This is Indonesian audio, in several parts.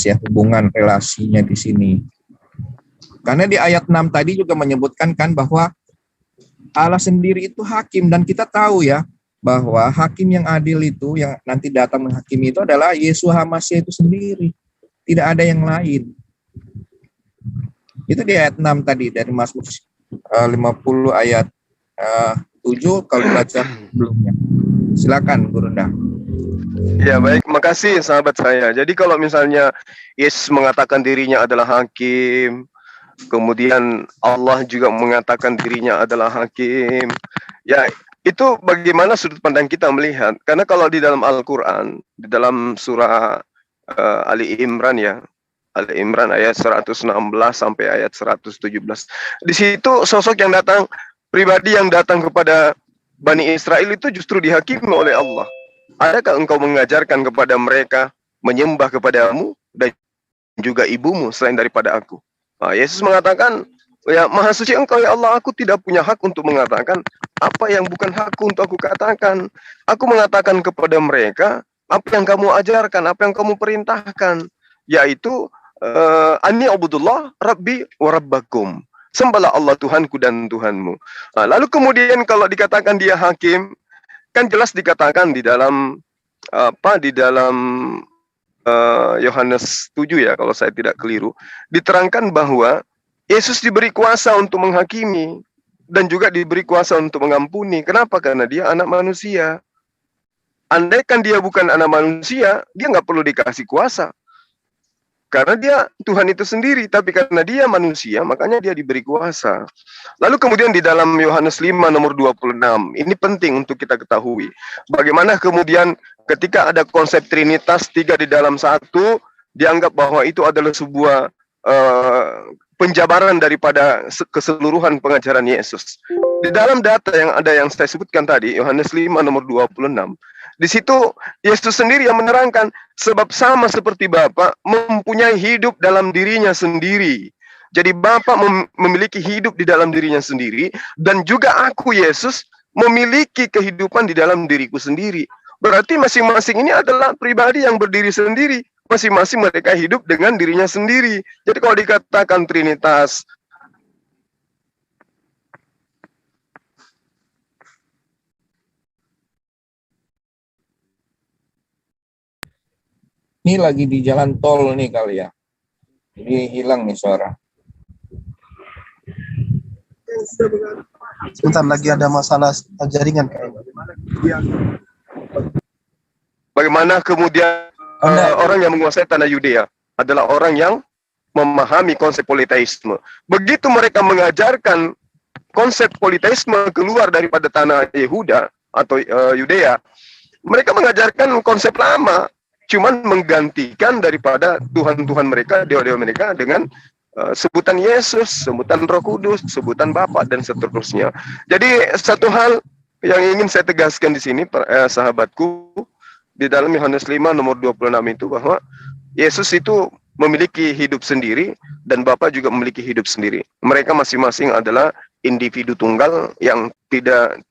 Trinitas ya, hubungan relasinya di sini. Karena di ayat 6 tadi juga menyebutkan kan bahwa Allah sendiri itu hakim, dan kita tahu ya bahwa hakim yang adil itu yang nanti datang menghakimi itu adalah Yeshua HaMasyiah itu sendiri. Tidak ada yang lain. Itu di ayat 6 tadi dari Mazmur 50 ayat 7 kalau baca sebelumnya. Silakan Gurunda. Ya baik, makasih sahabat saya. Jadi kalau misalnya Yesus mengatakan dirinya adalah hakim, kemudian Allah juga mengatakan dirinya adalah hakim, ya itu bagaimana sudut pandang kita melihat. Karena kalau di dalam Al-Quran, di dalam surah Ali Imran ya, Ali Imran ayat 116 sampai ayat 117, di situ sosok yang datang, pribadi yang datang kepada Bani Israel itu justru dihakimi oleh Allah. Adakah engkau mengajarkan kepada mereka menyembah kepadamu dan juga ibumu selain daripada aku? Nah, Yesus mengatakan, ya Maha Suci engkau ya Allah, aku tidak punya hak untuk mengatakan apa yang bukan hakku untuk aku katakan. Aku mengatakan kepada mereka apa yang kamu ajarkan, apa yang kamu perintahkan, yaitu Ani Abdullah Rabbi wa Rabbakum. Sembahlah Allah Tuhanku dan Tuhanmu. Nah, lalu kemudian kalau dikatakan dia hakim, kan jelas dikatakan di dalam Yohanes 7 ya kalau saya tidak keliru, diterangkan bahwa Yesus diberi kuasa untuk menghakimi dan juga diberi kuasa untuk mengampuni. Kenapa? Karena dia anak manusia. Andaikan dia bukan anak manusia, dia nggak perlu dikasih kuasa. Karena dia Tuhan itu sendiri, tapi karena dia manusia, makanya dia diberi kuasa. Lalu kemudian di dalam Yohanes 5 nomor 26, ini penting untuk kita ketahui. Bagaimana kemudian ketika ada konsep Trinitas, 3 di dalam 1, dianggap bahwa itu adalah sebuah penjabaran daripada keseluruhan pengajaran Yesus. Di dalam data yang ada yang saya sebutkan tadi, Yohanes 5 nomor 26, di situ Yesus sendiri yang menerangkan, sebab sama seperti Bapa mempunyai hidup dalam dirinya sendiri. Jadi Bapa memiliki hidup di dalam dirinya sendiri, dan juga aku Yesus memiliki kehidupan di dalam diriku sendiri. Berarti masing-masing ini adalah pribadi yang berdiri sendiri. Masing-masing mereka hidup dengan dirinya sendiri. Jadi kalau dikatakan Trinitas, ini lagi di jalan tol nih kali ya. Jadi hilang nih suara. Sebentar lagi ada masalah jaringan. Bagaimana kemudian orang yang menguasai tanah Yudea adalah orang yang memahami konsep politeisme. Begitu mereka mengajarkan konsep politeisme keluar daripada tanah Yehuda atau Yudea, mereka mengajarkan konsep lama, cuman menggantikan daripada Tuhan-Tuhan mereka, dewa-dewa mereka dengan sebutan Yesus, sebutan Roh Kudus, sebutan Bapa dan seterusnya. Jadi satu hal yang ingin saya tegaskan di sini, sahabatku, di dalam Yohanes 5 nomor 26 itu bahwa Yesus itu memiliki hidup sendiri dan Bapa juga memiliki hidup sendiri. Mereka masing-masing adalah individu tunggal yang tidak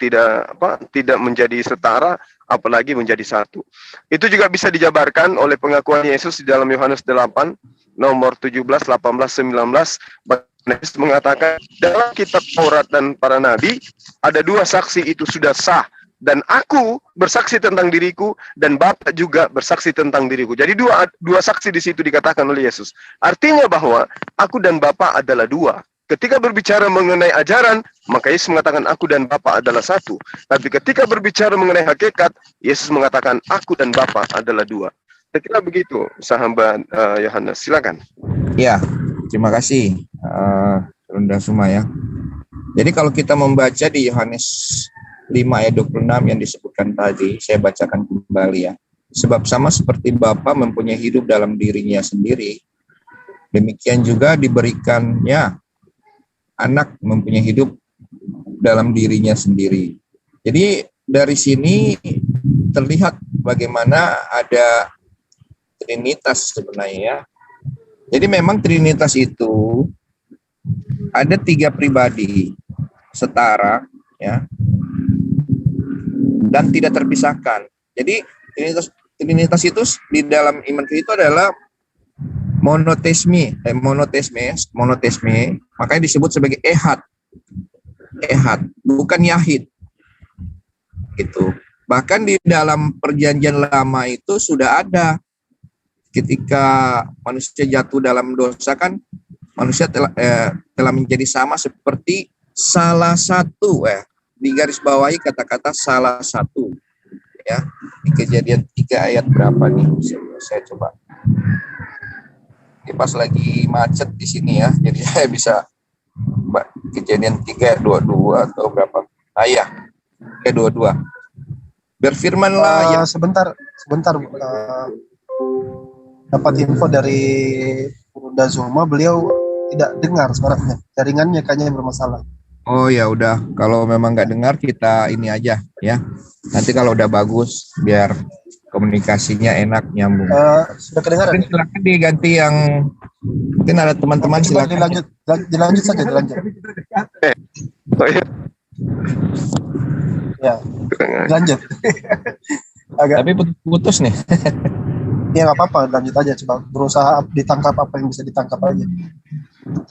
menjadi setara, apalagi menjadi satu. Itu juga bisa dijabarkan oleh pengakuan Yesus di dalam Yohanes 8 nomor 17, 18, 19. Yesus mengatakan dalam kitab Taurat dan para nabi ada 2 saksi itu sudah sah, dan aku bersaksi tentang diriku dan Bapa juga bersaksi tentang diriku. Jadi dua saksi di situ dikatakan oleh Yesus. Artinya bahwa aku dan Bapa adalah 2. Ketika berbicara mengenai ajaran, maka Yesus mengatakan aku dan Bapa adalah 1. Tapi ketika berbicara mengenai hakikat, Yesus mengatakan aku dan Bapa adalah 2. Saya kira begitu, sahabat Yohanes. Silakan. Ya, terima kasih, Runda Suma ya. Jadi kalau kita membaca di Yohanes 5 ayat 26 yang disebutkan tadi, saya bacakan kembali ya. Sebab sama seperti Bapa mempunyai hidup dalam dirinya sendiri, demikian juga diberikannya anak mempunyai hidup dalam dirinya sendiri. Jadi dari sini terlihat bagaimana ada Trinitas sebenarnya ya. Jadi memang Trinitas itu ada 3 pribadi setara ya, dan tidak terpisahkan. Jadi Trinitas itu di dalam iman itu adalah monoteisme, makanya disebut sebagai ehad, bukan yahid, gitu. Bahkan di dalam perjanjian lama itu sudah ada, ketika manusia jatuh dalam dosa kan, manusia telah menjadi sama seperti salah satu, di garis bawahi kata-kata salah satu, ya. Di Kejadian 3 ayat berapa nih? Saya coba. Ini pas lagi macet di sini ya, jadi saya bisa Kejadian 3 ayat 22 atau berapa? Ayat 22. Berfirmanlah ya sebentar dapat info dari Bunda Zuma, beliau tidak dengar suaranya, jaringannya kayaknya bermasalah. Oh ya udah, kalau memang nggak dengar kita ini aja ya. Nanti kalau udah bagus biar komunikasinya enak nyambung. Sudah kedengaran? Mungkin silakan diganti yang mungkin ada teman-teman silakan. Dilanjut saja. Ya, lanjut. Tapi putus nih. Ya nggak apa-apa, lanjut aja, coba berusaha ditangkap apa yang bisa ditangkap aja.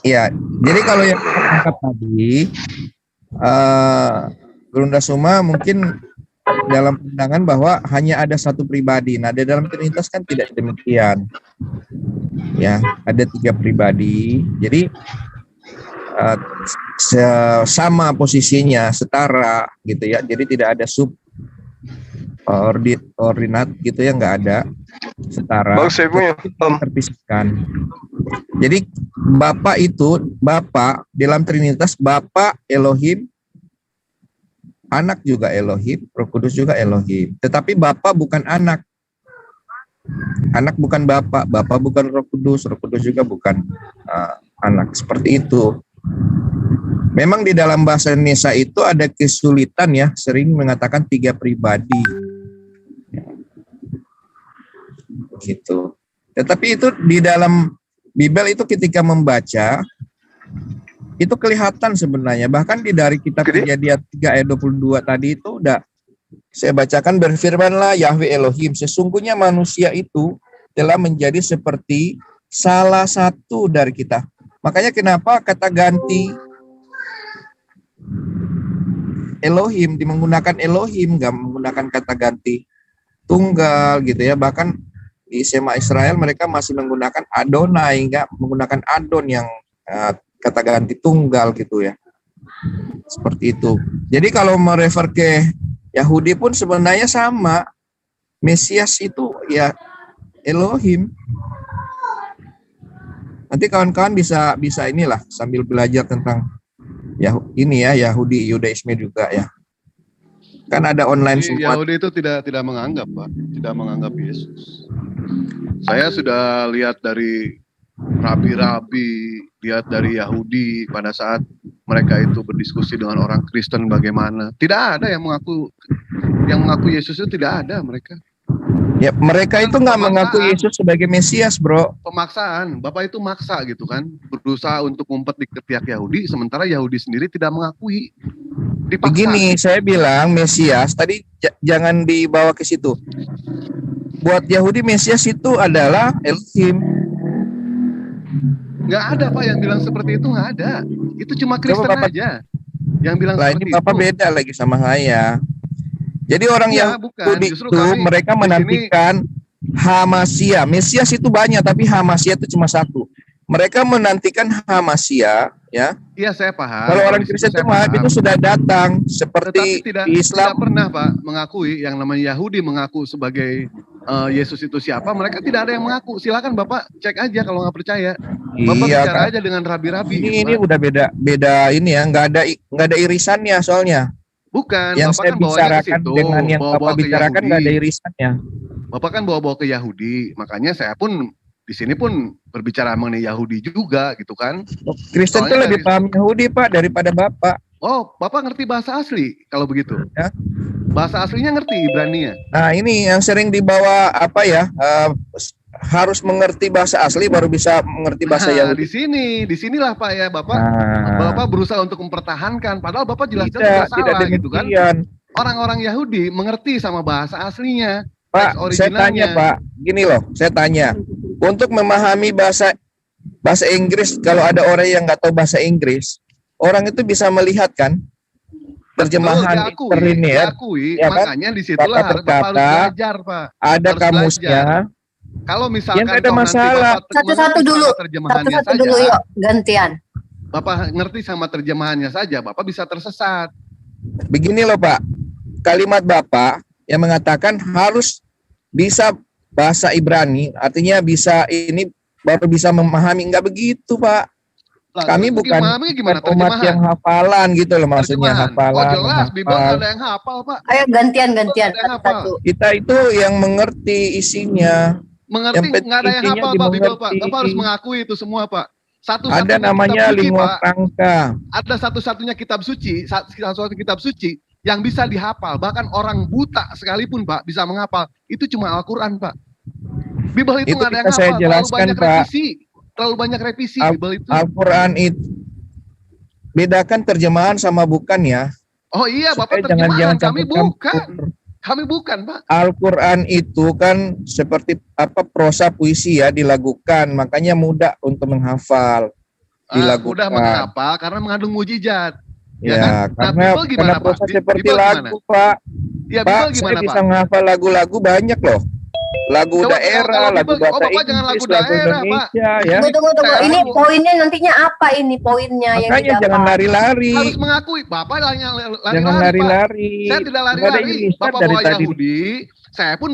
Iya, jadi kalau yang ditangkap tadi, Bunda Suma mungkin dalam pandangan bahwa hanya ada satu pribadi. Nah, di dalam Trinitas kan tidak demikian. Ya, ada 3 pribadi. Jadi sama posisinya, setara gitu ya. Jadi tidak ada ordinat gitu ya, nggak ada, setara, terpisahkan. Jadi Bapa dalam Trinitas, Bapa Elohim, Anak juga Elohim, Roh Kudus juga Elohim. Tetapi Bapa bukan anak, anak bukan Bapa bukan Roh Kudus juga bukan anak. Seperti itu. Memang di dalam bahasa Indonesia itu ada kesulitan ya, sering mengatakan 3 pribadi. Gitu. Tetapi itu di dalam Bible itu ketika membaca itu kelihatan sebenarnya. Bahkan dari kitab Kejadian 3 ayat 22 tadi itu udah saya bacakan, berfirmanlah Yahweh Elohim, sesungguhnya manusia itu telah menjadi seperti salah satu dari kita. Makanya kenapa kata ganti Elohim menggunakan Elohim, nggak menggunakan kata ganti tunggal gitu ya. Bahkan di Sema Israel mereka masih menggunakan Adonai, nggak menggunakan Adon yang kata ganti tunggal gitu ya. Seperti itu. Jadi kalau merefer ke Yahudi pun sebenarnya sama. Mesias itu ya Elohim. Nanti kawan-kawan bisa inilah sambil belajar tentang Yahudi, Yudaisme juga ya. Kan ada online semua. Yahudi itu tidak menganggap, Pak, tidak menganggap Yesus. Saya sudah lihat dari rabi-rabi, lihat dari Yahudi pada saat mereka itu berdiskusi dengan orang Kristen bagaimana. Tidak ada yang mengaku Yesus itu, tidak ada mereka. Ya, mereka itu nggak mengaku Yesus sebagai Mesias, bro. Pemaksaan, Bapak itu maksa gitu kan, berusaha untuk ngumpet di ketiak Yahudi, sementara Yahudi sendiri tidak mengakui. Dipaksa. Begini, saya bilang Mesias, tadi jangan dibawa ke situ. Buat Yahudi Mesias itu adalah Elohim. Nggak ada, Pak, yang bilang seperti itu, nggak ada. Itu cuma Kristen aja yang bilang seperti itu. Ini Bapak beda lagi sama saya. Jadi orang yang itu mereka menantikan Hamasia. Mesias itu banyak, tapi Hamasia itu cuma satu. Mereka menantikan Hamasia, ya. Iya, saya paham. Kalau orang Kristen itu sudah datang, seperti di Islam. Tidak pernah, Pak, mengakui yang namanya Yahudi mengaku sebagai Yesus itu siapa. Mereka tidak ada yang mengaku. Silakan Bapak cek aja kalau nggak percaya. Bapak bicara aja dengan rabi-rabi. Ini udah beda ini ya, nggak ada irisannya soalnya. Bukan, yang Bapak saya kan bicarakan ke situ, dengan yang Bapak bicarakan nggak ada irisannya. Bapak kan bawa-bawa ke Yahudi, makanya saya pun di sini pun berbicara mengenai Yahudi juga gitu kan. Kristen itu lebih paham Yahudi, Pak, daripada Bapak. Oh, Bapak ngerti bahasa asli kalau begitu? Ya. Bahasa aslinya ngerti Ibrania. Nah, ini yang sering dibawa harus mengerti bahasa asli baru bisa mengerti bahasa Yahudi. Disinilah Pak ya, Bapak berusaha untuk mempertahankan, padahal Bapak jelas-jelas salah gitu kan. Orang-orang Yahudi mengerti sama bahasa aslinya. Pak, saya tanya Pak, gini loh, saya tanya, untuk memahami bahasa Inggris. Kalau ada orang yang nggak tahu bahasa Inggris, orang itu bisa melihat kan terjemahan interlinear. Diakui, Ya kan? makanya disitulah Kata per Bapak harus kata, belajar, Pak. ada Harus kamusnya. Kalau misalkan Ya, nggak ada toh nanti masalah. Bapak Satu-satu mengerti dulu. sama terjemahannya Satu-satu saja, dulu yuk, gantian. Bapak ngerti sama terjemahannya saja, Bapak bisa tersesat. Begini loh Pak, kalimat Bapak yang mengatakan harus bisa bahasa Ibrani, artinya bisa ini baru bisa memahami. Enggak begitu Pak. Lah, Kami terus bukan gimana umat terjemahan? yang hafalan gitu loh, maksudnya Terjemahan. hafalan. Oh jelas, Bible menghafal. nggak ada yang hafal, Pak. Ayo gantian Ada yang hafal. satu-satu. Kita itu yang mengerti isinya. Mengerti Yang penting nggak ada yang intinya hafal, Pak, Bible, Pak. dimengerti. Bapak harus mengakui itu semua, Pak. Satu-satunya Ada namanya kitab suci, lingua Pak. franca. Ada satu-satunya kitab suci, satu kitab suci yang bisa dihafal. Bahkan orang buta sekalipun, Pak, bisa menghafal. Itu cuma Al-Quran, Pak. Bible itu Itu nggak ada yang bisa saya hafal. jelaskan, Pak. Terlalu banyak revisi Bible itu. Al-Quran itu bedakan terjemahan sama bukan ya. Oh iya, Bapak Supaya terjemahan. Kami campur-campur. bukan. Kami bukan, Pak. Al-Quran itu kan seperti prosa puisi ya, dilakukan, makanya mudah untuk menghafal, dilakukan. Mudah menghafal karena mengandung mujizat. Ya, kan? karena Bible gimana, Pak? proses seperti Bible lagu, gimana? Pak. Ya, Pak, Bible gimana, saya Pak? bisa menghafal lagu-lagu banyak loh. Lagu Coba, daerah, kalau lagu Bible- bahasa Bapak jangan Inggris, lagu lagu daerah, Pak. Indonesia ya. Tunggu. Saya Ini tahu. poinnya nantinya apa ini poinnya yang Makanya didapat? jangan lari-lari. Harus mengakui, Bapak yang lari-lari, Jangan Pak. lari-lari. Saya tidak Nggak ada lari-lari. irisan Bapak dari bawa tadi. Yahudi, saya pun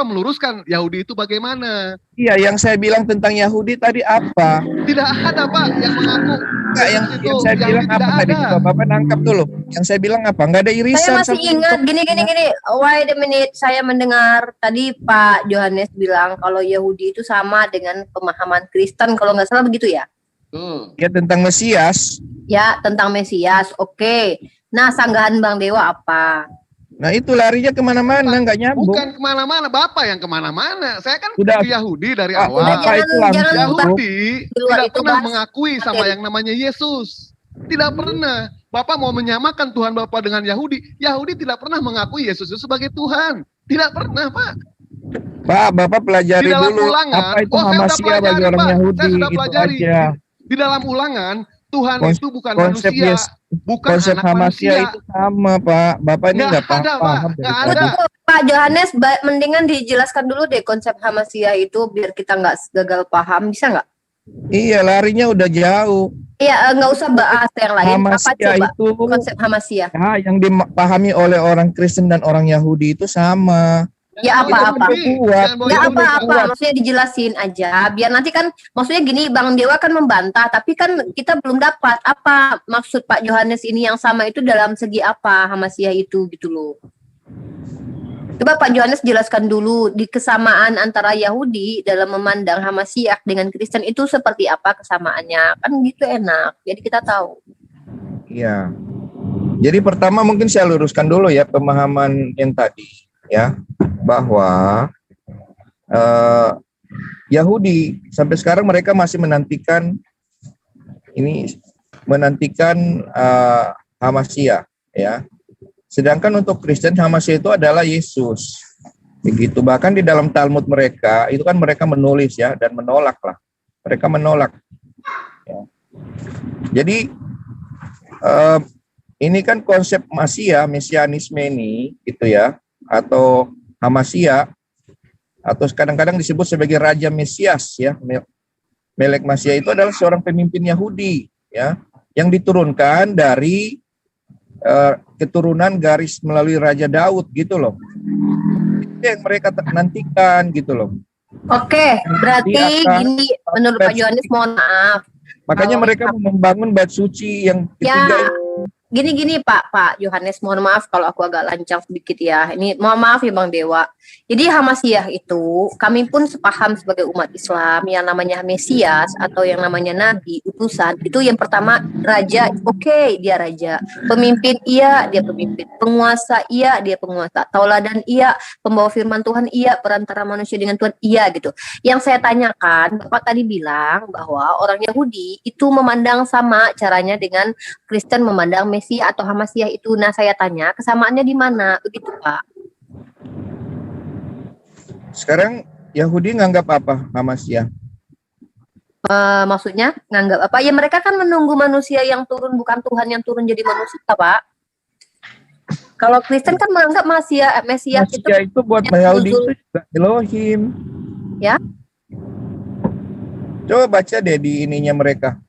meluruskan Yahudi itu bagaimana. Iya, yang saya bilang tentang Yahudi tadi apa? Tidak ada, Pak, yang mengaku. Enggak, yang saya Yahudi bilang apa tidak tadi? ada. Coba Bapak nangkap dulu. Yang saya bilang apa? Enggak ada irisan. Saya masih sama- ingat gini. Wait a minute, saya mendengar tadi Pak Yohanes bilang kalau Yahudi itu sama dengan pemahaman Kristen, kalau nggak salah begitu ya? Tuh. Ya tentang Mesias. Ya, tentang Mesias. Oke. Nah, sanggahan Bang Dewa apa? Nah itu larinya kemana-mana, nggak nyambung. Bukan kemana-mana, Bapak yang kemana-mana. Saya kan Sudah. ke Yahudi dari Ah, awal. udah, jangan Yahudi di luar tidak itu pernah bahas mengakui sama materi. yang namanya Yesus. Tidak pernah. Bapak mau menyamakan Tuhan Bapak dengan Yahudi. Yahudi tidak pernah mengakui Yesus itu sebagai Tuhan. Tidak pernah, Pak. Pak, Bapak pelajari Di dalam dulu Ulangan, apa itu saya sudah Hamasya bagi pelajari, orang Pak. Yahudi, Saya sudah itu pelajari. aja. Di dalam Ulangan, Tuhan Kons- itu bukan konsep manusia, Yes- bukan Konsep anak Hamasya manusia. itu sama, Pak. Bapak ini Nggak nggak ada, Pak. paham. Nggak dari ada. tadi. Pak Yohanes, mendingan dijelaskan dulu deh konsep Hamasya itu biar kita nggak gagal paham, bisa nggak? Iya, larinya udah jauh. Iya, nggak usah bahas yang lain. Apa Hamasya coba itu konsep Hamasya? ya, yang dipahami oleh orang Kristen dan orang Yahudi itu sama. Ya apa-apa. Kuat. Ya Itu apa-apa, kuat. maksudnya dijelasin aja. Biar nanti kan, maksudnya gini, Bang Dewa kan membantah, tapi kan kita belum dapat apa maksud Pak Yohanes ini yang sama itu dalam segi apa Hamasya itu gitu loh. Coba Pak Yohanes jelaskan dulu di kesamaan antara Yahudi dalam memandang Hamasya dengan Kristen itu seperti apa kesamaannya. Kan gitu enak, jadi kita tahu. Iya. Jadi pertama mungkin saya luruskan dulu ya pemahaman yang tadi ya, bahwa Yahudi sampai sekarang mereka masih menantikan Hamasya ya. Sedangkan untuk Kristen Hamasya itu adalah Yesus. Begitu, bahkan di dalam Talmud mereka itu kan mereka menulis ya dan menolak lah. Mereka menolak. Ya. Jadi ini kan konsep mesianisme ini gitu ya, atau Hamasya, atau kadang-kadang disebut sebagai Raja Mesias ya. Melek Masya itu adalah seorang pemimpin Yahudi ya, yang diturunkan dari keturunan garis melalui Raja Daud gitu loh. Itu yang mereka nantikan gitu loh. Oke, berarti Dia akan gini menurut Pak Yohanes, mohon maaf. Makanya Kalau- mereka membangun bait suci yang Ya, ketiga. gini Pak Yohanes, mohon maaf kalau aku agak lancang sedikit ya. Ini mohon maaf ya Bang Dewa. Jadi Hamasyah itu kami pun sepaham sebagai umat Islam yang namanya Mesias atau yang namanya Nabi, utusan. Itu yang pertama raja, oke, dia raja. Pemimpin iya, dia pemimpin. Penguasa iya, dia penguasa. Tauladan iya, pembawa firman Tuhan iya, perantara manusia dengan Tuhan iya gitu. Yang saya tanyakan, Bapak tadi bilang bahwa orang Yahudi itu memandang sama caranya dengan Kristen memandang Mesias atau Hamasya itu. Nah, saya tanya kesamaannya di mana? Begitu, Pak. Sekarang Yahudi nganggap apa Hamasiyah? Maksudnya nganggap apa? Ya mereka kan menunggu manusia yang turun, bukan Tuhan yang turun jadi manusia, Pak. Kalau Kristen kan menganggap Mesias itu buat Yahudi itu juga Elohim. Ya. Coba baca deh di ininya mereka.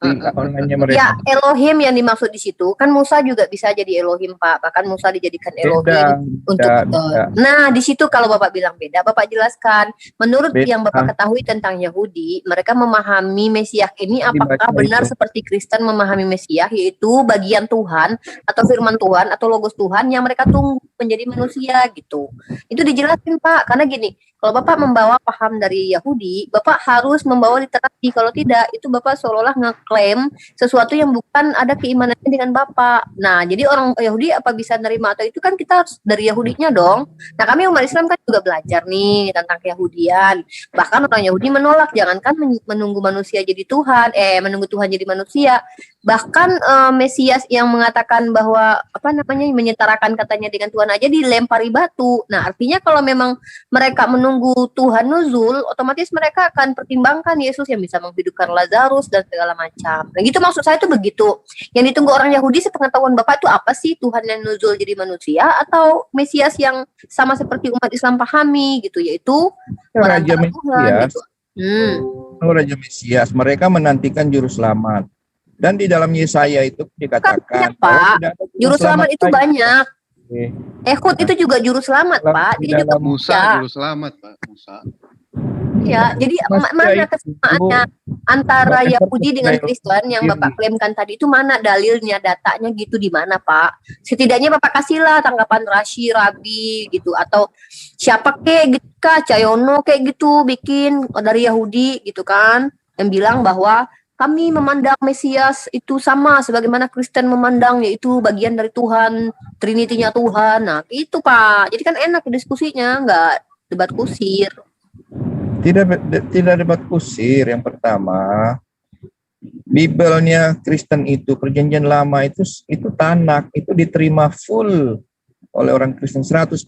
Di online-nya mereka. Ya, Elohim yang dimaksud di situ kan Musa juga bisa jadi Elohim, Pak. Bahkan Musa dijadikan Elohim Nah, di situ kalau Bapak bilang beda, Bapak jelaskan. Menurut yang Bapak ketahui tentang Yahudi, mereka memahami Mesias ini apakah benar seperti Kristen memahami Mesias, yaitu bagian Tuhan atau firman Tuhan atau logos Tuhan yang mereka tunggu menjadi manusia gitu. Itu dijelasin, Pak. Karena gini, kalau Bapak membawa paham dari Yahudi, Bapak harus membawa literasi. Kalau tidak, itu Bapak seolah-olah ngeklaim sesuatu yang bukan ada keimanannya dengan Bapak. Nah, jadi orang Yahudi apa bisa nerima atau itu kan kita harus dari Yahudinya dong. Nah, kami umat Islam kan juga belajar nih tentang Yahudian. Bahkan orang Yahudi menolak, jangankan menunggu manusia jadi Tuhan, menunggu Tuhan jadi manusia. Bahkan Mesias yang mengatakan bahwa menyetarakan katanya dengan Tuhan aja dilempari batu. Nah, artinya kalau memang mereka menunggu Tuhan nuzul, otomatis mereka akan pertimbangkan Yesus yang bisa menghidupkan Lazarus dan segala macam. Nah, gitu maksud saya itu begitu. Yang ditunggu orang Yahudi sepengetahuan Bapak itu apa sih? Tuhan yang nuzul jadi manusia atau Mesias yang sama seperti umat Islam pahami gitu, yaitu Raja Mesias. Gitu. Raja Mesias, mereka menantikan juru selamat. Dan di dalam Yesaya itu dikatakan Pak, juru selamat itu banyak. Ehud itu juga juru selamat, Pak. Dia juga Musa juru selamat, Pak. Musa. Ya, jadi mana kesamaannya antara Yahudi dengan Kristen yang Bapak klaimkan tadi itu, mana dalilnya, datanya gitu, di mana, Pak? Setidaknya Bapak kasihlah tanggapan Rabi gitu, atau siapa kek gitu, Cayono kayak gitu bikin dari Yahudi gitu kan, yang bilang bahwa kami memandang Mesias itu sama sebagaimana Kristen memandang, yaitu bagian dari Tuhan, Trinity-nya Tuhan. Nah, itu Pak. Jadi kan enak diskusinya, nggak debat kusir. Tidak debat kusir. Yang pertama, Bibelnya Kristen itu, Perjanjian Lama itu Tanak, itu diterima full oleh orang Kristen 100%.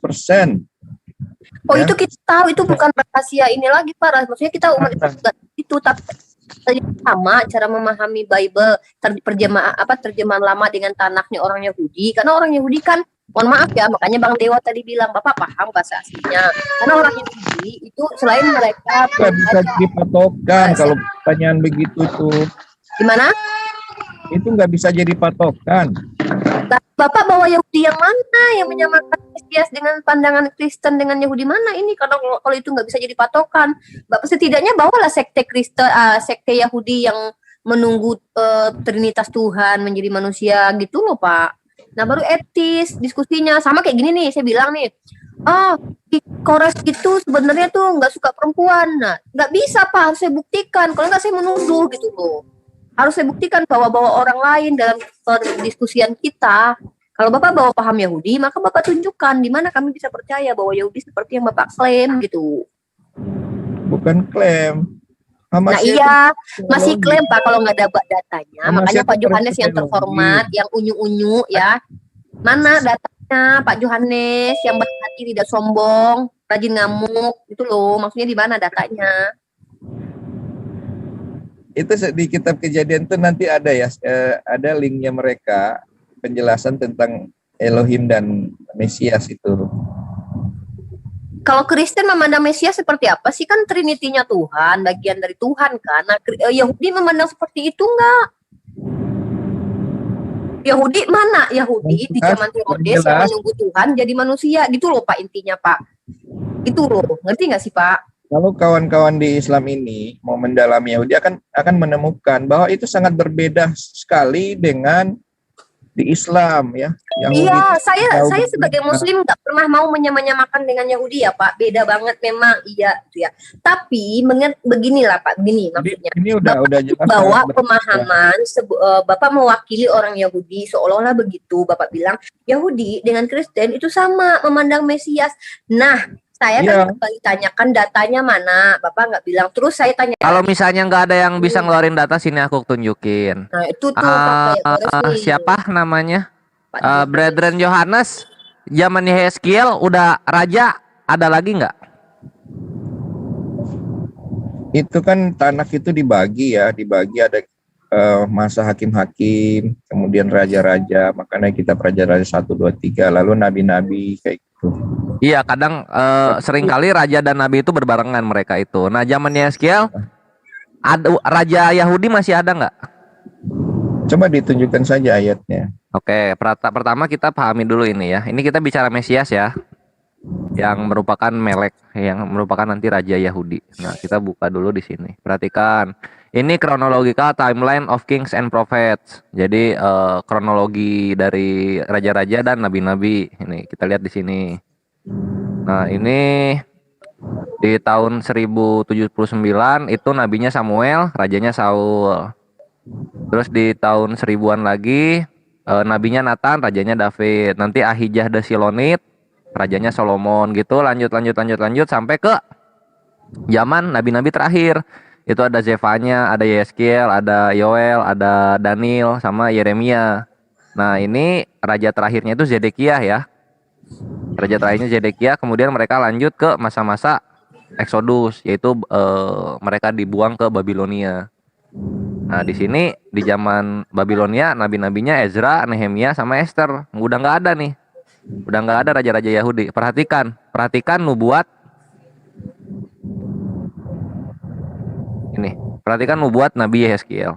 Oh, ya? Itu kita tahu, itu bukan rahasia ini lagi, Pak. Maksudnya kita umat itu, tapi sama cara memahami Bible, terjemahan lama dengan Tanaknya orang Yahudi. Karena orang Yahudi kan, mohon maaf ya, makanya Bang Dewa tadi bilang Bapak paham bahasa aslinya. Karena orang Yahudi itu selain mereka nggak bisa dipatokan kalau pertanyaan begitu tuh. Gimana? Itu nggak bisa jadi patokan. Bapak bawa Yahudi yang mana yang menyamakan Mesias dengan pandangan Kristen dengan Yahudi mana ini? Karena kalau itu nggak bisa jadi patokan, Bapak setidaknya bawalah sekte Kristen, sekte Yahudi yang menunggu Trinitas Tuhan menjadi manusia gitu loh, Pak. Nah, baru etis diskusinya. Sama kayak gini nih, saya bilang nih, Kores itu sebenarnya tuh nggak suka perempuan. Nah, nggak bisa, Pak, harus saya buktikan. Kalau nggak saya menuduh gitu loh. Harus saya buktikan bawa orang lain dalam perdiskusian kita. Kalau Bapak bawa paham Yahudi, maka Bapak tunjukkan di mana kami bisa percaya bahwa Yahudi seperti yang Bapak klaim gitu. Bukan klaim. Nah iya, masih klaim Pak kalau nggak ada datanya. Makanya Pak Yohanes yang terhormat, yang unyu-unyu ya. Mana datanya Pak Yohanes yang berhati tidak sombong, rajin ngamuk, itu loh. Maksudnya di mana datanya? Itu di kitab Kejadian itu nanti ada ya, ada linknya mereka, penjelasan tentang Elohim dan Mesias itu. Kalau Kristen memandang Mesias seperti apa sih? Kan Trinity-nya Tuhan, bagian dari Tuhan kan. Nah, Yahudi memandang seperti itu enggak? Yahudi mana? Yahudi di zaman Herodes yang menunggu Tuhan jadi manusia gitu loh Pak, intinya Pak. Itu loh, ngerti nggak sih Pak? Kalau kawan-kawan di Islam ini mau mendalami Yahudi akan menemukan bahwa itu sangat berbeda sekali dengan di Islam ya. Yahudi iya, saya sebagai Muslim nggak pernah mau menyamakan dengan Yahudi ya Pak. Beda banget memang, iya itu ya. Tapi beginilah Pak, begini maksudnya. Ini udah jelas. Bawa pemahaman, Bapak mewakili orang Yahudi seolah-olah begitu. Bapak bilang Yahudi dengan Kristen itu sama memandang Mesias. Nah, saya kan kembali tanyakan datanya mana, Bapak nggak bilang. Terus saya tanya. Kalau misalnya nggak ada yang bisa ngeluarin data, sini aku tunjukin. Nah itu tuh siapa namanya? Brethren Yohanes, zaman Yeskiel udah raja, ada lagi nggak? Itu kan tanah itu dibagi ada masa hakim-hakim, kemudian raja-raja, makanya kita raja-raja 1, 2, 3, lalu nabi-nabi kayak gitu. Iya, kadang seringkali raja dan nabi itu berbarengan mereka itu. Nah, zamannya Yeskiel, ada raja Yahudi masih ada nggak? Coba ditunjukkan saja ayatnya. Oke, pertama kita pahami dulu ini ya. Ini kita bicara Mesias ya, yang merupakan Melek, yang merupakan nanti raja Yahudi. Nah, kita buka dulu di sini. Perhatikan. Ini chronological timeline of kings and prophets. Jadi kronologi dari raja-raja dan nabi-nabi. Ini kita lihat di sini. Nah, ini di tahun 1079 itu nabinya Samuel, rajanya Saul. Terus di tahun 1000-an lagi nabinya Nathan, rajanya David. Nanti Ahijah the Silonit, rajanya Solomon gitu. Lanjut sampai ke zaman nabi-nabi terakhir. Itu ada Zefanya, ada Yeskiel, ada Yoel, ada Daniel, sama Yeremia. Nah, ini raja terakhirnya itu Zedekiah ya. Raja terakhirnya Zedekiah, kemudian mereka lanjut ke masa-masa Exodus, yaitu mereka dibuang ke Babilonia. Nah, di sini di zaman Babilonia, nabi-nabinya Ezra, Nehemia, sama Esther. Udah nggak ada nih. Udah nggak ada raja-raja Yahudi. Perhatikan nubuat. Ini, perhatikan nubuat Nabi Yeskiel.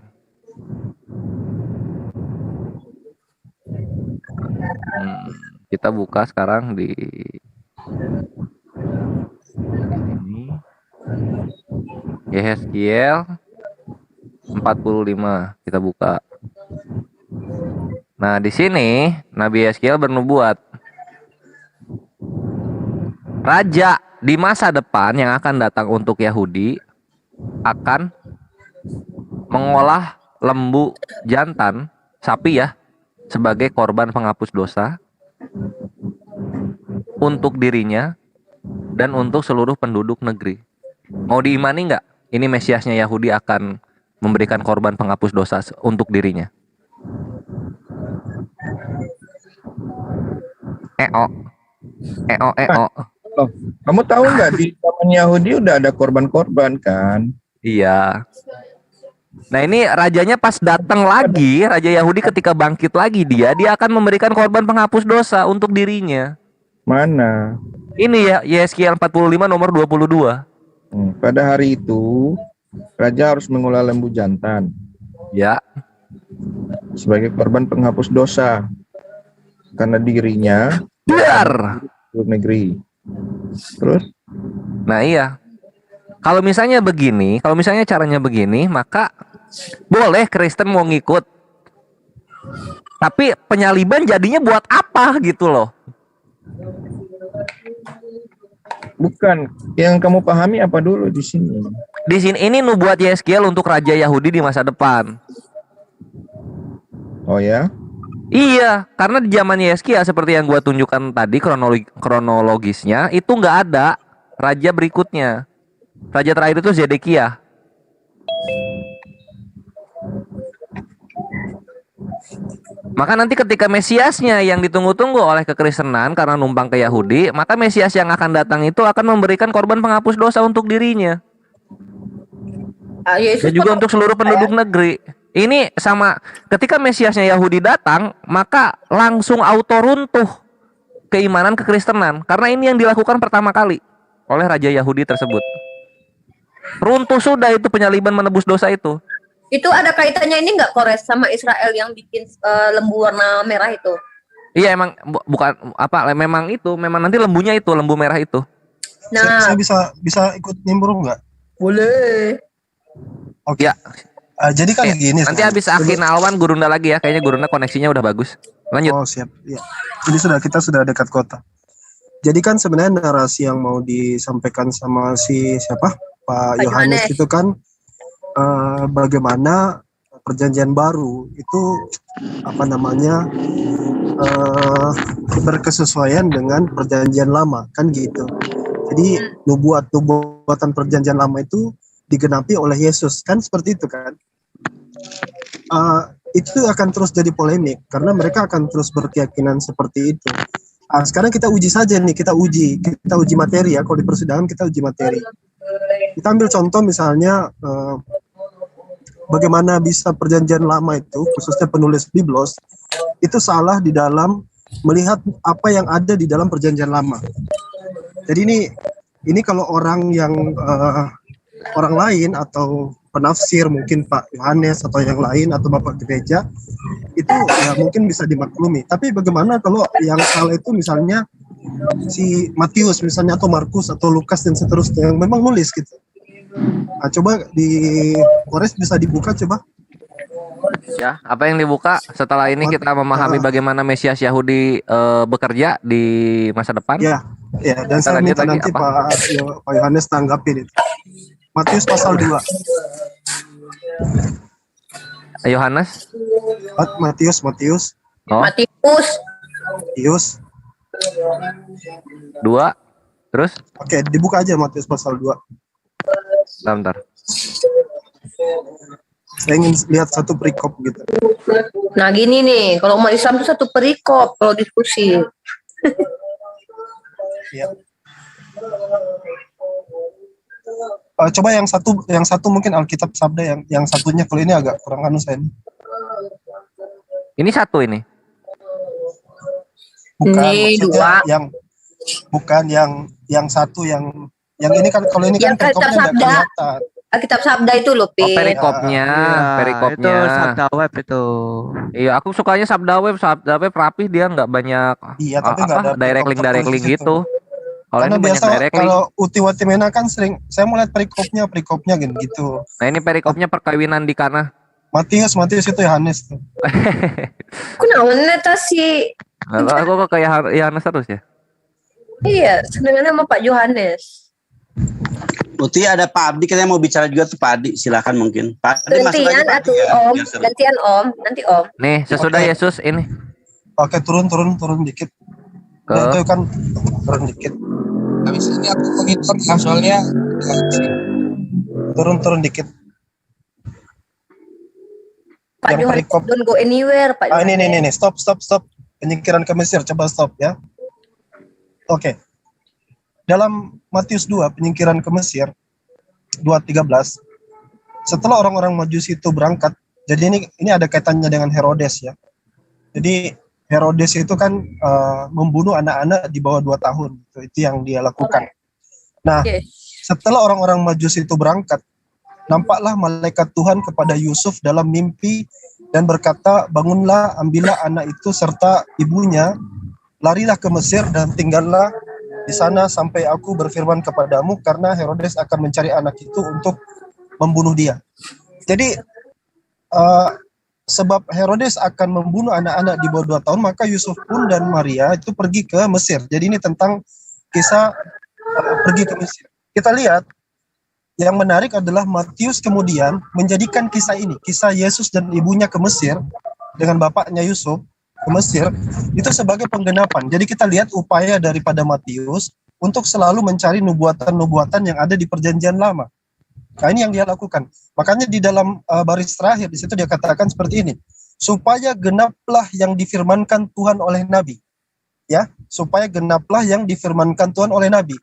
Kita buka sekarang di ini. Yeskiel 45, kita buka. Nah, di sini Nabi Yeskiel bernubuat. Raja di masa depan yang akan datang untuk Yahudi akan mengolah lembu jantan sapi ya sebagai korban penghapus dosa untuk dirinya dan untuk seluruh penduduk negeri. Mau diimani nggak? Ini Mesiasnya Yahudi akan memberikan korban penghapus dosa untuk dirinya. Loh, kamu tahu nggak di zaman Yahudi udah ada korban-korban kan? Iya. Nah, ini rajanya pas datang lagi, raja Yahudi ketika bangkit lagi dia akan memberikan korban penghapus dosa untuk dirinya. Mana? Ini ya Yeskiel 45 nomor 22. Pada hari itu raja harus mengolah lembu jantan. Ya. Sebagai korban penghapus dosa karena dirinya Biar negeri. Terus? Nah, iya. Kalau misalnya caranya begini, maka boleh Kristen mau ngikut. Tapi penyaliban jadinya buat apa gitu loh. Bukan, yang kamu pahami apa dulu di sini? Di sini ini nubuat Yeskiel untuk raja Yahudi di masa depan. Oh ya? Iya, karena di zaman Yeskiel seperti yang gua tunjukkan tadi kronologisnya itu nggak ada raja berikutnya. Raja terakhir itu Zedekiah. Maka nanti ketika Mesiasnya yang ditunggu-tunggu oleh kekristenan karena numpang ke Yahudi, maka Mesias yang akan datang itu akan memberikan korban penghapus dosa untuk dirinya. Dan juga untuk seluruh penduduk negeri. Ini sama ketika Mesiasnya Yahudi datang, maka langsung auto runtuh keimanan kekristenan. Karena ini yang dilakukan pertama kali oleh Raja Yahudi tersebut. Runtuh sudah itu penyaliban menebus dosa itu. Itu ada kaitannya ini nggak Kores sama Israel yang bikin lembu warna merah itu? Iya emang bukan apa memang nanti lembunya itu lembu merah itu. Nah, saya bisa ikut nimbrung nggak? Boleh. Oke. Ya. Jadi kan gini. Nanti habis Akin Alwan Gurunda lagi ya. Kayaknya Gurunda koneksinya udah bagus. Lanjut. Oh siap. Ya. Jadi kita sudah dekat kota. Jadi kan sebenarnya narasi yang mau disampaikan sama siapa Pak Yohanes itu kan bagaimana perjanjian baru itu berkesesuaian dengan perjanjian lama kan gitu. Jadi nubuatan perjanjian lama itu digenapi oleh Yesus kan seperti itu kan. Itu akan terus jadi polemik karena mereka akan terus berkeyakinan seperti itu. Sekarang kita uji saja nih, kita uji materi ya. Kalau di persidangan kita uji materi. Kita ambil contoh misalnya bagaimana bisa perjanjian lama itu, khususnya penulis Biblos, itu salah di dalam melihat apa yang ada di dalam perjanjian lama. Jadi ini kalau orang yang orang lain atau penafsir, mungkin Pak Yohanes atau yang lain atau Bapak Gereja, itu ya mungkin bisa dimaklumi. Tapi bagaimana kalau yang salah itu misalnya si Matius misalnya, atau Markus atau Lukas dan seterusnya yang memang nulis gitu. Nah, coba di Kores bisa dibuka coba. Ya, apa yang dibuka setelah ini kita memahami bagaimana Mesias Yahudi bekerja di masa depan. Ya, dan Kita saya lanjut minta lagi, nanti apa? Pak Yohanes tanggapin itu. Matius pasal 2. Yohanes. Matius. Oh, Matius. 2. Terus? Oke, dibuka aja Matius pasal 2. Bentar. Saya ingin lihat satu perikop gitu. Nah gini nih, kalau umat Islam itu satu perikop kalau diskusi. Ya. Coba yang satu mungkin Alkitab Sabda, yang satunya kalau ini agak kurang anu saya ini. Ini satu ini. Bukan, Ini maksudnya dua. bukan yang satu yang ini kan, kalau ini kan Yang Alkitab perikopnya nggak Sabda. kelihatan. Alkitab Sabda itu loh, Oh, Pin. perikopnya, Itu perikopnya. sabda web itu. Iya, aku sukanya Sabda Web rapih, dia nggak banyak Iya, tapi nggak ada direct link perikop tertulis gitu. Kalau Karena ini banyak biasa direct link. kalau Uti Watimena kan sering saya mau lihat perikopnya gitu. Nah, ini perikopnya perkawinan di Kana. Matius itu Yohanes tuh. Aku namanya sih. Aku kok kayak Yohanes terus ya. Iya, senengannya sama Pak Yohanes. Uti ada Pak Abdi katanya mau bicara juga tuh Pak Adi, silakan mungkin. Pak Adi masuk aja Gantian Pak atuh Adi, ya, Om, biar seru. gantian Om, nanti Om. Nih, sesudah Oke. Yesus ini. Oke, turun dikit. Ke Nah, itu kan turun dikit. Habis ini aku monitor soalnya Turun dikit. Pak Yang Yohanes perikop. don't go anywhere, Pak Yohanes. Ini stop. Penyingkiran ke Mesir, coba stop ya. Oke. Dalam Matius 2, penyingkiran ke Mesir 2:13. Setelah orang-orang Majusi itu berangkat, jadi ini ada kaitannya dengan Herodes ya. Jadi Herodes itu kan membunuh anak-anak di bawah 2 tahun. Itu yang dia lakukan. Nah, Oke. setelah orang-orang Majusi itu berangkat, nampaklah malaikat Tuhan kepada Yusuf dalam mimpi dan berkata, bangunlah, ambillah anak itu serta ibunya, larilah ke Mesir dan tinggallah di sana sampai aku berfirman kepadamu, karena Herodes akan mencari anak itu untuk membunuh dia. Jadi sebab Herodes akan membunuh anak-anak di bawah 2 tahun, maka Yusuf pun dan Maria itu pergi ke Mesir. Jadi ini tentang kisah pergi ke Mesir. Kita lihat yang menarik adalah Matius kemudian menjadikan kisah ini, kisah Yesus dan ibunya ke Mesir dengan bapaknya Yusuf ke Mesir, itu sebagai penggenapan. Jadi kita lihat upaya daripada Matius untuk selalu mencari nubuatan-nubuatan yang ada di perjanjian lama. Nah, ini yang dia lakukan. Makanya di dalam baris terakhir di situ dia katakan seperti ini, supaya genaplah yang difirmankan Tuhan oleh Nabi. Ya, supaya genaplah yang difirmankan Tuhan oleh Nabi.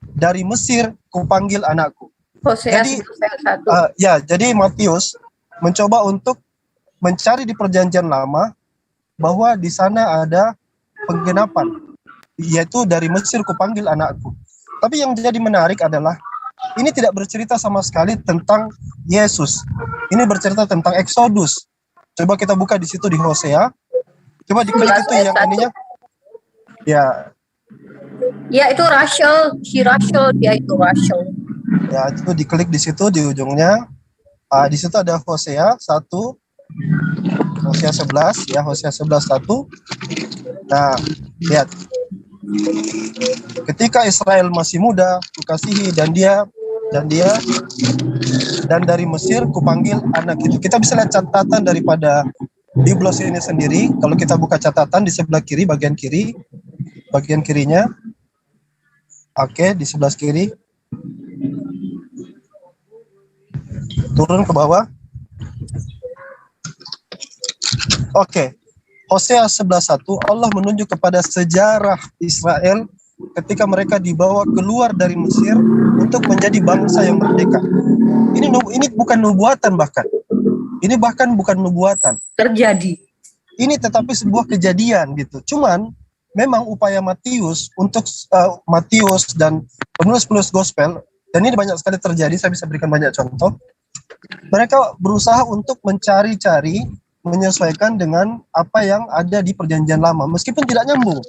Dari Mesir kupanggil anakku. Hosea Jadi, 1. jadi Matius mencoba untuk mencari di perjanjian lama bahwa di sana ada penggenapan, yaitu dari Mesir kupanggil anakku. Tapi yang jadi menarik adalah ini tidak bercerita sama sekali tentang Yesus. Ini bercerita tentang Exodus. Coba kita buka di situ di Hosea. Coba diklik itu yang ininya. Ya, Ya itu Rachel, dia itu Rachel. ya itu diklik di situ di ujungnya. Di situ ada Hosea 1, Hosea 11 ya, Hosea 11:1. Nah, lihat. Ketika Israel masih muda, kukasihi dan dari Mesir kupanggil anak itu. Kita bisa lihat catatan daripada Biblos ini sendiri. Kalau kita buka catatan di sebelah kiri, bagian kirinya. Oke, di sebelah kiri. Turun ke bawah. Oke. Hosea 11:1, Allah menunjuk kepada sejarah Israel ketika mereka dibawa keluar dari Mesir untuk menjadi bangsa yang merdeka. Ini bukan nubuatan bahkan. Ini bahkan bukan nubuatan. Terjadi. Ini tetapi sebuah kejadian gitu. Cuman memang upaya Matius untuk Matius dan penulis-penulis gospel, dan ini banyak sekali terjadi, saya bisa berikan banyak contoh. Mereka berusaha untuk mencari-cari, menyesuaikan dengan apa yang ada di perjanjian lama, meskipun tidak nyambung.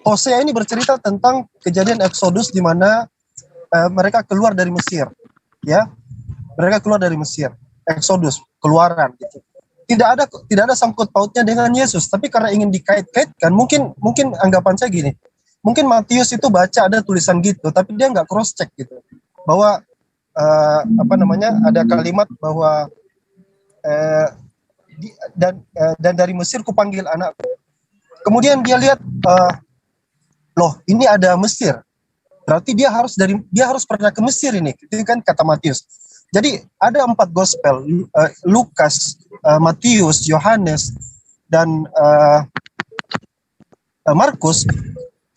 Hosea ini bercerita tentang kejadian Exodus di mana mereka keluar dari Mesir, ya, mereka keluar dari Mesir, Exodus, keluaran, gitu. Tidak ada sangkut pautnya dengan Yesus, tapi karena ingin dikait-kaitkan, mungkin anggapan saya gini, mungkin Matius itu baca ada tulisan gitu, tapi dia nggak cross check gitu, bahwa ada kalimat bahwa dan dari Mesir kupanggil anakku. Kemudian dia lihat, loh ini ada Mesir, berarti dia harus pernah ke Mesir ini, itu kan kata Matius. Jadi ada 4 gospel, Lukas, Matius, Yohanes, dan Markus,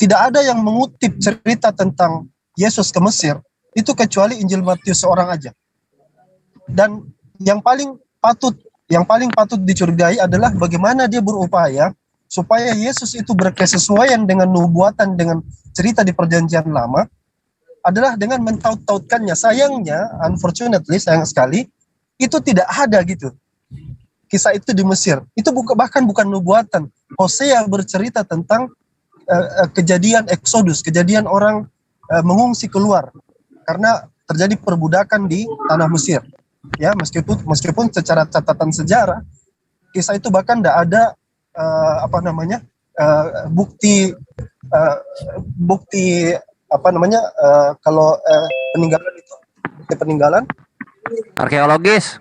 tidak ada yang mengutip cerita tentang Yesus ke Mesir, itu kecuali Injil Matius seorang aja. Dan yang paling patut dicurigai adalah bagaimana dia berupaya supaya Yesus itu berkesesuaian dengan nubuatan, dengan cerita di perjanjian lama, adalah dengan mentaut-tautkannya. Sayangnya, unfortunately, sayang sekali, itu tidak ada gitu. Kisah itu di Mesir. Itu bahkan bukan nubuatan. Hosea bercerita tentang kejadian Exodus, kejadian orang mengungsi keluar karena terjadi perbudakan di tanah Mesir. Ya, meskipun secara catatan sejarah, kisah itu bahkan tidak ada bukti kalau peninggalan Arkeologis.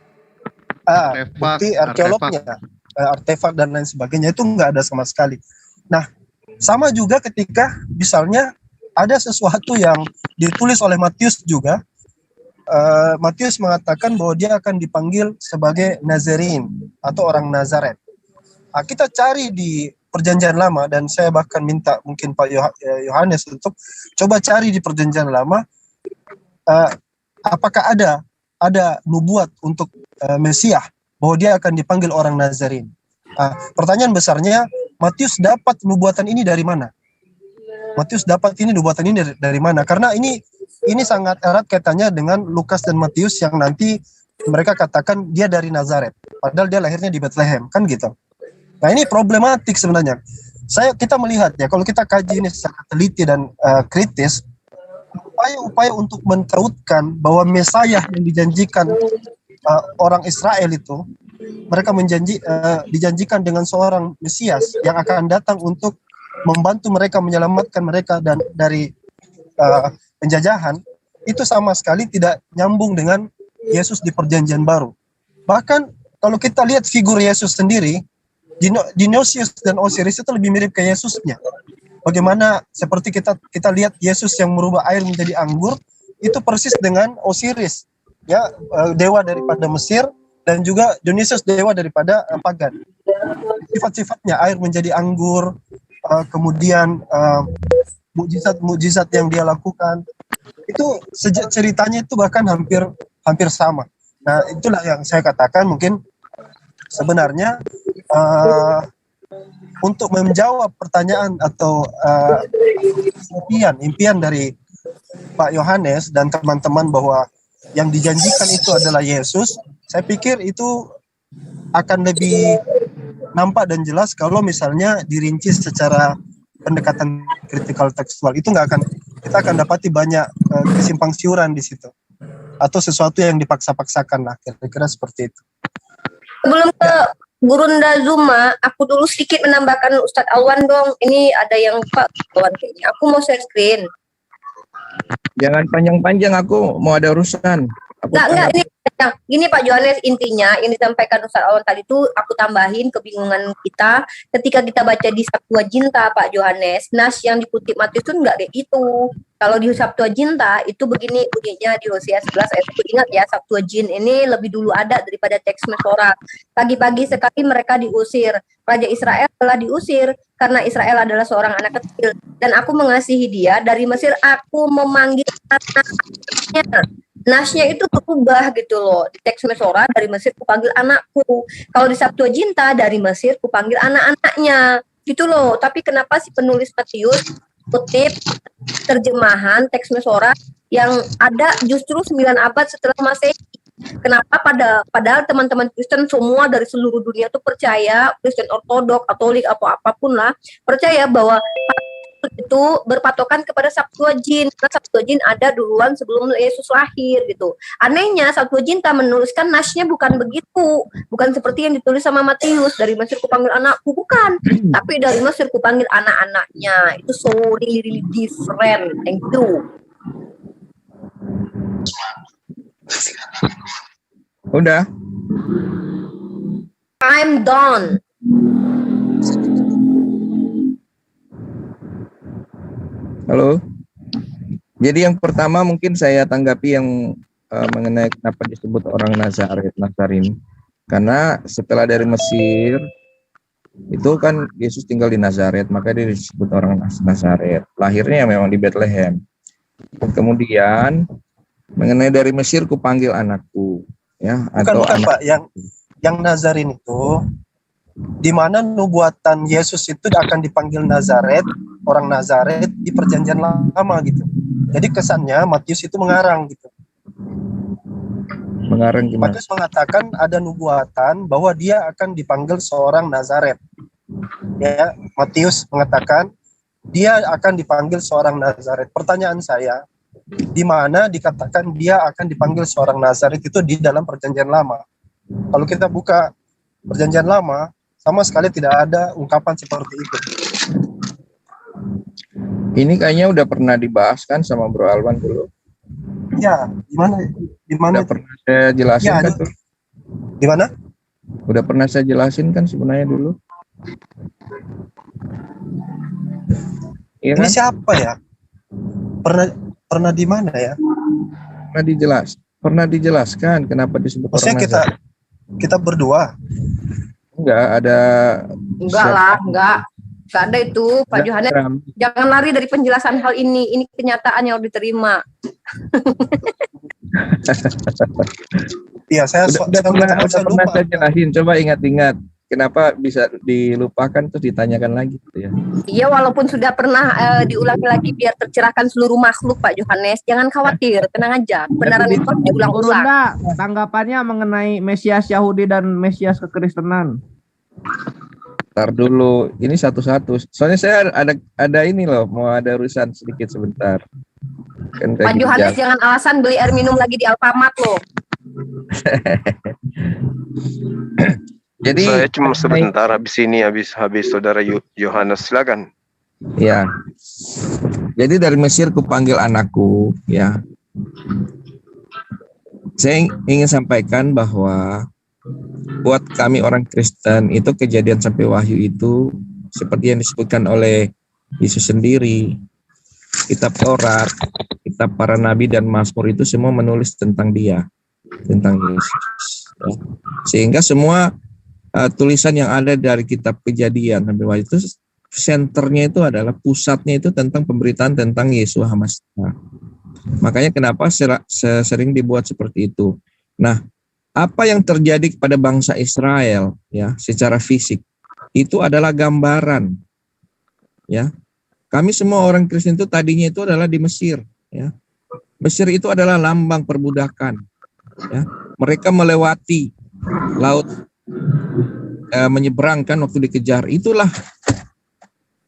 Bukti arkeolognya, artefak dan lain sebagainya itu nggak ada sama sekali. Nah, sama juga ketika misalnya ada sesuatu yang ditulis oleh Matius juga, Matius mengatakan bahwa dia akan dipanggil sebagai Nazarein atau orang Nazaret. Nah, kita cari di perjanjian lama, dan saya bahkan minta mungkin Pak Yohanes untuk coba cari di perjanjian lama, apakah ada nubuat untuk Mesias bahwa dia akan dipanggil orang Nazarein. Pertanyaan besarnya, Matius dapat nubuatan ini dari mana? Nubuatan ini dari mana? Karena ini sangat erat kaitannya dengan Lukas dan Matius yang nanti mereka katakan dia dari Nazaret, padahal dia lahirnya di Bethlehem, kan gitu. Nah, ini problematik sebenarnya. Kita melihat ya, kalau kita kaji ini secara teliti dan kritis, upaya untuk mentautkan bahwa Mesias yang dijanjikan orang Israel itu, mereka dijanjikan dengan seorang Mesias yang akan datang untuk membantu mereka, menyelamatkan mereka dari penjajahan, itu sama sekali tidak nyambung dengan Yesus di perjanjian baru. Bahkan kalau kita lihat figur Yesus sendiri, Dionysius dan Osiris itu lebih mirip ke Yesusnya. Bagaimana seperti kita lihat Yesus yang merubah air menjadi anggur, itu persis dengan Osiris, ya, dewa daripada Mesir, dan juga Dionysius, dewa daripada pagan. Sifat-sifatnya, air menjadi anggur, kemudian mukjizat yang dia lakukan, itu ceritanya itu bahkan hampir sama. Nah, itulah yang saya katakan mungkin sebenarnya untuk menjawab pertanyaan atau impian dari Pak Yohanes dan teman-teman bahwa yang dijanjikan itu adalah Yesus, saya pikir itu akan lebih nampak dan jelas kalau misalnya dirinci secara pendekatan kritikal tekstual. Itu kita akan dapati banyak kesimpang siuran di situ, atau sesuatu yang dipaksa-paksakan lah, kira-kira seperti itu. Sebelum ke Gurunda Zuma, aku dulu sedikit menambahkan Ustadz Alwan dong. Ini ada yang Pak Alwan kayaknya. Aku mau share screen. Jangan panjang-panjang, aku mau ada urusan. Enggak, ini Nah, gini Pak Yohanes, intinya yang disampaikan Ustaz Awan tadi itu aku tambahin kebingungan kita ketika kita baca di Septuaginta Pak Yohanes. Nas yang dikutip Matius itu enggak kayak gitu. Kalau di Septuaginta itu begini bunyinya di Hosea 11 ayat 1. Ingat ya, Septuagint ini lebih dulu ada daripada teks Mesora. Pagi-pagi sekali mereka diusir. Raja Israel telah diusir karena Israel adalah seorang anak kecil dan aku mengasihi dia dari Mesir aku memanggil anaknya. Nasnya itu berubah gitu loh. Di teks Mesora dari Mesir kupanggil anakku. Kalau di Septuaginta dari Mesir kupanggil anak-anaknya. Gitu loh. Tapi kenapa si penulis Matius kutip terjemahan teks Mesora yang ada justru 9 abad setelah Masehi? Kenapa padahal teman-teman Kristen semua dari seluruh dunia tuh percaya, Kristen Ortodok, Katolik, apapun lah, percaya bahwa itu berpatokan kepada Septuagint. Karena Septuagint ada duluan sebelum Yesus lahir gitu. Anehnya Septuaginta menuliskan nasnya bukan begitu, bukan seperti yang ditulis sama Matius, dari Mesir kupanggil anakku, bukan, tapi dari Mesir kupanggil anak-anaknya. Itu so really different. Thank you. Udah. I'm done. Halo. Jadi yang pertama mungkin saya tanggapi yang mengenai kenapa disebut orang Nazarin. Karena setelah dari Mesir itu kan Yesus tinggal di Nazaret, maka dia disebut orang Nazaret. Lahirnya memang di Bethlehem. Kemudian mengenai dari Mesir kupanggil anakku, ya. Bukan Pak, yang Nazarin itu di mana nubuatan Yesus itu akan dipanggil Nazaret, orang Nazaret di perjanjian lama gitu. Jadi kesannya Matius itu mengarang gitu. Mengarang gimana? Matius mengatakan ada nubuatan bahwa dia akan dipanggil seorang Nazaret. Ya, Matius mengatakan dia akan dipanggil seorang Nazaret. Pertanyaan saya, di mana dikatakan dia akan dipanggil seorang Nazaret itu di dalam perjanjian lama? Kalau kita buka perjanjian lama, sama sekali tidak ada ungkapan seperti itu. Ini kayaknya udah pernah dibahas kan sama Bro Alwan dulu. Ya, di mana? Udah pernah saya jelasin ya, kan tuh. Di mana? Udah pernah saya jelasin kan sebenarnya dulu. Iya Ini kan? siapa ya? Pernah di mana ya? Pernah dijelaskan kenapa disebut Maksudnya orang kita berdua. Enggak ada. Enggak ada itu Pak Yohanes. Jangan lari dari penjelasan hal ini. Ini kenyataan yang harus diterima. Iya, saya pernah saya jelasin. Coba ingat-ingat kenapa bisa dilupakan terus ditanyakan lagi gitu ya. Iya, walaupun sudah pernah diulangi lagi biar tercerahkan seluruh makhluk Pak Yohanes. Jangan khawatir, tenang aja. Kebenaran itu diulang-ulang. Tanggapannya mengenai Mesias Yahudi dan Mesias kekristenan. Ntar dulu, ini satu-satu. Soalnya saya ada ini loh, mau ada urusan sedikit sebentar. Kan Pak Yohanes jangan alasan beli air minum lagi di Alfamart loh. Jadi saya cuma sebentar habis saudara Yohanes, silakan. Ya. Jadi dari Mesir kupanggil anakku, ya. Saya ingin sampaikan bahwa buat kami orang Kristen itu kejadian sampai wahyu itu seperti yang disebutkan oleh Yesus sendiri. Kitab Taurat, kitab para nabi dan Mazmur itu semua menulis tentang dia, tentang Yesus. Ya. Sehingga semua tulisan yang ada dari kitab Kejadian sampai wahyu itu senternya itu adalah pusatnya itu tentang pemberitaan tentang Yesus Hamasiah. Makanya kenapa sering dibuat seperti itu. Nah, apa yang terjadi kepada bangsa Israel ya secara fisik itu adalah gambaran ya. Kami semua orang Kristen itu tadinya itu adalah di Mesir ya. Mesir itu adalah lambang perbudakan ya. Mereka melewati laut menyeberangkan waktu dikejar. Itulah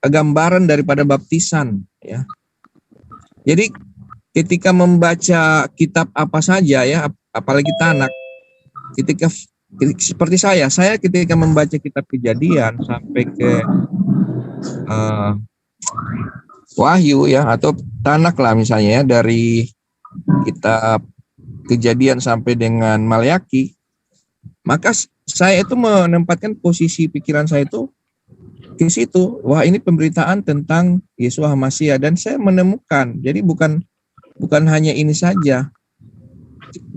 gambaran daripada baptisan ya. Jadi ketika membaca kitab apa saja ya, apalagi Tanak, ketika seperti saya ketika membaca kitab Kejadian sampai ke Wahyu ya atau Tanak lah misalnya ya, dari kitab Kejadian sampai dengan Maleakhi, maka saya itu menempatkan posisi pikiran saya itu di situ. Wah, ini pemberitaan tentang Yeshua HaMasyiah, dan saya menemukan. Jadi bukan hanya ini saja.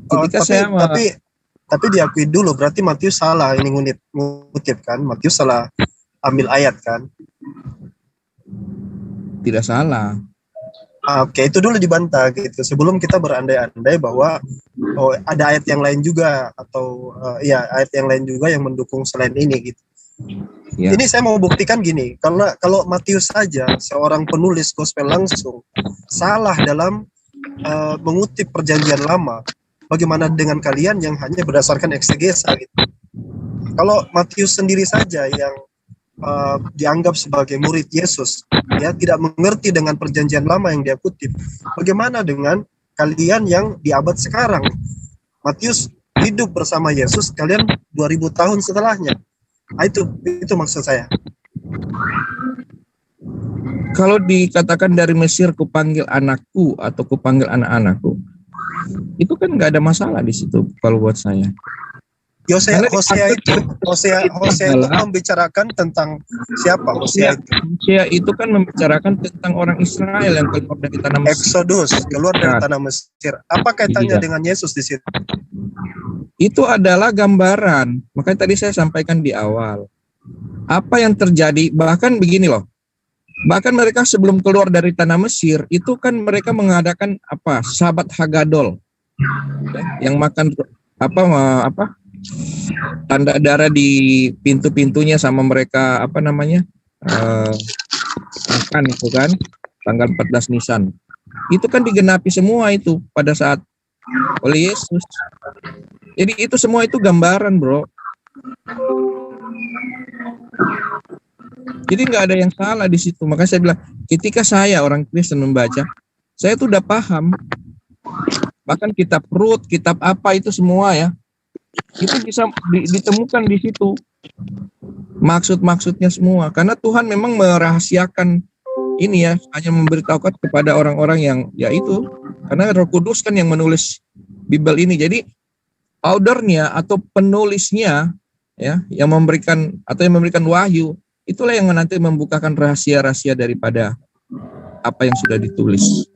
Ketika tapi diakui dulu, berarti Matius salah ini ngutip kan? Matius salah ambil ayat kan? Tidak salah. Oke, itu dulu dibantah gitu. Sebelum kita berandai-andai bahwa ada ayat yang lain juga, atau ayat yang lain juga yang mendukung selain ini gitu. Ya. Ini saya mau buktikan gini, karena kalau Matius saja seorang penulis gospel langsung salah dalam mengutip perjanjian lama, bagaimana dengan kalian yang hanya berdasarkan eksegesa gitu. Kalau Matius sendiri saja yang dianggap sebagai murid Yesus, ya, tidak mengerti dengan perjanjian lama yang dia kutip, bagaimana dengan kalian yang di abad sekarang? Matius hidup bersama Yesus, kalian 2000 tahun setelahnya. Nah, itu maksud saya. Kalau dikatakan dari Mesir kupanggil anakku atau kupanggil anak-anakku, itu kan nggak ada masalah di situ kalau buat saya. Hosea itu membicarakan tentang siapa? Hosea itu kan membicarakan tentang orang Israel yang keluar dari tanah Mesir. Exodus, keluar dari tanah Mesir. Apa kaitannya dengan Yesus di situ? Itu adalah gambaran. Makanya tadi saya sampaikan di awal. Apa yang terjadi, bahkan begini loh. Bahkan mereka sebelum keluar dari tanah Mesir, itu kan mereka mengadakan Sabat Hagadol. Yang makan tanda darah di pintu-pintunya sama mereka makan itu kan tanggal 14 Nisan. Itu kan digenapi semua itu pada saat oleh Yesus. Jadi itu semua itu gambaran, bro. Jadi nggak ada yang salah di situ. Makanya saya bilang, ketika saya orang Kristen membaca, saya tuh udah paham. Bahkan kitab Rut, kitab apa itu semua ya, itu bisa ditemukan di situ maksud-maksudnya semua, karena Tuhan memang merahasiakan ini ya, hanya memberitahukan kepada orang-orang yang itu, karena Roh Kudus kan yang menulis Bible ini. Jadi authornya atau penulisnya ya, yang memberikan wahyu, itulah yang nanti membukakan rahasia-rahasia daripada apa yang sudah ditulis.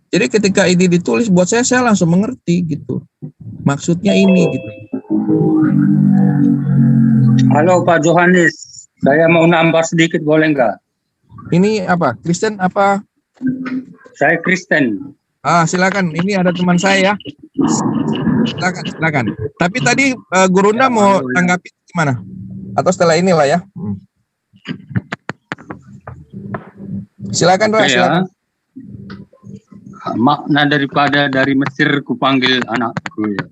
Jadi ketika ini ditulis, buat saya langsung mengerti gitu. Maksudnya ini gitu. Halo Pak Johannes, saya mau nambah sedikit boleh nggak? Ini apa? Kristen apa? Saya Kristen. Silakan. Ini ada teman saya ya. Silakan. Tapi tadi Gurunda mau tanggapi gimana? Atau setelah inilah ya? Silakan, Pak. Silakan. Makna dari Mesir kupanggil anakku ya.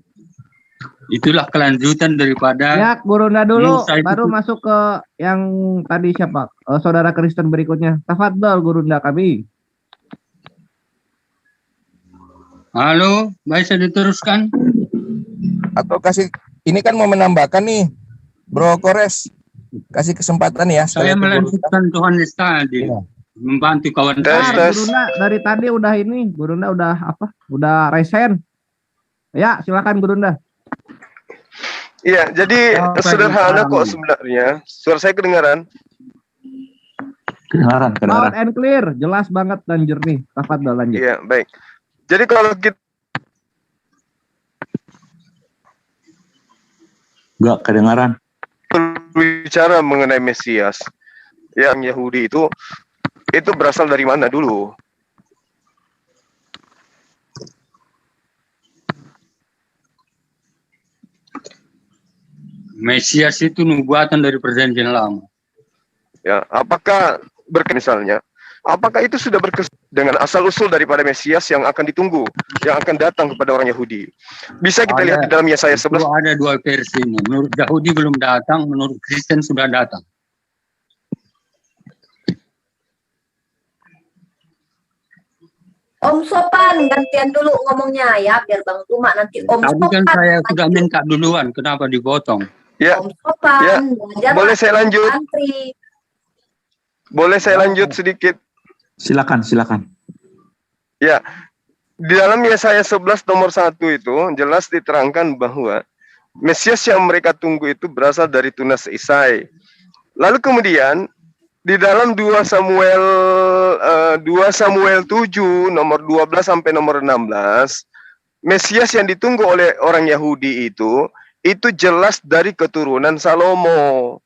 Itulah kelanjutan daripada ya Gurunda dulu baru itu. Masuk ke yang tadi siapa? Saudara Kristen berikutnya. Tafadhol Gurunda kami. Halo, bisa diteruskan? Atau kasih, ini kan mau menambahkan nih, Bro Kores. Kasih kesempatan ya. Saya melanjutkan Tuhan tadi. Ya. Membantu kawan saya. Gurunda dari tadi udah ini, Gurunda udah udah resen. Ya, silakan Gurunda. Iya, jadi sederhana kok sebenarnya. Suara saya kedengaran? Kedengaran. Loud and clear, jelas banget dan jernih. Tafadhol lanjut. Iya, baik. Jadi kalau kita enggak kedengaran. Bicara mengenai Mesias yang Yahudi itu berasal dari mana dulu? Mesias itu nubuatan dari perjanjian lama. Ya, apakah misalnya, apakah itu sudah berkesan dengan asal-usul daripada Mesias yang akan ditunggu, yang akan datang kepada orang Yahudi? Bisa kita lihat di dalam Yesaya 11. Ada dua versi ini. Menurut Yahudi belum datang, menurut Kristen sudah datang. Om Sopan, gantian dulu ngomongnya ya, biar Bang Tuma nanti Om Tadi Sopan. Kan saya sudah minta duluan, kenapa dipotong? Ya, Om Sopan, ya. Boleh saya lanjut? Antri. Boleh saya lanjut sedikit? Silakan. Ya, Di dalam Yesaya 11 nomor 1 itu jelas diterangkan bahwa Mesias yang mereka tunggu itu berasal dari tunas Isai. Lalu kemudian di dalam 2 Samuel 7 nomor 12 sampai nomor 16, Mesias yang ditunggu oleh orang Yahudi itu jelas dari keturunan Salomo.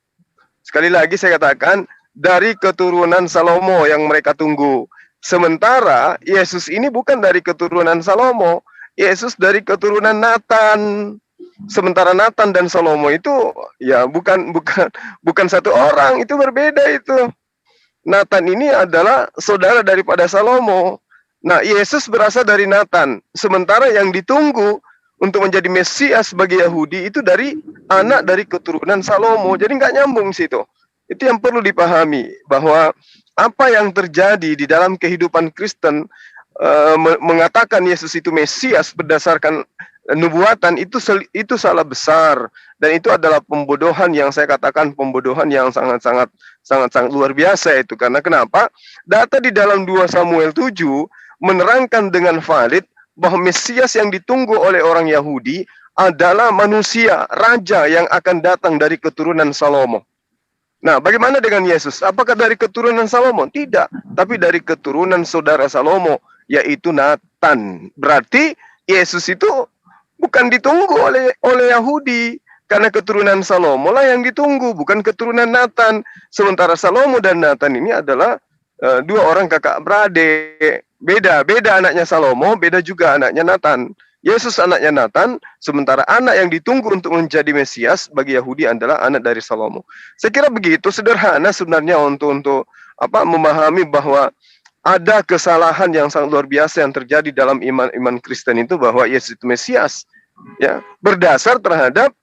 Sekali lagi saya katakan, dari keturunan Salomo yang mereka tunggu. Sementara Yesus ini bukan dari keturunan Salomo, Yesus dari keturunan Nathan. Sementara Nathan dan Salomo itu ya bukan satu orang, itu berbeda itu. Nathan ini adalah saudara daripada Salomo. Nah, Yesus berasal dari Nathan. Sementara yang ditunggu untuk menjadi Mesias bagi Yahudi itu dari anak dari keturunan Salomo. Jadi nggak nyambung situ. Itu yang perlu dipahami, bahwa apa yang terjadi di dalam kehidupan Kristen mengatakan Yesus itu Mesias berdasarkan nubuatan itu salah besar, dan itu adalah pembodohan yang saya katakan pembodohan yang sangat luar biasa itu. Karena kenapa? Data di dalam 2 Samuel 7 menerangkan dengan valid bahwa Mesias yang ditunggu oleh orang Yahudi adalah manusia, raja yang akan datang dari keturunan Salomo. Nah, bagaimana dengan Yesus? Apakah dari keturunan Salomo? Tidak, tapi dari keturunan saudara Salomo, yaitu Nathan. Berarti Yesus itu bukan ditunggu oleh Yahudi, karena keturunan Salomo lah yang ditunggu, bukan keturunan Nathan. Sementara Salomo dan Nathan ini adalah dua orang kakak beradik. Beda anaknya Salomo, beda juga anaknya Nathan. Yesus anaknya Nathan, sementara anak yang ditunggu untuk menjadi Mesias bagi Yahudi adalah anak dari Salomo. Saya kira begitu sederhana sebenarnya untuk memahami bahwa ada kesalahan yang sangat luar biasa yang terjadi dalam iman Kristen itu, bahwa Yesus itu Mesias, ya, berdasar terhadap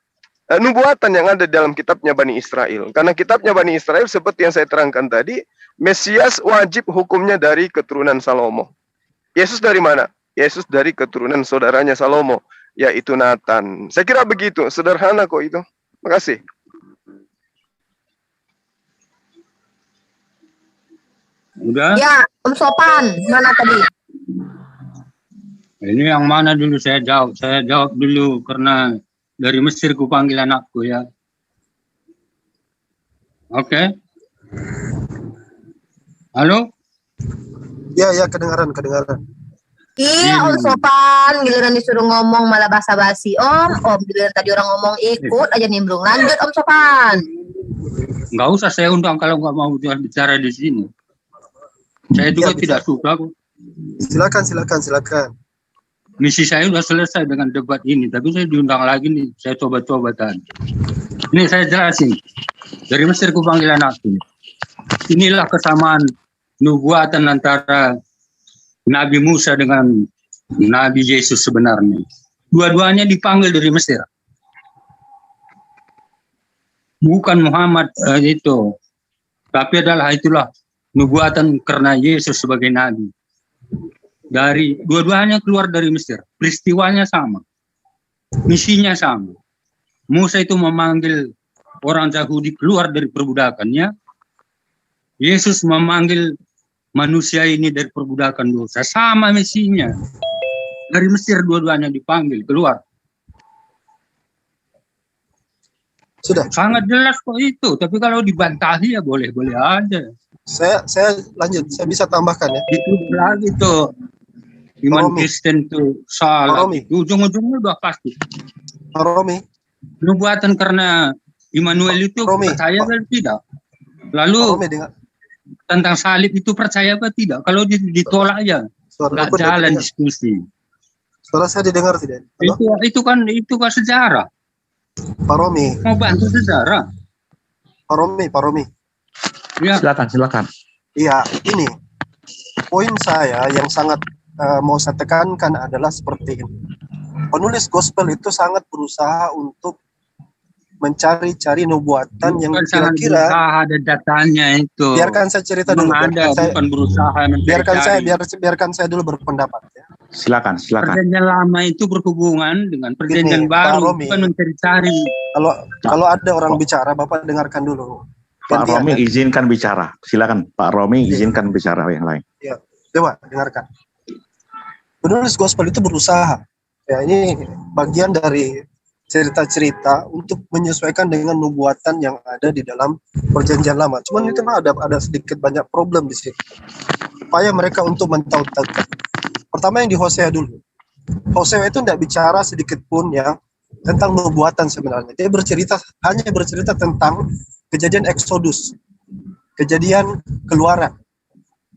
nubuatan yang ada dalam kitabnya Bani Israel. Karena kitabnya Bani Israel seperti yang saya terangkan tadi, Mesias wajib hukumnya dari keturunan Salomo. Yesus dari mana? Yesus dari keturunan saudaranya Salomo, yaitu Nathan. Saya kira begitu, sederhana kok itu. Terima kasih. Udah? Ya, Om Sopan, mana tadi? Ini yang mana dulu saya jawab? Saya jawab dulu karena dari Mesir ku panggil anakku ya. Oke. Halo? Ya, kedengaran. Iya, Om Sopan, giliran disuruh ngomong malah basa-basi. Om, giliran tadi orang ngomong ikut aja nimbrung. Lanjut, Om Sopan. Nggak usah saya undang kalau nggak mau bicara di sini. Saya juga tidak suka kok. Silakan. Misi saya sudah selesai dengan debat ini, tapi saya diundang lagi nih. Saya coba-coba tadi. Ini saya jelasin. Dari Mesir ku panggil anakku. Inilah kesamaan nubuatan antara Nabi Musa dengan Nabi Yesus sebenarnya. Dua-duanya dipanggil dari Mesir. Bukan Muhammad itu. Tapi itulah nubuatan karena Yesus sebagai Nabi. Dari dua-duanya keluar dari Mesir. Peristiwanya sama. Misinya sama. Musa itu memanggil orang Yahudi keluar dari perbudakannya. Yesus memanggil manusia ini dari perbudakan dosa. Sama misinya. Dari Mesir dua-duanya dipanggil keluar. Sudah. Sangat jelas kok itu. Tapi kalau dibantahi ya boleh-boleh aja. Saya lanjut. Saya bisa tambahkan ya. Itu lagi tuh. Iman Kristen tuh salah. Ujung-ujungnya udah pasti. Pak Romi. Nubuatan karena Immanuel itu percaya atau tidak? Lalu tentang salib itu percaya apa tidak? Kalau ditolak aja, nggak jalan diskusi. Suara saya didengar tidak? Itu kan sejarah. Pak Romi. Mau bantu sejarah. Pak Romi. Ya. Silakan. Iya, ini poin saya yang sangat mau saya tekankan adalah seperti ini. Penulis gospel itu sangat berusaha untuk mencari-cari nubuatan yang kira-kira ada datanya itu. Biarkan saya cerita dulu. Bukan berusaha mencari. Biarkan saya dulu berpendapat ya. Silakan. Perjanjian lama itu berhubungan dengan perjanjian baru, bukan mencari-cari. Kalau ada orang bicara, Bapak dengarkan dulu. Pak Romi izinkan bicara. Silakan Pak Romi izinkan bicara yang lain. Ya, coba dengarkan. penulis gospel itu berusaha. Ya, ini bagian dari cerita-cerita untuk menyesuaikan dengan nubuatan yang ada di dalam Perjanjian Lama. Cuman itu ada sedikit banyak problem di situ. Upaya mereka untuk mentaut-tautkan. Pertama yang di Hosea dulu. Hosea itu tidak bicara sedikit pun ya tentang nubuatan sebenarnya. Dia hanya bercerita tentang kejadian Exodus, kejadian keluaran,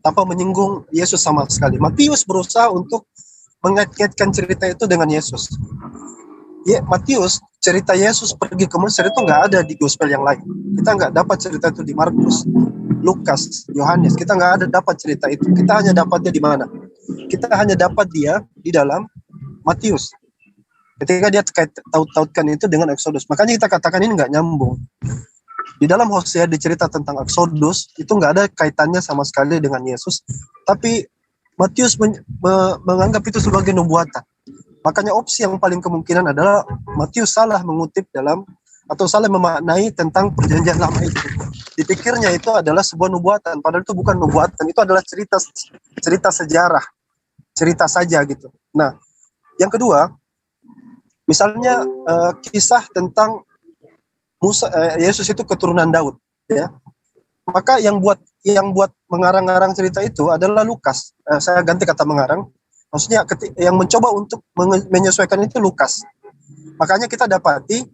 tanpa menyinggung Yesus sama sekali. Matius berusaha untuk mengait-ngaitkan cerita itu dengan Yesus. Ya, Matius, cerita Yesus pergi ke Mesir itu nggak ada di gospel yang lain. Kita nggak dapat cerita itu di Markus, Lukas, Yohanes. Kita nggak ada dapat cerita itu. Kita hanya dapatnya di mana? Kita hanya dapat dia di dalam Matius. Ketika dia taut-tautkan itu dengan Exodus. Makanya kita katakan ini nggak nyambung. Di dalam Hosea dicerita tentang Exodus, itu nggak ada kaitannya sama sekali dengan Yesus. Tapi Matius menganggap itu sebagai nubuatan. Makanya opsi yang paling kemungkinan adalah Matius salah mengutip dalam atau salah memaknai tentang Perjanjian Lama itu. Dipikirnya itu adalah sebuah nubuatan, padahal itu bukan nubuatan, itu adalah cerita sejarah, cerita saja gitu. Nah, yang kedua, misalnya kisah tentang Yesus itu keturunan Daud, ya. Maka yang buat mengarang-arang cerita itu adalah Lukas. Saya ganti kata mengarang. Maksudnya yang mencoba untuk menyesuaikan itu Lukas. Makanya kita dapati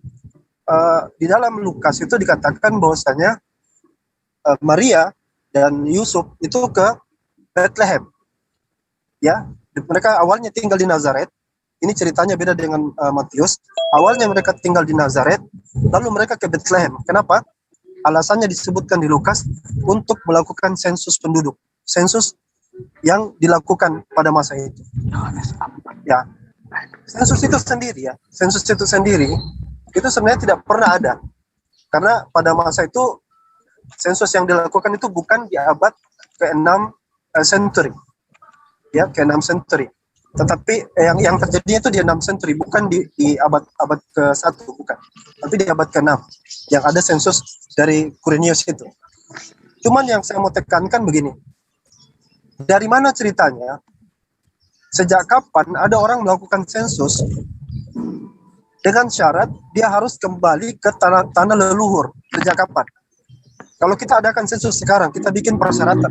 di dalam Lukas itu dikatakan bahwasanya Maria dan Yusuf itu ke Bethlehem. Ya, mereka awalnya tinggal di Nazaret. Ini ceritanya beda dengan Matius. Awalnya mereka tinggal di Nazaret, lalu mereka ke Bethlehem. Kenapa? Alasannya disebutkan di Lukas untuk melakukan sensus penduduk. Sensus yang dilakukan pada masa itu. Ya, sensus itu sendiri itu sebenarnya tidak pernah ada, karena pada masa itu sensus yang dilakukan itu bukan di abad ke-6 century, ya ke-6 century, tetapi yang terjadinya itu di 6 century, bukan di abad ke-1, bukan, tapi di abad ke-6 yang ada sensus dari Quirinius itu. Cuman yang saya mau tekankan begini. Dari mana ceritanya? Sejak kapan ada orang melakukan sensus dengan syarat dia harus kembali ke tanah leluhur? Sejak kapan? Kalau kita adakan sensus sekarang, kita bikin persyaratan.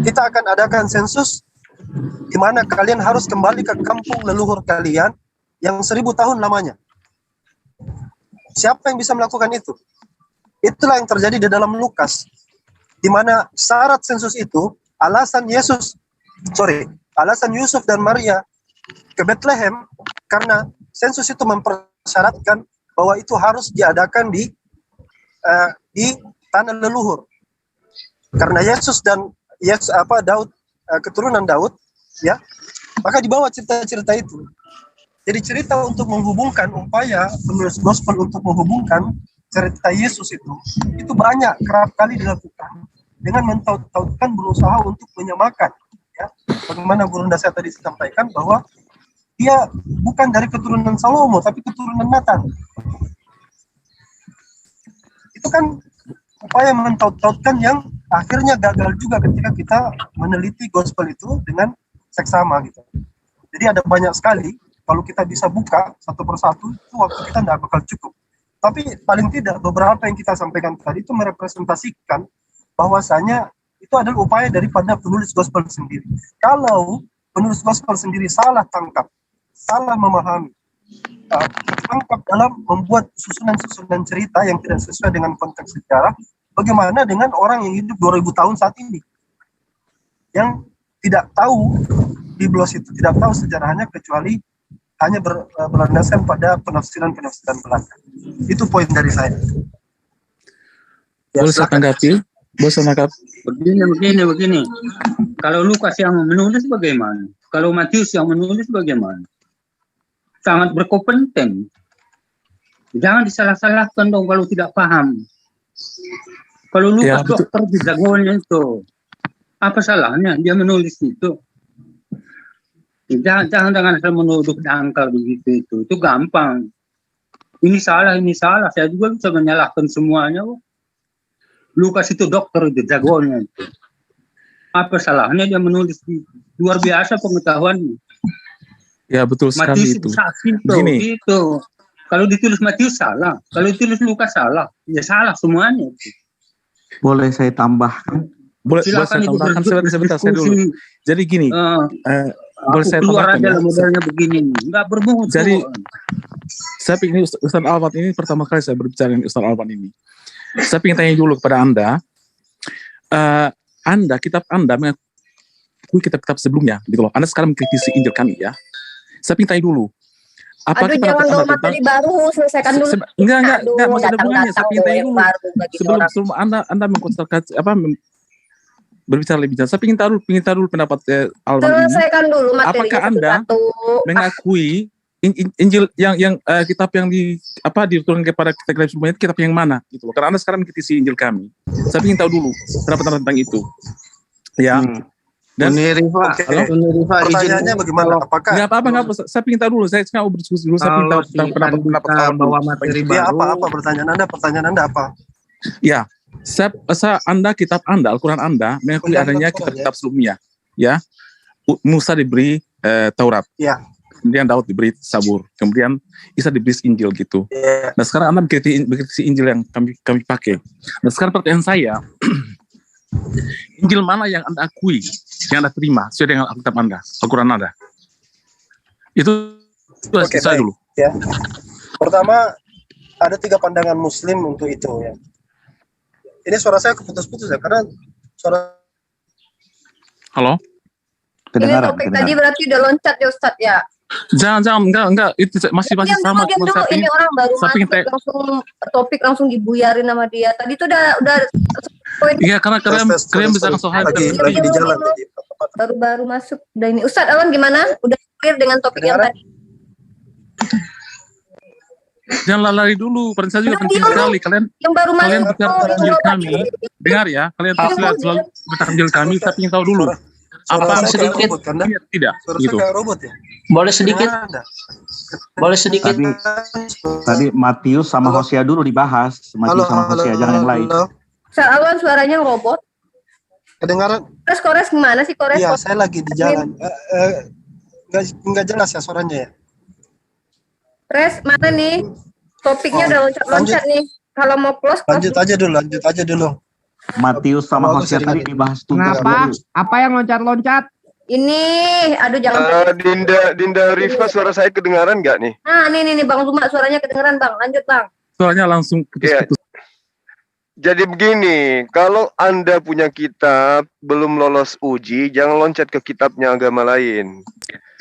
Kita akan adakan sensus di mana kalian harus kembali ke kampung leluhur kalian yang 1000 tahun lamanya. Siapa yang bisa melakukan itu? Itulah yang terjadi di dalam Lukas, di mana syarat sensus itu alasan Yusuf dan Maria ke Bethlehem karena sensus itu mempersyaratkan bahwa itu harus diadakan di tanah leluhur. Karena Daud, keturunan Daud, ya, maka dibawa cerita-cerita itu. Jadi cerita untuk menghubungkan, upaya penulis gospel untuk menghubungkan cerita Yesus itu banyak, kerap kali dilakukan dengan mentaut-tautkan, berusaha untuk menyamakan, ya. Bagaimana Gurunda saya tadi sampaikan bahwa dia bukan dari keturunan Salomo tapi keturunan Nathan. Itu kan upaya mentaut-tautkan yang akhirnya gagal juga ketika kita meneliti gospel itu dengan seksama gitu. Jadi ada banyak sekali, kalau kita bisa buka satu persatu itu waktu kita tidak bakal cukup. Tapi paling tidak beberapa yang kita sampaikan tadi itu merepresentasikan bahwasanya itu adalah upaya daripada penulis gospel sendiri. Kalau penulis gospel sendiri salah tangkap, salah memahami, tangkap dalam membuat susunan-susunan cerita yang tidak sesuai dengan konteks sejarah, bagaimana dengan orang yang hidup 2000 tahun saat ini yang tidak tahu Biblos itu, tidak tahu sejarahnya kecuali hanya berlandaskan pada penafsiran-penafsiran belaka. Itu poin dari saya. Boleh saya tanggapi? Begini. Kalau Lukas yang menulis bagaimana? Kalau Matius yang menulis bagaimana? Sangat berkompeten. Jangan disalah-salahkan dong kalau tidak paham. Kalau Lukas dokter di jagoannya itu, apa salahnya dia menulis itu? Jangan menuduh dangkal begitu itu gampang. Ini salah. Saya juga bisa menyalahkan semuanya. Lukas itu dokter itu jagoannya itu. Apa salahnya dia menulis? Luar biasa pengetahuannya. Ya betul sekali Matius itu. saksi Gini. itu. Kalau ditulis Matius salah, kalau ditulis Lukas salah, ya salah semuanya. Boleh saya tambahkan? Boleh Silakan saya itu tambahkan sebentar saya dulu. berdiskusi. Jadi gini, boleh Aku saya keluar tambahkan aja ya. lah modelnya begini, nggak bermutu. Jadi saya ingin Ustaz Alwan ini pertama kali saya berbicara dengan Ustaz Alwan ini. Saya ingin tanya dulu kepada Anda, kitab Anda mengakui kitab-kitab sebelumnya, gitu loh. Anda sekarang mengkritisi Injil kami ya. Saya ingin tanya dulu. Apa Aduh, jangan bawa materi baru, selesaikan dulu. Enggak, maksudnya hubungannya. Saya ingin tanya dulu. Sebelum Anda mengkonsultasi berbicara lebih jauh. Saya ingin tahu dulu pendapat Alwan ini. Selesaikan dulu materinya. Apakah Anda mengakui Injil yang kitab yang diturunkan kepada kita sebelumnya itu kitab yang mana gitu loh. Karena Anda sekarang mengkritisi Injil kami. Saya ingin tahu dulu pendapat tentang itu. Ya. Dan Rifa, pertanyaannya bagaimana? Apakah? Enggak apa-apa. Saya ingin tahu dulu. Saya mau berdiskusi dulu. Saya ingin tahu tentang pendapat Alwan bawa materi baru. Ya, apa pertanyaan Anda apa? Ya. Kitab Anda, Al-Quran Anda mengakui adanya kitab-kitab sebelumnya. Ya. Musa diberi Taurat. Ya. Kemudian Daud diberi Zabur, kemudian Isa diberi Injil gitu. Nah sekarang Anda mengkritisi Injil yang kami pakai. Nah sekarang pertanyaan saya, Injil mana yang Anda akui, yang Anda terima sesuai dengan Alkitab Anda, Al-Quran Anda? Itu saya dulu. Ya. Pertama, ada 3 pandangan Muslim untuk itu ya. Ini suara saya keputus-putus ya, karena suara. Halo. Ini topik tadi berarti udah loncat ya Ustadz ya. Jangan, enggak, itu masih sama. Diam dulu, ini orang baru masuk langsung dibuyarin sama dia. Tadi tuh udah iya, karena kalian bisa langsung lagi di jalan tadi. Baru masuk. Udah ini Ustadz Alwan gimana? Udah clear dengan topik yang tadi? Jangan lari dulu, peran saya juga penting sekali. Kalian bicara Injil kami, dengar ya. Kalian selalu bicara Injil kami, tapi ingin tahu dulu. Apa sedikit? Tidak. Gitu. Robot ya? Boleh sedikit? Tadi Matius sama Hosea dulu dibahas. Matius sama Hosea, jangan yang lain. Ustaz Alwan suaranya robot. Kedengaran? Kores gimana sih Kores? Iya, saya lagi di jalan. Nggak jelas ya suaranya ya. Res, mana nih? Topiknya udah loncat-loncat nih. Kalau mau close lanjut aja dulu. Matius sama Hosea tadi dibahas tugas. Kenapa? Apa yang loncat-loncat? Ini, aduh jangan. Dinda Rifa, suara saya kedengaran nggak nih? Nah, nih Bang Zuma, suaranya kedengaran Bang. Lanjut Bang. Suaranya langsung putus-putus. Jadi begini, kalau Anda punya kitab belum lolos uji, jangan loncat ke kitabnya agama lain.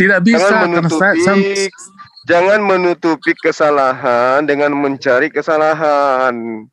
Tidak bisa. Jangan menutupi kesalahan dengan mencari kesalahan.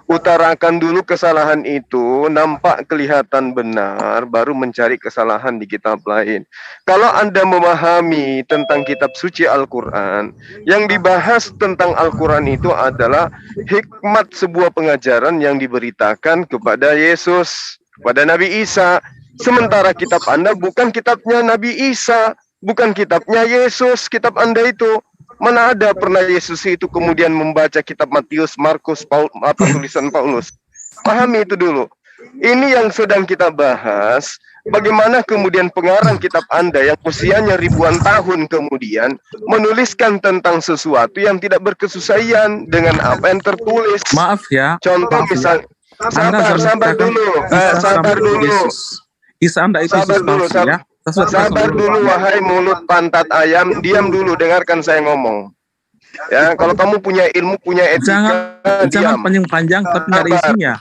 Utarakan dulu kesalahan itu, nampak kelihatan benar, baru mencari kesalahan di kitab lain. Kalau Anda memahami tentang kitab suci Al-Quran, yang dibahas tentang Al-Quran itu adalah hikmat sebuah pengajaran yang diberitakan kepada Yesus, kepada Nabi Isa. Sementara kitab Anda bukan kitabnya Nabi Isa, bukan kitabnya Yesus, kitab Anda itu. Mana ada pernah Yesus itu kemudian membaca kitab Matius, Markus, tulisan Paulus. Pahami itu dulu. Ini yang sedang kita bahas. Bagaimana kemudian pengarang kitab Anda yang usianya ribuan tahun kemudian menuliskan tentang sesuatu yang tidak berkesesuaian dengan apa yang tertulis. Maaf ya. Contoh misal, sabar dulu. Isa Anda itu sabar dulu, sabar dulu wahai mulut pantat ayam, diam dulu, dengarkan saya ngomong. Ya, kalau kamu punya ilmu, punya etika, jangan panjang-panjang tapi nggak ada isinya.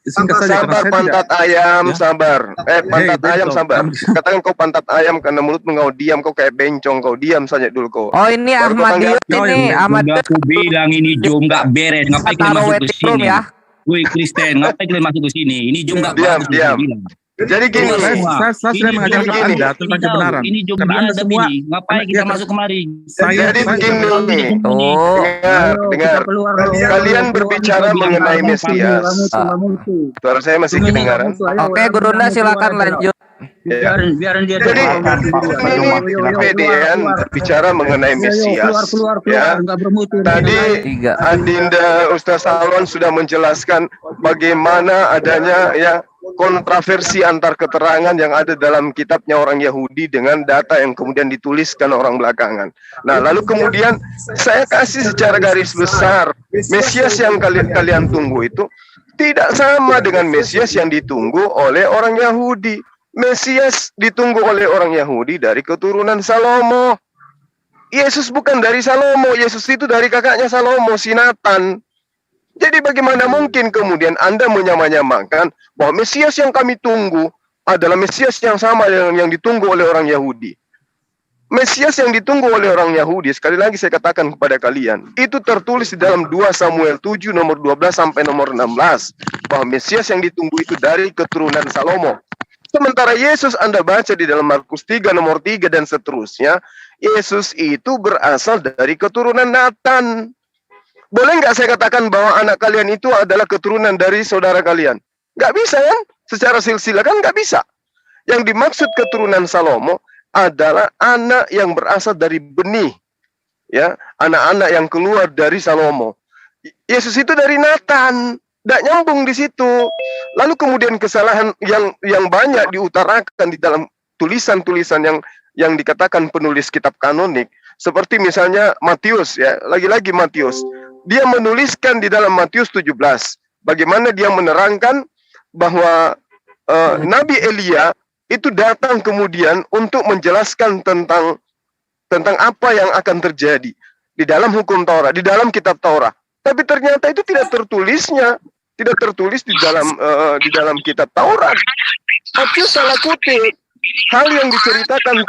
Singkat saja, sabar pantat ayam, ya? Sabar. Pantat ayam sabar. Katakan kau pantat ayam karena mulutmu kau diam, kau kayak bencong, kau diam saja dulu kau. Oh ini Ahmad Dius ini, Ahmad. Aku bilang ini Jom nggak beres, ngapain kalian masuk ke sini? Woi Kristen, ngapain kalian masuk ke sini? Ini Jom nggak beres. Diam. Jadi gini, saya sudah mengajarkan Anda tentang kebenaran. Ini Jom Anda semua, ngapain kita masuk kemari? Jadi begini, dengar. Kalian berbicara mengenai Mesias. Suara saya masih kedengaran. Oke, Gurunda silakan lanjut. Biarin dia. Jadi PDN berbicara mengenai Mesias. Ya. Tadi Adinda Ustaz Alwan sudah menjelaskan bagaimana adanya ya kontraversi antar keterangan yang ada dalam kitabnya orang Yahudi dengan data yang kemudian dituliskan orang belakangan. Nah, lalu kemudian saya kasih secara garis besar, Mesias yang kalian tunggu itu tidak sama dengan Mesias yang ditunggu oleh orang Yahudi. Mesias ditunggu oleh orang Yahudi dari keturunan Salomo. Yesus bukan dari Salomo, Yesus itu dari kakaknya Salomo, si Natan. Jadi bagaimana mungkin kemudian Anda menyamakan bahwa Mesias yang kami tunggu adalah Mesias yang sama dengan yang ditunggu oleh orang Yahudi. Mesias yang ditunggu oleh orang Yahudi, sekali lagi saya katakan kepada kalian, itu tertulis di dalam 2 Samuel 7 nomor 12 sampai nomor 16, bahwa Mesias yang ditunggu itu dari keturunan Salomo. Sementara Yesus Anda baca di dalam Markus 3 nomor 3 dan seterusnya, Yesus itu berasal dari keturunan Natan. Boleh nggak saya katakan bahwa anak kalian itu adalah keturunan dari saudara kalian? Nggak bisa kan? Secara silsilah kan nggak bisa. Yang dimaksud keturunan Salomo adalah anak yang berasal dari benih. Ya, anak-anak yang keluar dari Salomo. Yesus itu dari Natan. Nggak nyambung di situ. Lalu kemudian kesalahan yang banyak diutarakan di dalam tulisan-tulisan yang dikatakan penulis kitab kanonik, seperti misalnya Matius, ya, lagi-lagi Matius. Dia menuliskan di dalam Matius 17, bagaimana dia menerangkan bahwa Nabi Elia itu datang kemudian untuk menjelaskan tentang apa yang akan terjadi di dalam hukum Taurat, di dalam kitab Taurat. Tapi ternyata itu tidak tertulis di dalam kitab Taurat. Matius salah kutip. Hal yang diceritakan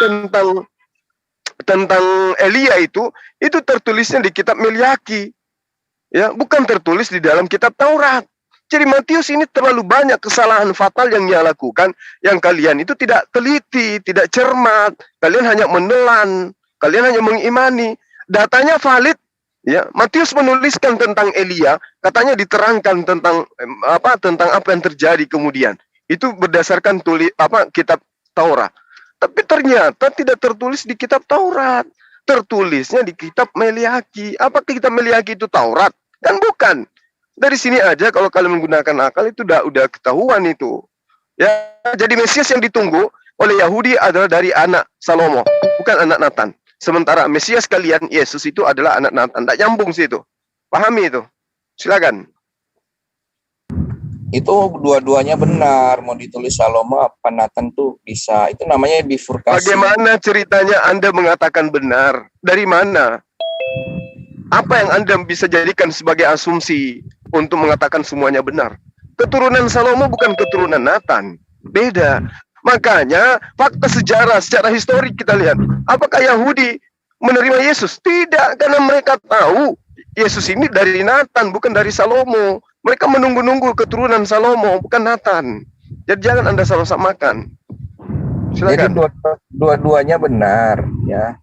tentang Elia itu tertulisnya di kitab Meliaki. Ya, bukan tertulis di dalam kitab Taurat. Jadi Matius ini terlalu banyak kesalahan fatal yang dia lakukan, yang kalian itu tidak teliti, tidak cermat, kalian hanya menelan, kalian hanya mengimani. Datanya valid, ya. Matius menuliskan tentang Elia, katanya diterangkan tentang apa yang terjadi kemudian. Itu berdasarkan kitab Taurat. Tapi ternyata tidak tertulis di kitab Taurat. Tertulisnya di kitab Meliaki. Apakah kitab Meliaki itu Taurat? Kan bukan. Dari sini aja kalau kalian menggunakan akal itu udah ketahuan itu. Ya, jadi Mesias yang ditunggu oleh Yahudi adalah dari anak Salomo, bukan anak Natan. Sementara Mesias kalian, Yesus itu adalah anak Natan. Tidak nyambung sih itu. Pahami itu. Silakan. Itu dua-duanya benar, mau ditulis Salomo apa Natan tuh bisa. Itu namanya bifurkasi. Bagaimana ceritanya Anda mengatakan benar? Dari mana? Apa yang Anda bisa jadikan sebagai asumsi untuk mengatakan semuanya benar? Keturunan Salomo bukan keturunan Natan. Beda. Makanya fakta sejarah secara historik kita lihat. Apakah Yahudi menerima Yesus? Tidak, karena mereka tahu Yesus ini dari Natan, bukan dari Salomo. Mereka menunggu-nunggu keturunan Salomo, bukan Natan. Jadi jangan Anda sama-samakan. Silakan. Jadi dua-duanya benar, ya.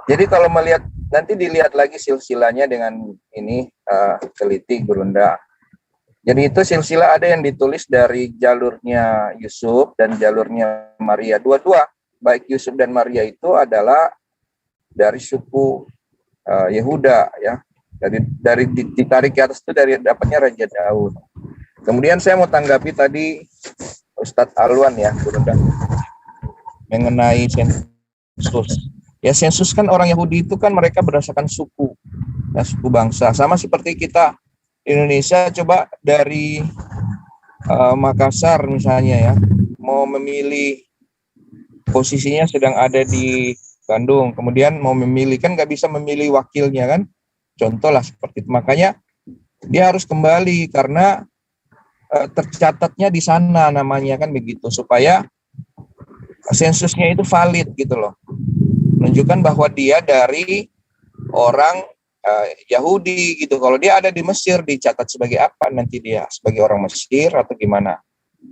Jadi kalau melihat, nanti dilihat lagi silsilahnya dengan ini, teliti Gurunda. Jadi itu silsilah ada yang ditulis dari jalurnya Yusuf dan jalurnya Maria. Dua-dua, baik Yusuf dan Maria itu adalah dari suku Yehuda, ya. Dari ditarik ke atas itu dari dapatnya Raja Daud. Kemudian saya mau tanggapi tadi Ustadz Alwan, ya, mengenai sensus. Ya, sensus kan orang Yahudi itu kan mereka berdasarkan suku, ya, suku bangsa. Sama seperti kita Indonesia, coba dari Makassar misalnya, ya, mau memilih posisinya sedang ada di Bandung, kemudian mau memilih, kan nggak bisa memilih wakilnya kan. Contoh lah seperti itu. Makanya dia harus kembali karena tercatatnya di sana namanya kan begitu, supaya sensusnya itu valid gitu loh. Menunjukkan bahwa dia dari orang Yahudi gitu. Kalau dia ada di Mesir dicatat sebagai apa nanti dia? Sebagai orang Mesir atau gimana?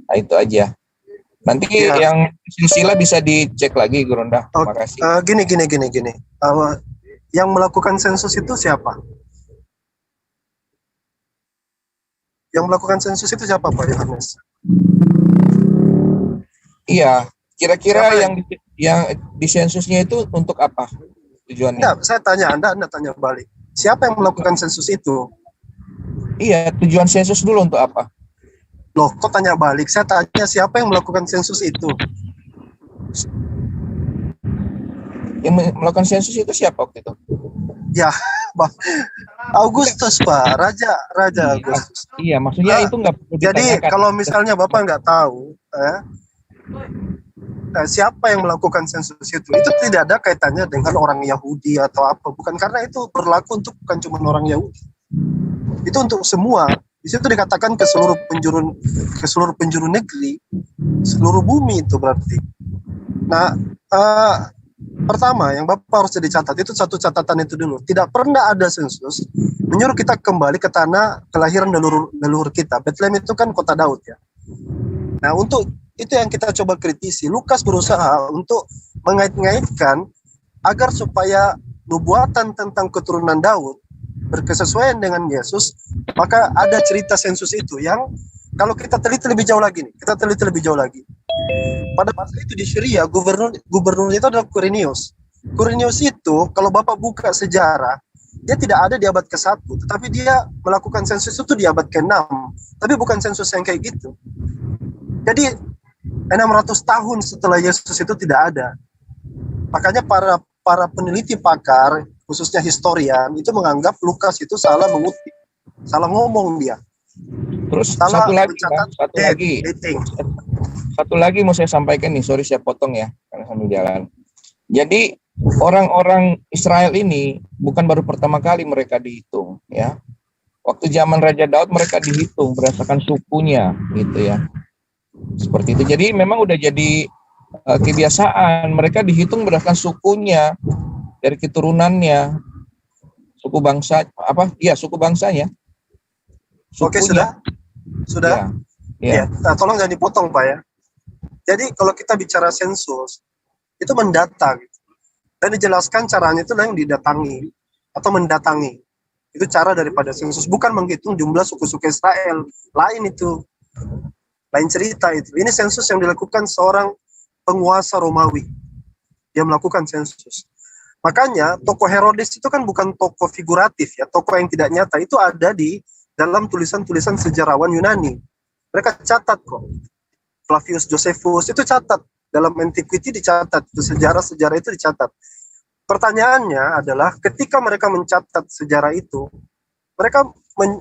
Nah itu aja. Nanti ya, yang silsilah bisa dicek lagi Gurunda. Terima kasih. Gini. Yang melakukan sensus itu siapa? Yang melakukan sensus itu siapa, Pak Yohanes? Iya, kira-kira yang disensusnya itu untuk apa tujuannya? Enggak, saya tanya Anda tanya balik. Siapa yang melakukan sensus itu? Iya, tujuan sensus dulu untuk apa? Loh, kok tanya balik? Saya tanya siapa yang melakukan sensus itu? Yang melakukan sensus itu siapa waktu itu? Ya, Augustus, Pak. Raja Augustus. Iya, maksudnya itu nggak perlu Jadi ditanyakan. kalau misalnya Bapak nggak tahu, siapa yang melakukan sensus itu tidak ada kaitannya dengan orang Yahudi atau apa. Bukan, karena itu berlaku untuk bukan cuma orang Yahudi. Itu untuk semua. Di situ dikatakan ke seluruh penjuru negeri, seluruh bumi itu berarti. Nah, pertama yang Bapak harus jadi catat itu satu catatan itu dulu. Tidak pernah ada sensus menyuruh kita kembali ke tanah kelahiran leluhur kita. Bethlehem itu kan kota Daud ya. Nah, untuk itu yang kita coba kritisi. Lukas berusaha untuk mengait-ngaitkan agar supaya nubuatan tentang keturunan Daud berkesesuaian dengan Yesus, maka ada cerita sensus itu yang kalau kita teliti lebih jauh lagi nih, pada masa itu di Syria gubernur itu adalah Quirinius. Quirinius itu kalau Bapak buka sejarah, dia tidak ada di abad ke-1, tetapi dia melakukan sensus itu di abad ke-6. Tapi bukan sensus yang kayak gitu. Jadi 600 tahun setelah Yesus itu tidak ada. Makanya para peneliti pakar, khususnya historian, itu menganggap Lukas itu salah mengutip, salah ngomong dia. Terus salah satu lagi mau saya sampaikan nih, sorry saya potong ya karena sambil jalan. Jadi orang-orang Israel ini bukan baru pertama kali mereka dihitung ya. Waktu zaman Raja Daud mereka dihitung berdasarkan sukunya gitu ya. Seperti itu. Jadi memang udah jadi kebiasaan mereka dihitung berdasarkan sukunya, dari keturunannya, suku bangsa suku bangsanya. Oke, sudah. Ya. Nah, tolong jangan dipotong Pak ya. Jadi kalau kita bicara sensus itu mendata gitu. Dan dijelaskan caranya itu yang didatangi atau mendatangi. Itu cara daripada sensus, bukan menghitung jumlah suku-suku Israel. Lain cerita itu. Ini sensus yang dilakukan seorang penguasa Romawi. Dia melakukan sensus. Makanya tokoh Herodes itu kan bukan tokoh figuratif ya, tokoh yang tidak nyata. Itu ada di dalam tulisan-tulisan sejarawan Yunani. Mereka catat kok. Flavius Josephus itu catat. Dalam Antiquity dicatat. Itu sejarah-sejarah itu dicatat. Pertanyaannya adalah ketika mereka mencatat sejarah itu, mereka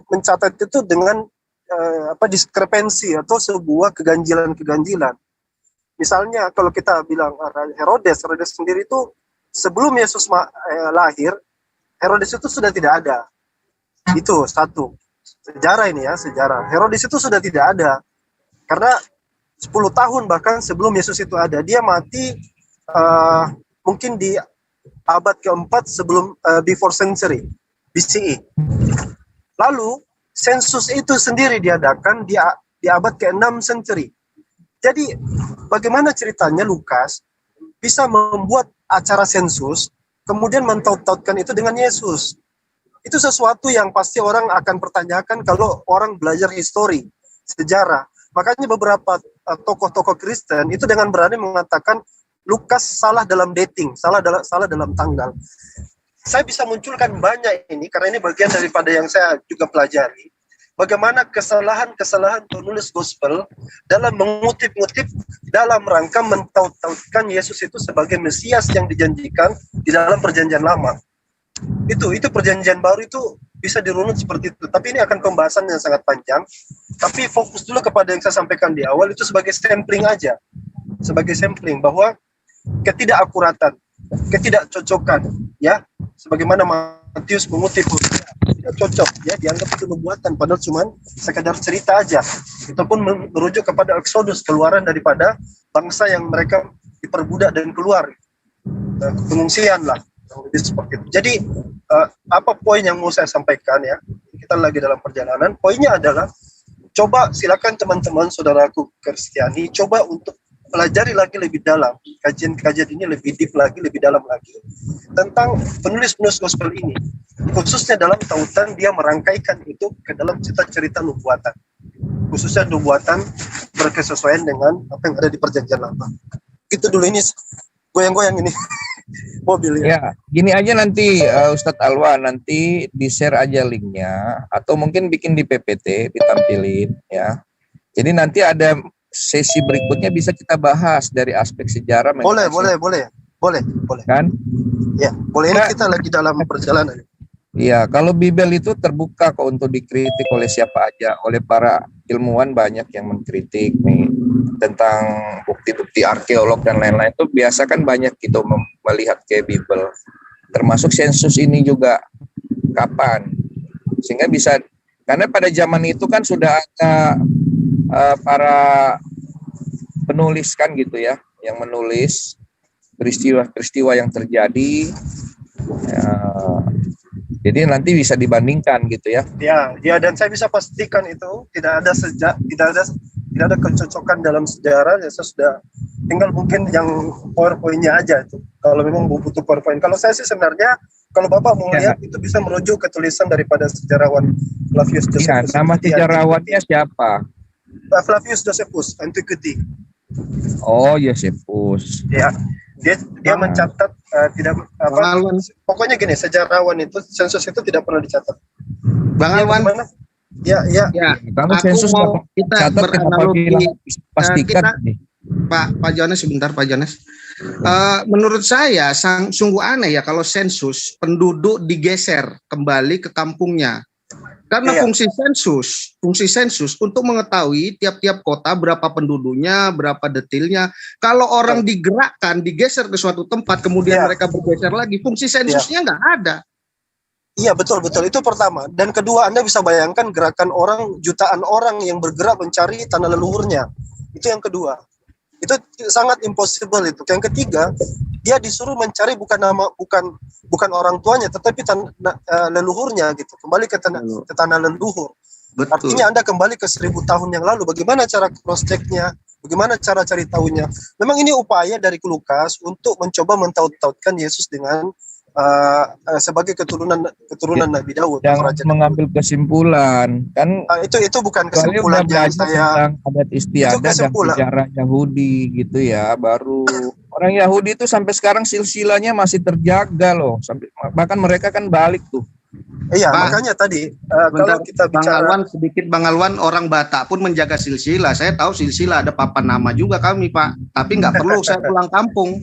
mencatat itu dengan diskrepensi atau sebuah keganjilan-keganjilan. Misalnya kalau kita bilang Herodes sendiri itu sebelum Yesus lahir, Herodes itu sudah tidak ada. Itu satu. Sejarah ini ya, sejarah. Herodes itu sudah tidak ada. Karena 10 tahun bahkan sebelum Yesus itu ada. Dia mati mungkin di abad ke-4 sebelum before century, BCE. Lalu sensus itu sendiri diadakan di abad ke-6 century. Jadi bagaimana ceritanya Lukas bisa membuat acara sensus kemudian mentaut-tautkan itu dengan Yesus? Itu sesuatu yang pasti orang akan pertanyakan kalau orang belajar histori, sejarah. Makanya beberapa tokoh-tokoh Kristen itu dengan berani mengatakan Lukas salah dalam dating, salah dalam tanggal. Saya bisa munculkan banyak ini karena ini bagian daripada yang saya juga pelajari. Bagaimana kesalahan-kesalahan penulis gospel dalam mengutip-ngutip dalam rangka mentaut-tautkan Yesus itu sebagai Mesias yang dijanjikan di dalam perjanjian lama. Itu perjanjian baru itu bisa dirunut seperti itu. Tapi ini akan pembahasan yang sangat panjang. Tapi fokus dulu kepada yang saya sampaikan di awal itu sebagai sampling aja. Sebagai sampling bahwa ketidakakuratan, ketidakcocokan ya, sebagaimana Matius mengutip tidak cocok ya, dianggap itu nubuatan padahal cuma sekadar cerita aja. Itu pun merujuk kepada Exodus, keluaran daripada bangsa yang mereka diperbudak dan keluar pengungsian lah, lebih seperti itu. Jadi apa poin yang mau saya sampaikan ya, kita lagi dalam perjalanan. Poinnya adalah coba silakan teman-teman saudaraku Kristiani coba untuk pelajari lagi lebih dalam, kajian-kajian ini lebih deep lagi, lebih dalam lagi tentang penulis-penulis gospel ini, khususnya dalam tautan dia merangkaikan itu ke dalam cerita-cerita nubuatan, khususnya nubuatan berkesesuaian dengan apa yang ada di perjanjian lama. Itu dulu, ini goyang-goyang ini mobil ya. Gini aja nanti Ustadz Alwa nanti di-share aja linknya atau mungkin bikin di PPT ditampilin ya. Jadi nanti ada sesi berikutnya bisa kita bahas dari aspek sejarah. Boleh. Kan? Ya, boleh. Ini kita lagi dalam perjalanan. Iya, kalau Bible itu terbuka kok untuk dikritik oleh siapa aja, oleh para ilmuwan banyak yang mengkritik nih tentang bukti-bukti arkeolog dan lain-lain. Itu biasa kan banyak gitu melihat ke Bible, termasuk sensus ini juga kapan, sehingga bisa, karena pada zaman itu kan sudah ada para penulis kan gitu ya, yang menulis peristiwa-peristiwa yang terjadi. Jadi nanti bisa dibandingkan gitu ya. Ya, dan saya bisa pastikan itu tidak ada kecocokan dalam sejarah. Ya, saya sudah tinggal mungkin yang PowerPoint-nya aja itu. Kalau memang butuh PowerPoint. Kalau saya sih sebenarnya kalau Bapak mau lihat itu bisa merujuk ke tulisan daripada sejarawan Flavius Josephus. Ya, nama sejarawannya siapa? Flavius Josephus, Antiquity. Oh, Josephus. Ya. Dia mencatat pokoknya gini, sejarawan itu sensus itu tidak pernah dicatat. Bang Alwan, ya. Kalau sensus mau kita beranalogi pastikan Pak Johannes sebentar, Pak Johannes. Menurut saya sungguh aneh ya kalau sensus penduduk digeser kembali ke kampungnya. Karena fungsi sensus untuk mengetahui tiap-tiap kota berapa penduduknya, berapa detailnya. Kalau orang digerakkan, digeser ke suatu tempat, kemudian mereka bergeser lagi, fungsi sensusnya nggak ada. Iya, betul. Itu pertama. Dan kedua, Anda bisa bayangkan gerakan orang, jutaan orang yang bergerak mencari tanah leluhurnya. Itu yang kedua. Itu sangat impossible itu. Yang ketiga, dia disuruh mencari bukan orang tuanya, tetapi leluhurnya gitu. Kembali ke tanah leluhur. Betul. Artinya Anda kembali ke 1000 tahun yang lalu. Bagaimana cara cross check-nya? Bagaimana cara cari tahunya? Memang ini upaya dari Lukas untuk mencoba mentaut-tautkan Yesus dengan sebagai keturunan Nabi Daud. Yang mengambil kesimpulan kan itu bukan kesimpulan yang saya adat istiadat dan sejarah Yahudi gitu ya. Baru orang Yahudi itu sampai sekarang silsilahnya masih terjaga loh, sampai bahkan mereka kan balik tuh. Iya, makanya tadi kalau kita bicara Bang Alwan, orang Batak pun menjaga silsilah. Saya tahu silsilah ada papan nama juga kami, Pak. Tapi nggak perlu saya pulang kampung.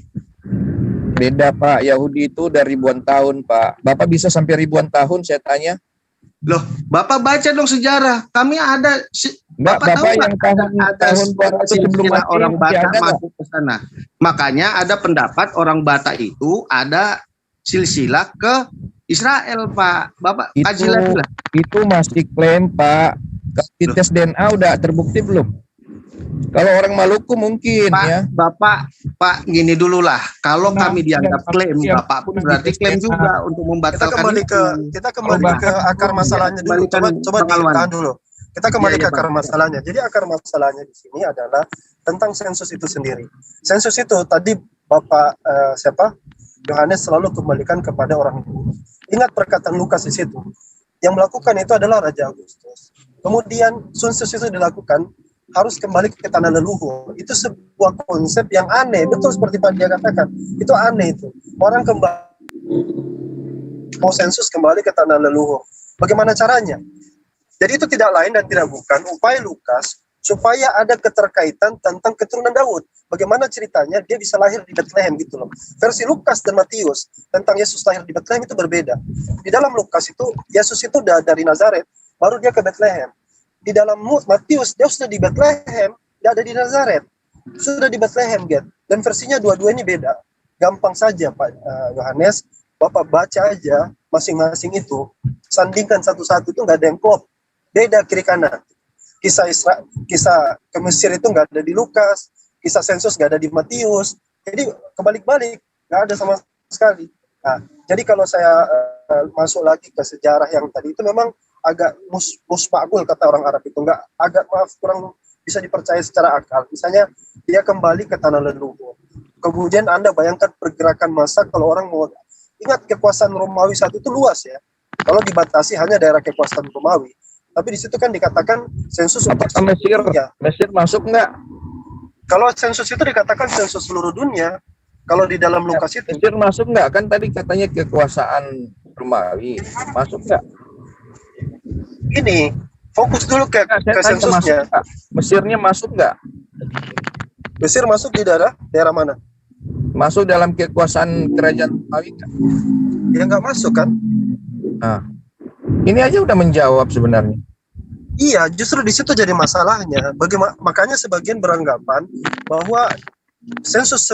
Beda Pak, Yahudi itu udah ribuan tahun Pak. Bapak bisa sampai ribuan tahun saya tanya. Loh, Bapak baca dong sejarah. Kami ada Bapak yang tahun sebelum orang Batak masuk ke sana. Makanya ada pendapat orang Batak itu ada silsilah ke Israel, Pak. Bapak kaji lagi lah. Itu masih klaim Pak. Tes DNA udah terbukti belum? Kalau orang Maluku mungkin Pak, ya. Pak gini dulu lah. Kalau kami dianggap klaim, Bapak pun berarti klaim juga untuk membatalkan. Kita kembali ke akar masalahnya dulu. Coba ditahan dulu. Kita kembali ke akar masalahnya. Jadi akar masalahnya di sini adalah tentang sensus itu sendiri. Sensus itu tadi Bapak Yohanes selalu kembalikan kepada orang itu. Ingat perkataan Lukas di situ. Yang melakukan itu adalah Raja Agustus. Kemudian sensus itu dilakukan harus kembali ke tanah leluhur. Itu sebuah konsep yang aneh. Betul seperti Pak dia katakan. Itu aneh itu. Orang mau sensus kembali ke tanah leluhur. Bagaimana caranya? Jadi itu tidak lain dan tidak bukan upaya Lukas supaya ada keterkaitan tentang keturunan Daud. Bagaimana ceritanya dia bisa lahir di Bethlehem gitu loh. Versi Lukas dan Matius tentang Yesus lahir di Bethlehem itu berbeda. Di dalam Lukas itu Yesus itu dari Nazaret baru dia ke Bethlehem. Di dalam Matius dia sudah di Bethlehem, dia ada di Nazaret, sudah di Bethlehem gitu. Dan versinya dua-dua ini beda. Gampang saja Pak Yohanes, Bapak baca aja masing-masing itu, sandingkan satu-satu itu nggak ada yang klop, beda kiri kanan. Kisah ke Mesir itu nggak ada di Lukas, kisah sensus nggak ada di Matius. Jadi kebalik-balik, nggak ada sama sekali. Nah, jadi kalau saya masuk lagi ke sejarah yang tadi itu memang agak musmakul kata orang Arab itu, kurang bisa dipercaya secara akal. Misalnya dia kembali ke tanah leluhur. Kemudian Anda bayangkan pergerakan massa kalau orang mau ingat kekuasaan Romawi saat itu luas ya. Kalau dibatasi hanya daerah kekuasaan Romawi. Tapi di situ kan dikatakan sensus untuk Mesir. Ya. Mesir masuk nggak? Kalau sensus itu dikatakan sensus seluruh dunia. Kalau di dalam Lukas itu Mesir masuk nggak? Kan tadi katanya kekuasaan Romawi. Masuk nggak? Ini Fokus dulu ke sensusnya. Mesirnya masuk nggak? Mesir masuk di daerah mana? Masuk dalam kekuasaan kerajaan Romawi nggak? Ya nggak masuk kan? Nah, ini aja udah menjawab sebenarnya. Iya, justru di situ jadi masalahnya. Makanya sebagian beranggapan bahwa sensus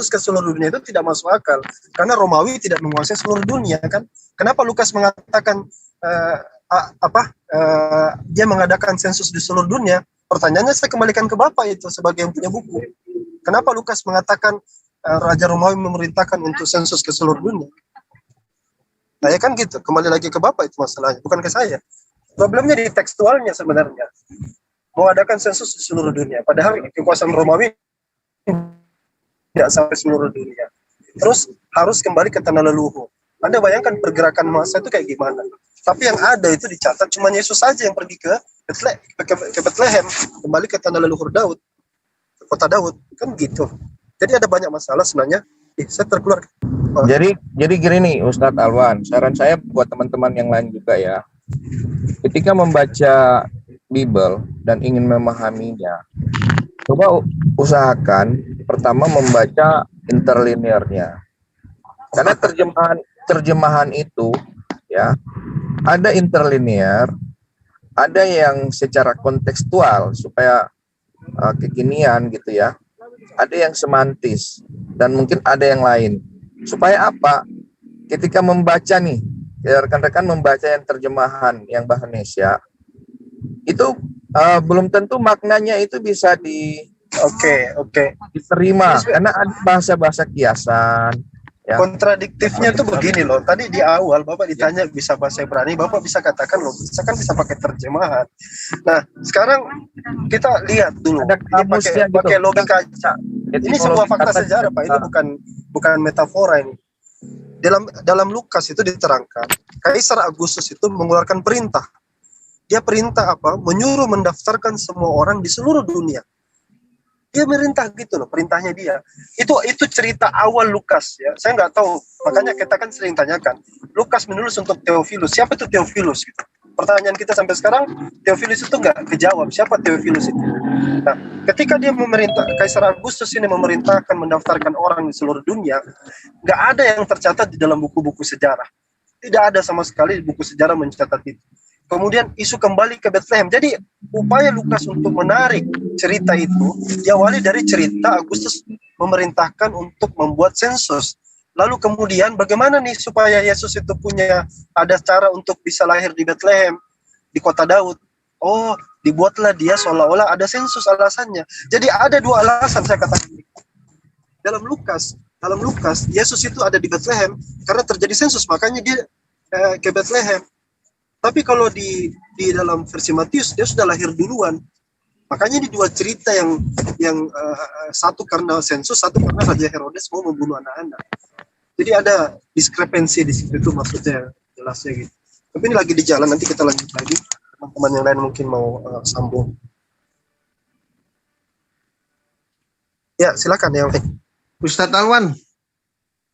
ke seluruh dunia itu tidak masuk akal karena Romawi tidak menguasai seluruh dunia kan. Kenapa Lukas mengatakan dia mengadakan sensus di seluruh dunia? Pertanyaannya saya kembalikan ke Bapak itu sebagai yang punya buku. Kenapa Lukas mengatakan Raja Romawi memerintahkan untuk sensus ke seluruh dunia? Nah ya kan gitu, kembali lagi ke Bapak itu masalahnya, bukan ke saya. Problemnya di tekstualnya sebenarnya. Mengadakan sensus di seluruh dunia. Padahal kekuasaan Romawi tidak sampai seluruh dunia. Terus harus kembali ke tanah leluhur. Anda bayangkan pergerakan massa itu kayak gimana. Tapi yang ada itu dicatat cuma Yesus saja yang pergi ke Bethlehem. Kembali ke tanah leluhur Daud. Ke kota Daud. Kan gitu. Jadi ada banyak masalah sebenarnya. Saya terkeluar. Jadi gini nih Ustadz Alwan. Saran saya buat teman-teman yang lain juga ya. Ketika membaca Bible dan ingin memahaminya, coba usahakan pertama membaca interlinearnya. Karena terjemahan itu ya ada interlinear, ada yang secara kontekstual supaya kekinian gitu ya. Ada yang semantis dan mungkin ada yang lain. Supaya apa? Ketika membaca nih, rekan-rekan membaca yang terjemahan yang bahasa Indonesia itu belum tentu maknanya itu bisa diterima karena ada bahasa-bahasa kiasan ya. Kontradiktifnya tuh begini loh. Tadi di awal Bapak ditanya bisa bahasa Ibrani, Bapak bisa katakan loh, bisa pakai terjemahan. Nah, sekarang kita lihat dulu. Ini pakai logika. Ini semua fakta sejarah, Pak. Ini bukan metafora ini. Dalam Lukas itu diterangkan, Kaisar Agustus itu mengeluarkan perintah. Dia perintah apa? Menyuruh mendaftarkan semua orang di seluruh dunia. Dia merintah gitu loh, perintahnya dia. Itu cerita awal Lukas ya. Saya nggak tahu, makanya kita kan sering tanyakan. Lukas menulis untuk Theophilus. Siapa itu Theophilus gitu? Pertanyaan kita sampai sekarang, Theophilus itu nggak kejawab. Siapa Theophilus itu? Nah, ketika dia Kaisar Agustus ini memerintahkan mendaftarkan orang di seluruh dunia, nggak ada yang tercatat di dalam buku-buku sejarah. Tidak ada sama sekali buku sejarah mencatat itu. Kemudian isu kembali ke Bethlehem. Jadi upaya Lukas untuk menarik cerita itu diawali dari cerita Agustus memerintahkan untuk membuat sensus. Lalu kemudian bagaimana nih supaya Yesus itu ada cara untuk bisa lahir di Bethlehem, di kota Daud. Oh, dibuatlah dia seolah-olah ada sensus alasannya. Jadi ada dua alasan saya katakan. Dalam Lukas, Yesus itu ada di Bethlehem karena terjadi sensus, makanya dia ke Bethlehem. Tapi kalau di dalam versi Matius dia sudah lahir duluan. Makanya ini dua cerita yang satu karena sensus, satu karena Raja Herodes mau membunuh anak-anak. Jadi ada diskrepensi di situ, itu maksudnya jelasnya gitu. Tapi ini lagi di jalan, nanti kita lanjut lagi. Teman-teman yang lain mungkin mau sambung. Ya, silakan yang lain. Ustadz Alwan.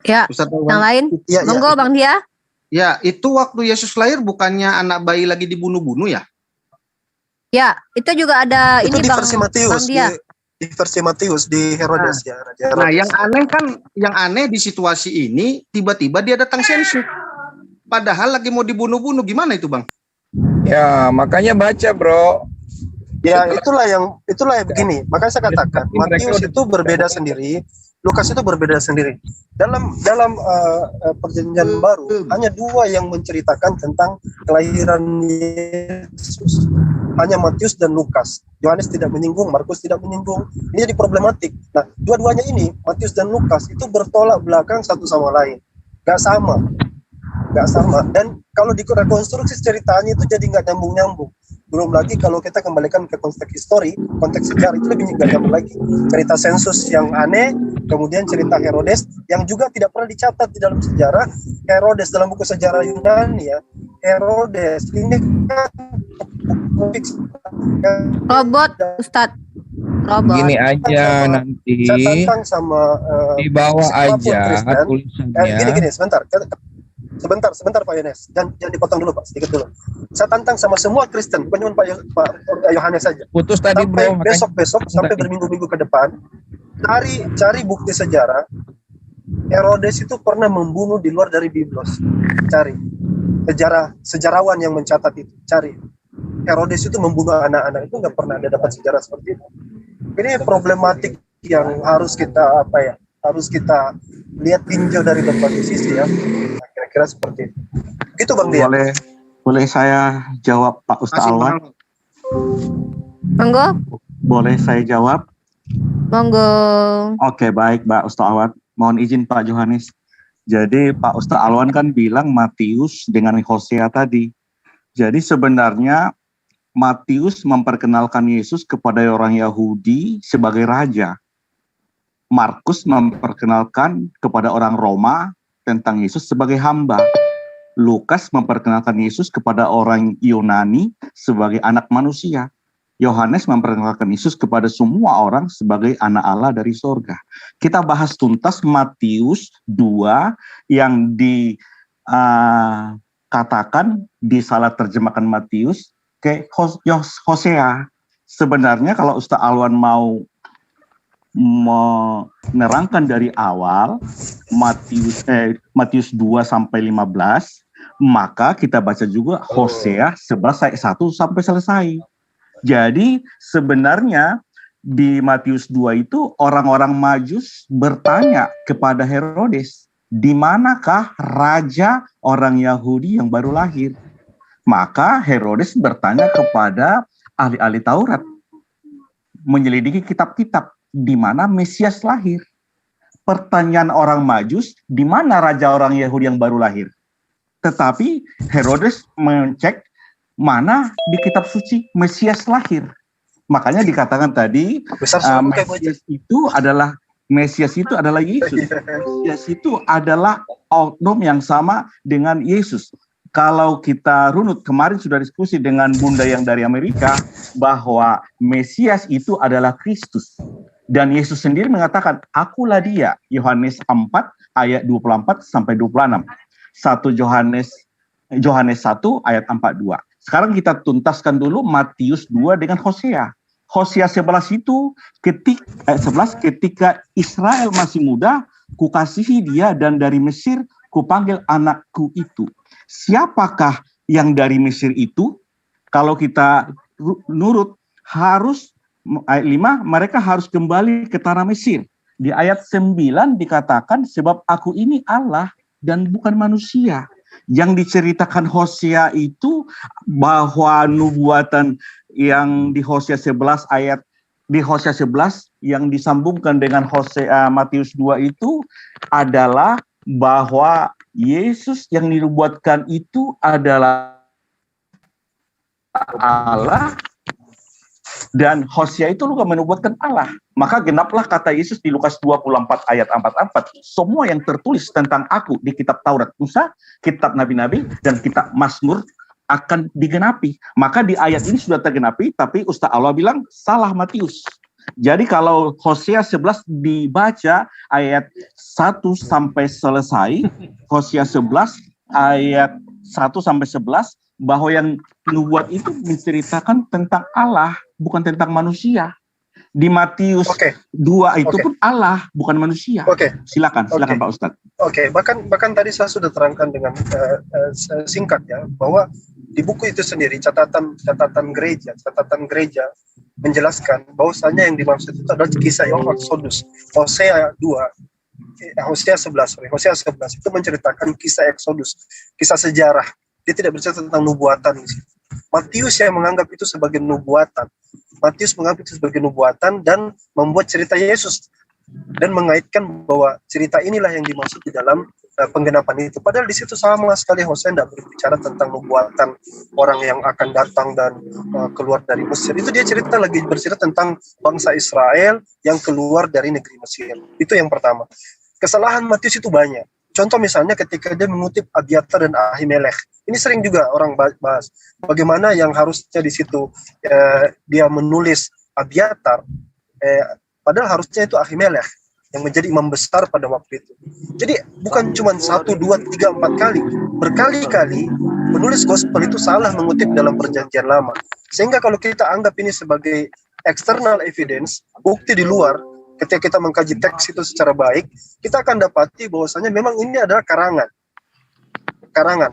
Ya, Ustadz Alwan. yang lain. Ya, monggo Bang Dia. Ya, itu waktu Yesus lahir bukannya anak bayi lagi dibunuh-bunuh ya? Ya, itu juga ada itu ini di Bang, versi Matius, di versi Matius di Herodes ya. Raja Herodes. Nah, yang aneh di situasi ini tiba-tiba dia datang sensus. Padahal lagi mau dibunuh-bunuh, gimana itu, Bang? Ya, makanya baca, Bro. Ya, itulah yang begini. Makanya saya katakan Matius itu berbeda sendiri, Lukas itu berbeda sendiri. Dalam perjanjian baru hanya dua yang menceritakan tentang kelahiran Yesus. Hanya Matius dan Lukas. Yohanes tidak menyinggung, Markus tidak menyinggung. Ini jadi problematik. Nah, dua-duanya ini, Matius dan Lukas, itu bertolak belakang satu sama lain. Gak sama. Dan kalau direkonstruksi ceritanya itu jadi nggak nyambung-nyambung. Belum lagi kalau kita kembalikan ke konteks histori, konteks sejarah itu lebih nggak nyambung lagi. Cerita sensus yang aneh, kemudian cerita Herodes yang juga tidak pernah dicatat di dalam sejarah. Herodes dalam buku sejarah Yunani ya, Herodes ini kan robot Ustadz. Robot. Gini aja nanti saya tantang sama di bawah aja tulisannya. Gini sebentar. Sebentar Pak Yohanes, jangan dipotong dulu Pak, sedikit dulu. Saya tantang sama semua Kristen, bukan cuma Pak Yohanes saja. Putus tadi sampai bro. Besok sampai berminggu-minggu ke depan, cari bukti sejarah. Herodes itu pernah membunuh di luar dari Biblos. Cari sejarawan yang mencatat itu, cari. Herodes itu membunuh anak-anak, itu nggak pernah ada dapat sejarah seperti itu. Ini problematik yang harus kita lihat tinjau dari berbagai sisi ya. Kira-kira seperti itu. Gitu Bang Dia. Boleh saya jawab Pak Ustaz Alwan? Monggo. Boleh saya jawab? Monggo. Oke, baik Pak Ustaz Alwan. Mohon izin Pak Yohanes. Jadi Pak Ustaz Alwan kan bilang Matius dengan Hosea tadi. Jadi sebenarnya Matius memperkenalkan Yesus kepada orang Yahudi sebagai raja. Markus memperkenalkan kepada orang Roma tentang Yesus sebagai hamba. Lukas memperkenalkan Yesus kepada orang Yunani sebagai anak manusia. Yohanes memperkenalkan Yesus kepada semua orang sebagai anak Allah dari sorga. Kita bahas tuntas Matius 2 yang dikatakan disalah terjemahkan Matius ke Hosea. Sebenarnya kalau Ustaz Alwan mau menerangkan dari awal Matius 2 sampai 15, maka kita baca juga Hosea 11 ayat 1 sampai selesai. Jadi sebenarnya di Matius 2 itu orang-orang Majus bertanya kepada Herodes, di manakah raja orang Yahudi yang baru lahir? Maka Herodes bertanya kepada ahli-ahli Taurat, menyelidiki kitab-kitab, di mana Mesias lahir. Pertanyaan orang Majus, di mana raja orang Yahudi yang baru lahir? Tetapi Herodes mencek mana di kitab suci Mesias lahir. Makanya dikatakan tadi Mesias itu adalah Yesus. Mesias itu adalah oknum yang sama dengan Yesus. Kalau kita runut, kemarin sudah diskusi dengan Bunda yang dari Amerika bahwa Mesias itu adalah Kristus. Dan Yesus sendiri mengatakan, akulah dia. Yohanes 4 ayat 24 sampai 26. 1 Yohanes 1 ayat 42. Sekarang kita tuntaskan dulu Matius 2 dengan Hosea. Hosea 11 itu ketika Israel masih muda, kukasihi dia dan dari Mesir kupanggil anakku itu. Siapakah yang dari Mesir itu? Kalau kita nurut, harus ayat 5, mereka harus kembali ke tanah Mesir. Di ayat 9 dikatakan, sebab aku ini Allah dan bukan manusia. Yang diceritakan Hosea itu bahwa nubuatan yang di Hosea 11 yang disambungkan dengan Hosea Matius 2 itu adalah bahwa Yesus yang dinubuatkan itu adalah Allah, dan Hosea itu juga menubuatkan Allah. Maka genaplah kata Yesus di Lukas 24 ayat 44. Semua yang tertulis tentang aku di kitab Taurat Musa, kitab Nabi-Nabi, dan kitab Mazmur akan digenapi. Maka di ayat ini sudah tergenapi, tapi Ustaz Allah bilang salah Matius. Jadi kalau Hosea 11 dibaca ayat 1 sampai selesai, Hosea 11 ayat 1 sampai 11, bahwa yang nubuat itu menceritakan tentang Allah, bukan tentang manusia. Di Matius 2 itu pun Allah, bukan manusia. Silakan Pak Ustadz. Bahkan tadi saya sudah terangkan dengan singkat ya, bahwa di buku itu sendiri catatan gereja menjelaskan bahwasanya yang dimaksud itu adalah kisah Exodus. Hosea 11 itu menceritakan kisah Exodus, kisah sejarah. Dia tidak bercerita tentang nubuatan. Matius yang menganggap itu sebagai nubuatan. Matius menganggap itu sebagai nubuatan dan membuat cerita Yesus dan mengaitkan bahwa cerita inilah yang dimaksud di dalam penggenapan itu. Padahal di situ sama sekali Hosea tidak berbicara tentang nubuatan orang yang akan datang dan keluar dari Mesir. Itu dia bercerita tentang bangsa Israel yang keluar dari negeri Mesir. Itu yang pertama. Kesalahan Matius itu banyak. Contoh misalnya ketika dia mengutip Abiatar dan Ahimelech. Ini sering juga orang bahas. Bagaimana yang harusnya di situ dia menulis Abiatar, padahal harusnya itu Ahimelech. yang menjadi imam besar pada waktu itu. Jadi bukan cuma 1, 2, 3, 4 kali, berkali-kali penulis gospel itu salah mengutip dalam perjanjian lama. Sehingga kalau kita anggap ini sebagai external evidence, bukti di luar, ketika kita mengkaji teks itu secara baik, kita akan dapati bahwasanya memang ini adalah karangan. Karena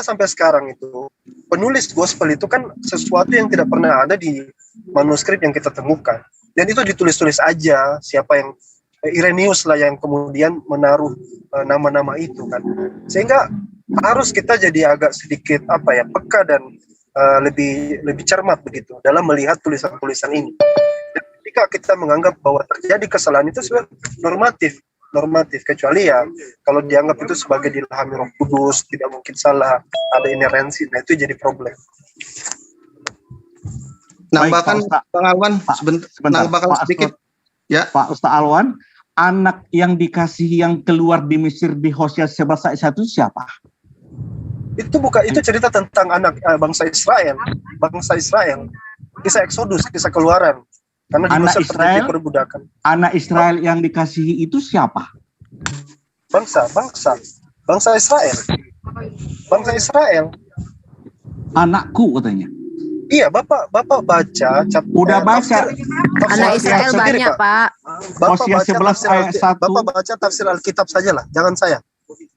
sampai sekarang itu penulis gospel itu kan sesuatu yang tidak pernah ada di manuskrip yang kita temukan, dan itu ditulis-tulis aja, siapa yang Irenaeus lah yang kemudian menaruh nama-nama itu kan, sehingga harus kita jadi agak sedikit peka dan lebih cermat begitu dalam melihat tulisan-tulisan ini. Dan ketika kita menganggap bahwa terjadi kesalahan itu sebenarnya normatif, kecuali ya kalau dianggap itu sebagai dilahami Roh Kudus, tidak mungkin salah, ada inerensi, nah itu jadi problem. Nambahkan Bang Alwan sebentar, nambahkan sedikit ya Pak Ustaz Alwan, anak yang dikasihi yang keluar di Mesir di Hosea 11 ayat 1 siapa? Itu cerita tentang anak bangsa Israel, kisah Eksodus, kisah keluaran. Karena di Mesir terjadi perbudakan. Anak Israel yang dikasihi itu siapa? Bangsa Israel. Bangsa Israel. Anakku katanya. Iya, Bapak baca. Udah baca. Anak Israel banyak, Pak. Bapak baca 11 ayat 1. Bapak baca tafsir Alkitab saja lah, jangan saya.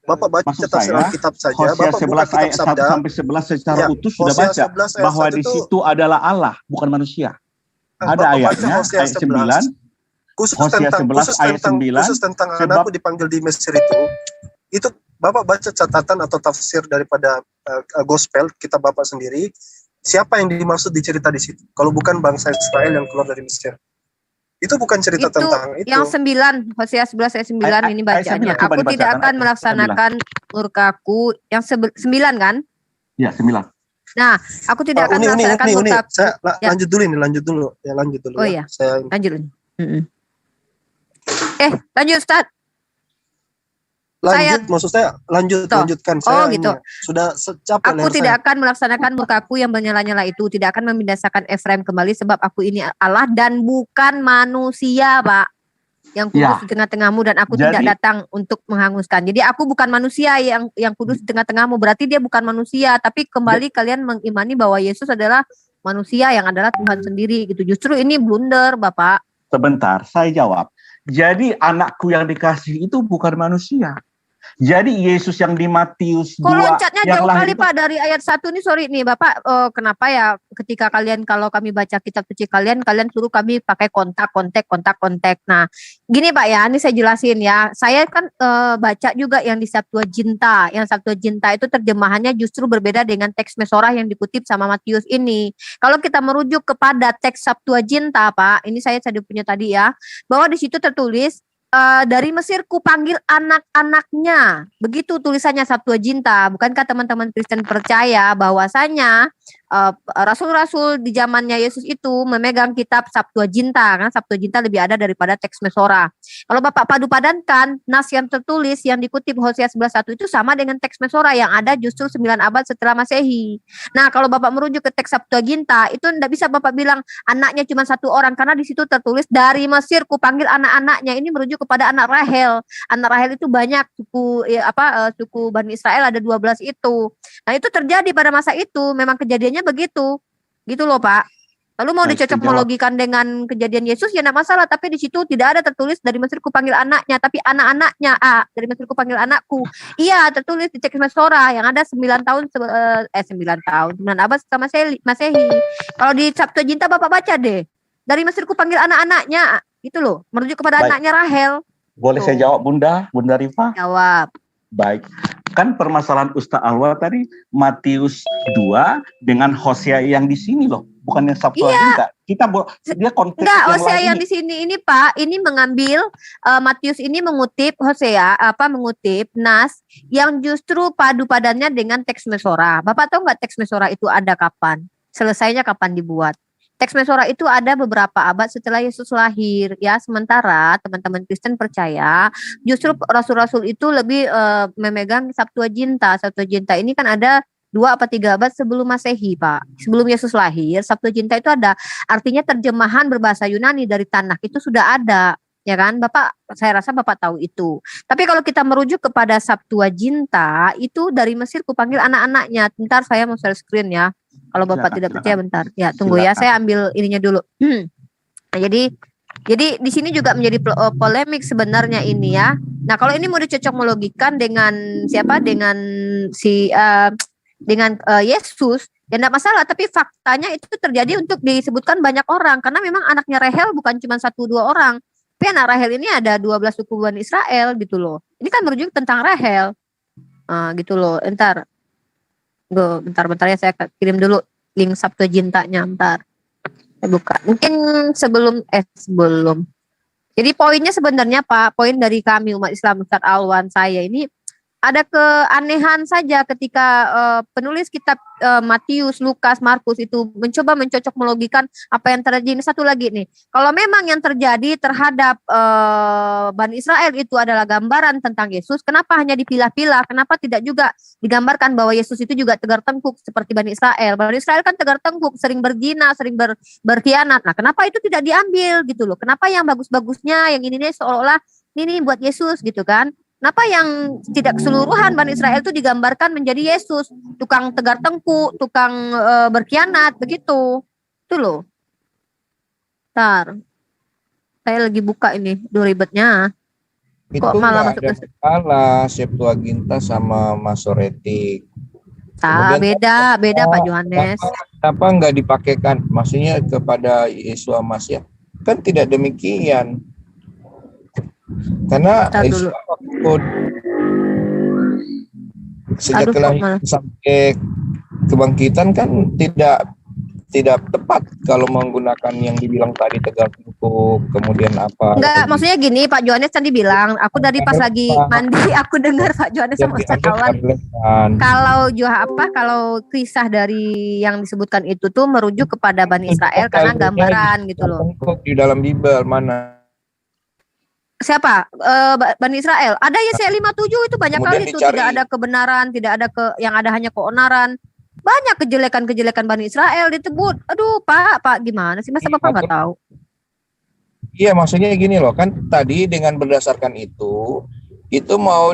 Bapak baca tafsir Alkitab saja. Hosea Bapak buka 11 ayat 1 sampai 11 secara utuh sudah baca bahwa di situ adalah Allah, bukan manusia. Ada ayatnya, ayat 9. Khusus tentang anakku dipanggil di Mesir itu Bapak baca catatan atau tafsir daripada gospel kita Bapak sendiri, siapa yang dimaksud dicerita di situ? Kalau bukan bangsa Israel yang keluar dari Mesir. Itu bukan cerita tentang itu. Yang 9, Hosea 11 ayat 9 ini bacanya. Aku tidak akan melaksanakan murkaku. Yang 9 kan? Ya, 9. Nah, aku tidak akan melaksanakan murkaku. Saya lanjut dulu. Oh iya, lanjut. Lanjut Ustaz. Lanjutkan. Gitu. Sudah capek. Aku tidak akan melaksanakan murkaku yang menyala-nyala itu, tidak akan membinasakan Efraim kembali, sebab aku ini Allah dan bukan manusia, Pak. Yang kudus di tengah-tengahmu, dan aku tidak datang untuk menghanguskan. Jadi aku bukan manusia yang kudus di tengah-tengahmu, berarti dia bukan manusia, tapi kembali kalian mengimani bahwa Yesus adalah manusia yang adalah Tuhan sendiri gitu. Justru ini blunder, Bapak. Sebentar, saya jawab. Jadi anakku yang dikasih itu bukan manusia. Jadi Yesus yang di Matius 2 loncatnya yang jauh kali itu, Pak dari ayat 1 nih, sorry nih Bapak, kenapa ya ketika kalau kami baca kitab suci kalian suruh kami pakai kontak. Nah, gini Pak ya, ini saya jelasin ya. Saya kan baca juga yang di Septuaginta. Yang Septuaginta itu terjemahannya justru berbeda dengan teks Mesorah yang dikutip sama Matius ini. Kalau kita merujuk kepada teks Septuaginta Pak, ini saya punya tadi ya, bahwa di situ tertulis dari Mesir ku panggil anak-anaknya. Begitu tulisannya Septuaginta. Bukankah teman-teman Kristen percaya bahwasanya rasul-rasul di zamannya Yesus itu memegang kitab Septuaginta, kan Septuaginta lebih ada daripada teks Mesorah. Kalau Bapak padu-padankan, nas yang tertulis yang dikutip Hosea 11:1 itu sama dengan teks Mesorah yang ada justru 9 abad setelah Masehi. Nah, kalau Bapak merujuk ke teks Septuaginta, itu tidak bisa Bapak bilang anaknya cuma 1 orang, karena di situ tertulis dari Mesir ku panggil anak-anaknya. Ini merujuk kepada anak Rahel. Anak Rahel itu banyak, suku Bani Israel ada 12 itu. Nah, itu terjadi pada masa itu, memang kejadiannya begitu. Gitu loh, Pak. Lalu mau dicocokologikan dengan kejadian Yesus ya enggak masalah, tapi di situ tidak ada tertulis dari Mesir ku panggil anaknya, tapi anak-anaknya, dari Mesir ku panggil anakku. Iya, tertulis di teks Mesorah yang ada 9 abad setelah Masehi. Kalau di Septuaginta Bapak baca deh. Dari Mesir ku panggil anak-anaknya, gitu loh, merujuk kepada anaknya Rahel. Boleh saya jawab Bunda Rifa? Jawab. Baik. Kan permasalahan Ustaz Alwa tadi Matius 2 dengan Hosea yang di sini loh, bukan yang Septuaginta. Dia konteks enggak, Hosea yang di sini ini Pak, ini mengambil Matius ini mengutip Hosea, mengutip nas yang justru padu padannya dengan teks Mesorah. Bapak tahu nggak teks Mesorah itu ada kapan? Selesainya kapan dibuat? Teks Mesorah itu ada beberapa abad setelah Yesus lahir ya. Sementara teman-teman Kristen percaya justru rasul-rasul itu lebih memegang Septuaginta. Septuaginta ini kan ada 2 atau 3 abad sebelum Masehi, Pak. Sebelum Yesus lahir, Septuaginta itu ada. Artinya terjemahan berbahasa Yunani dari Tanakh itu sudah ada. ya kan? Saya rasa Bapak tahu itu. Tapi kalau kita merujuk kepada Septuaginta, itu dari Mesir kupanggil anak-anaknya. Bentar saya mau share screen ya. Kalau Bapak tidak percaya bentar. Ya, tunggu ya, saya ambil ininya dulu. Nah, jadi di sini juga menjadi polemik sebenarnya ini ya. Nah, kalau ini mau dicocok-melogikan dengan siapa? Dengan Yesus, ya enggak masalah, tapi faktanya itu terjadi untuk disebutkan banyak orang karena memang anaknya Rahel bukan cuma 1-2 orang. Tapi anak Rahel ini ada 12 suku Bani Israel gitu loh. Ini kan merujuk tentang Rahel. Gitu loh. Bentar ya, saya kirim dulu link Septuagintanya, bentar. Saya buka. Mungkin sebelum. Jadi poinnya sebenarnya Pak, poin dari kami umat Islam Ustadz Alwan saya ini ada keanehan saja ketika penulis kitab Matius, Lukas, Markus itu mencoba mencocok melogikan apa yang terjadi. Ini satu lagi nih, kalau memang yang terjadi terhadap Bani Israel itu adalah gambaran tentang Yesus, kenapa hanya dipilah-pilah? Kenapa tidak juga digambarkan bahwa Yesus itu juga tegar tengkuk seperti Bani Israel? Bani Israel kan tegar tengkuk, sering berzina, sering berkhianat. Nah, kenapa itu tidak diambil gitu loh? Kenapa yang bagus-bagusnya, yang ini seolah-olah ini buat Yesus gitu kan? Kenapa yang tidak keseluruhan Bani Israel itu digambarkan menjadi Yesus, tukang tegar tengkuk, tukang berkhianat, begitu. Itu loh. Ntar, saya lagi buka ini, ribetnya. Kok malah masuk ke salah Septuaginta sama Masoretik. Beda Pak Yohanes. Kenapa nggak dipakaikan? Maksudnya kepada Yesus Masya? Kan tidak demikian. Karena sejak kelahiran sampai kebangkitan kan tidak tepat kalau menggunakan yang dibilang tadi tegar tengkuk, kemudian apa. Enggak, maksudnya gini, Pak Yohanes tadi bilang, aku dari pas lagi mandi aku dengar Pak Yohanes sama Ustaz Alwan. Kalau kisah dari yang disebutkan itu tuh merujuk kepada Bani Israel karena gambaran gitu loh. Di dalam Bible mana? Siapa? Bani Israel. Ada Yesaya 57 itu banyak kali itu tidak ada kebenaran, tidak ada yang ada hanya keonaran. Banyak kejelekan-kejelekan Bani Israel disebut. Aduh, Pak gimana sih? Masa Bapak nggak tahu? Iya, maksudnya gini loh, kan tadi dengan berdasarkan itu mau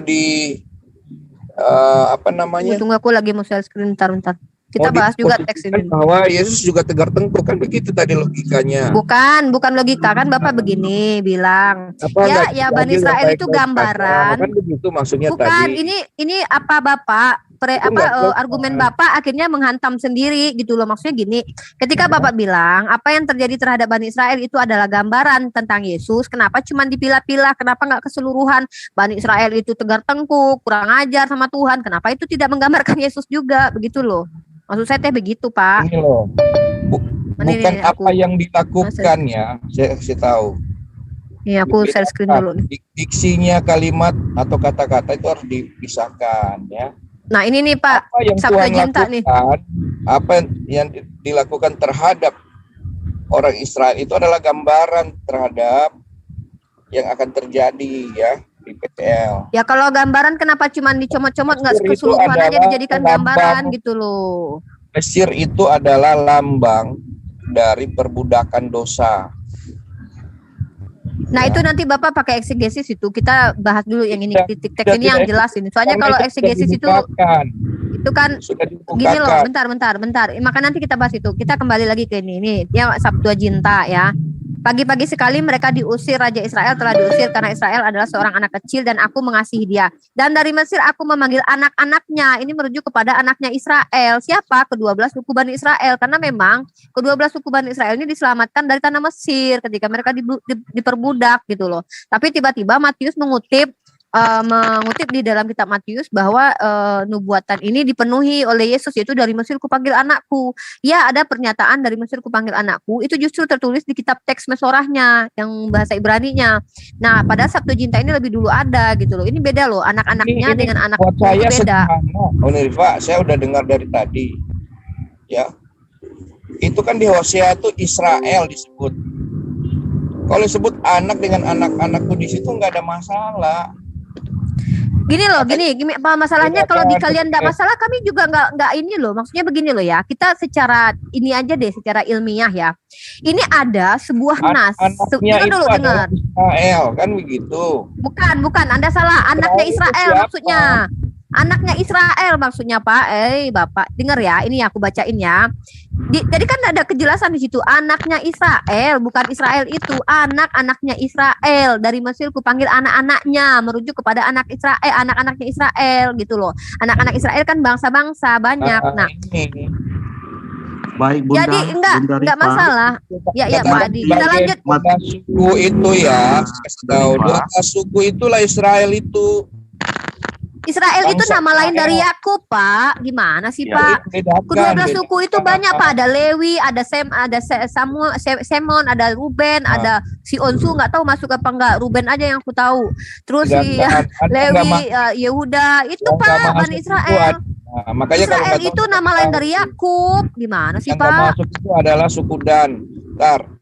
apa namanya? Tunggu aku lagi mau share screen bentar. Kita bahas juga teks ini. Bahwa Yesus juga tegar tengkuk, kan begitu tadi logikanya. Bukan logika, kan Bapak begini bilang. Ya Bani Israel itu gambaran. Kan begitu maksudnya bukan, tadi. ini apa Bapak? Argumen Bapak akhirnya menghantam sendiri gitu loh. Maksudnya gini, ketika Bapak bilang apa yang terjadi terhadap Bani Israel itu adalah gambaran tentang Yesus, kenapa cuma dipilah-pilah? Kenapa nggak keseluruhan? Bani Israel itu tegar tengkuk, kurang ajar sama Tuhan, kenapa itu tidak menggambarkan Yesus juga? Begitu loh. Maksud saya begitu, Pak. Ini loh. Bukan apa yang dilakukan ya, saya kasih tahu. Iya, aku share screen dulu nih. Diksinya kalimat atau kata-kata itu harus dipisahkan ya. Nah, ini nih Pak, Septuaginta nih. Apa yang dilakukan terhadap orang Israel itu adalah gambaran terhadap yang akan terjadi ya. PPL. Ya kalau gambaran kenapa cuma dicomot-comot, nggak keseluruhan aja dijadikan gambaran gitu loh. Mesir itu adalah lambang dari perbudakan dosa. Nah itu nanti Bapak pakai eksegesis itu, kita bahas dulu yang ini titik teks ini yang jelas ini. Soalnya kalau eksegesis itu kan gini loh, bentar. Maka nanti kita bahas itu. Kita kembali lagi ke ini yang Septuaginta ya. Pagi-pagi sekali mereka diusir, Raja Israel telah diusir karena Israel adalah seorang anak kecil dan aku mengasihi dia. Dan dari Mesir aku memanggil anak-anaknya. Ini merujuk kepada anaknya Israel. Siapa? Ke-12 suku Bani Israel. Karena memang ke-12 suku Bani Israel ini diselamatkan dari tanah Mesir ketika mereka diperbudak gitu loh. Tapi tiba-tiba Matius mengutip di dalam kitab Matius bahwa nubuatan ini dipenuhi oleh Yesus, yaitu dari Mesir kupanggil anakku. Ya, ada pernyataan dari Mesir kupanggil anakku itu justru tertulis di kitab teks Mesorahnya yang bahasa Ibraninya. Nah, pada Septuaginta ini lebih dulu ada gitu loh. Ini beda loh, anak-anaknya dengan anak itu beda. Rifa, saya udah dengar dari tadi. Ya. Itu kan di Hosea itu Israel disebut. Kalau disebut anak dengan anak-anakku di situ nggak ada masalah. Gini loh, gini apa masalahnya kalau di kalian enggak masalah, kami juga enggak ini loh. Maksudnya begini loh ya. Kita secara ini aja deh, secara ilmiah ya. Ini ada sebuah nas. Dengar dulu, dengar. Israel kan begitu. Bukan, Anda salah. Anaknya Israel maksudnya. Anaknya Israel maksudnya, Pak. Bapak, dengar ya. Ini aku bacain ya. Jadi kan ada kejelasan di situ. Anaknya Israel, bukan Israel itu. Anak-anaknya Israel. Dari Mesir kupanggil anak-anaknya, merujuk kepada anak-anaknya Israel gitu loh. Anak-anak Israel kan bangsa-bangsa banyak. Nah, baik Bunda. Jadi enggak masalah. Ya Pak Adi. Kita lanjut. Suku itu ya, tahu 12 suku itulah Israel itu. Israel itu nama lain dari Yakub, Pak. Gimana sih, Pak? Kedua belas suku itu banyak, Pak. Ada Lewi, ada Semon, ada Ruben, ada si Onsu, nggak tahu masuk apa enggak. Ruben aja yang aku tahu. Terus si Lewi, Yehuda, itu Pak, Bani Israel. Nah, makanya Israel itu nama lain dari Yakub. Gimana sih, Pak? Masuk itu adalah suku Dan. Bentar.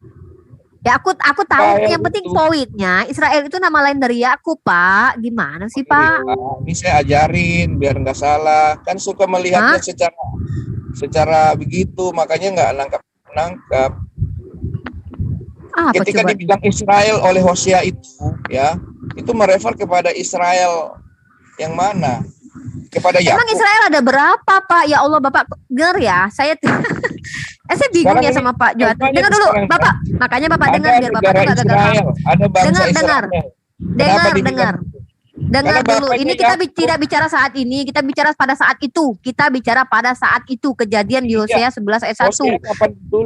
Ya aku tahu, yang penting poinnya Israel itu nama lain dari Yakub, Pak. Gimana sih, Pak? Ini saya ajarin biar nggak salah. Kan suka melihatnya secara begitu, makanya nggak nangkap. Ketika dibilang Israel oleh Hosea itu, ya, itu merefer kepada Israel yang mana? Kepada Yakub. Emang Israel ada berapa, Pak? Ya Allah, Bapak dengar ya. Saya bingung ya sama Pak Jonathan. Dengar dulu, Bapak. Makanya Bapak dengar biar Bapak enggak gagal. Ada bangsa Israel. Dengar dulu. Ini kita tidak bicara saat ini, kita bicara pada saat itu. Kita bicara pada saat itu, kejadian di Hosea 11 ayat 1.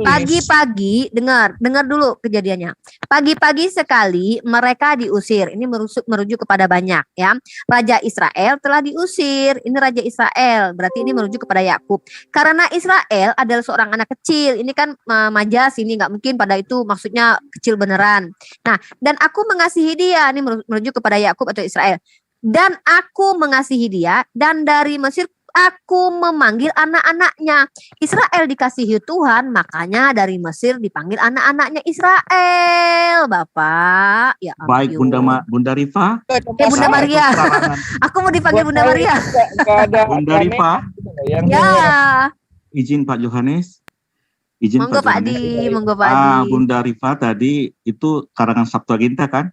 Pagi-pagi, dengar dulu kejadiannya. Pagi-pagi sekali mereka diusir. Ini merujuk kepada banyak ya. Raja Israel telah diusir. Ini Raja Israel, berarti ini merujuk kepada Yakub. Karena Israel adalah seorang anak kecil. Ini kan majas, ini nggak mungkin pada itu maksudnya kecil beneran. Nah, dan aku mengasihi dia. Ini merujuk kepada Yakub atau Israel. Dan aku mengasihi dia, dan dari Mesir aku memanggil anak-anaknya. Israel dikasihi Tuhan, makanya dari Mesir dipanggil anak-anaknya Israel, Bapak. Ya ampun. Baik Bunda Rifa. Bunda Maria. Aku mau dipanggil Bunda Maria. Bunda Rifa. Ya. Izin Pak Yohanes. Monggo Pak Adi. Bunda Rifa tadi itu karangan Septuaginta kan?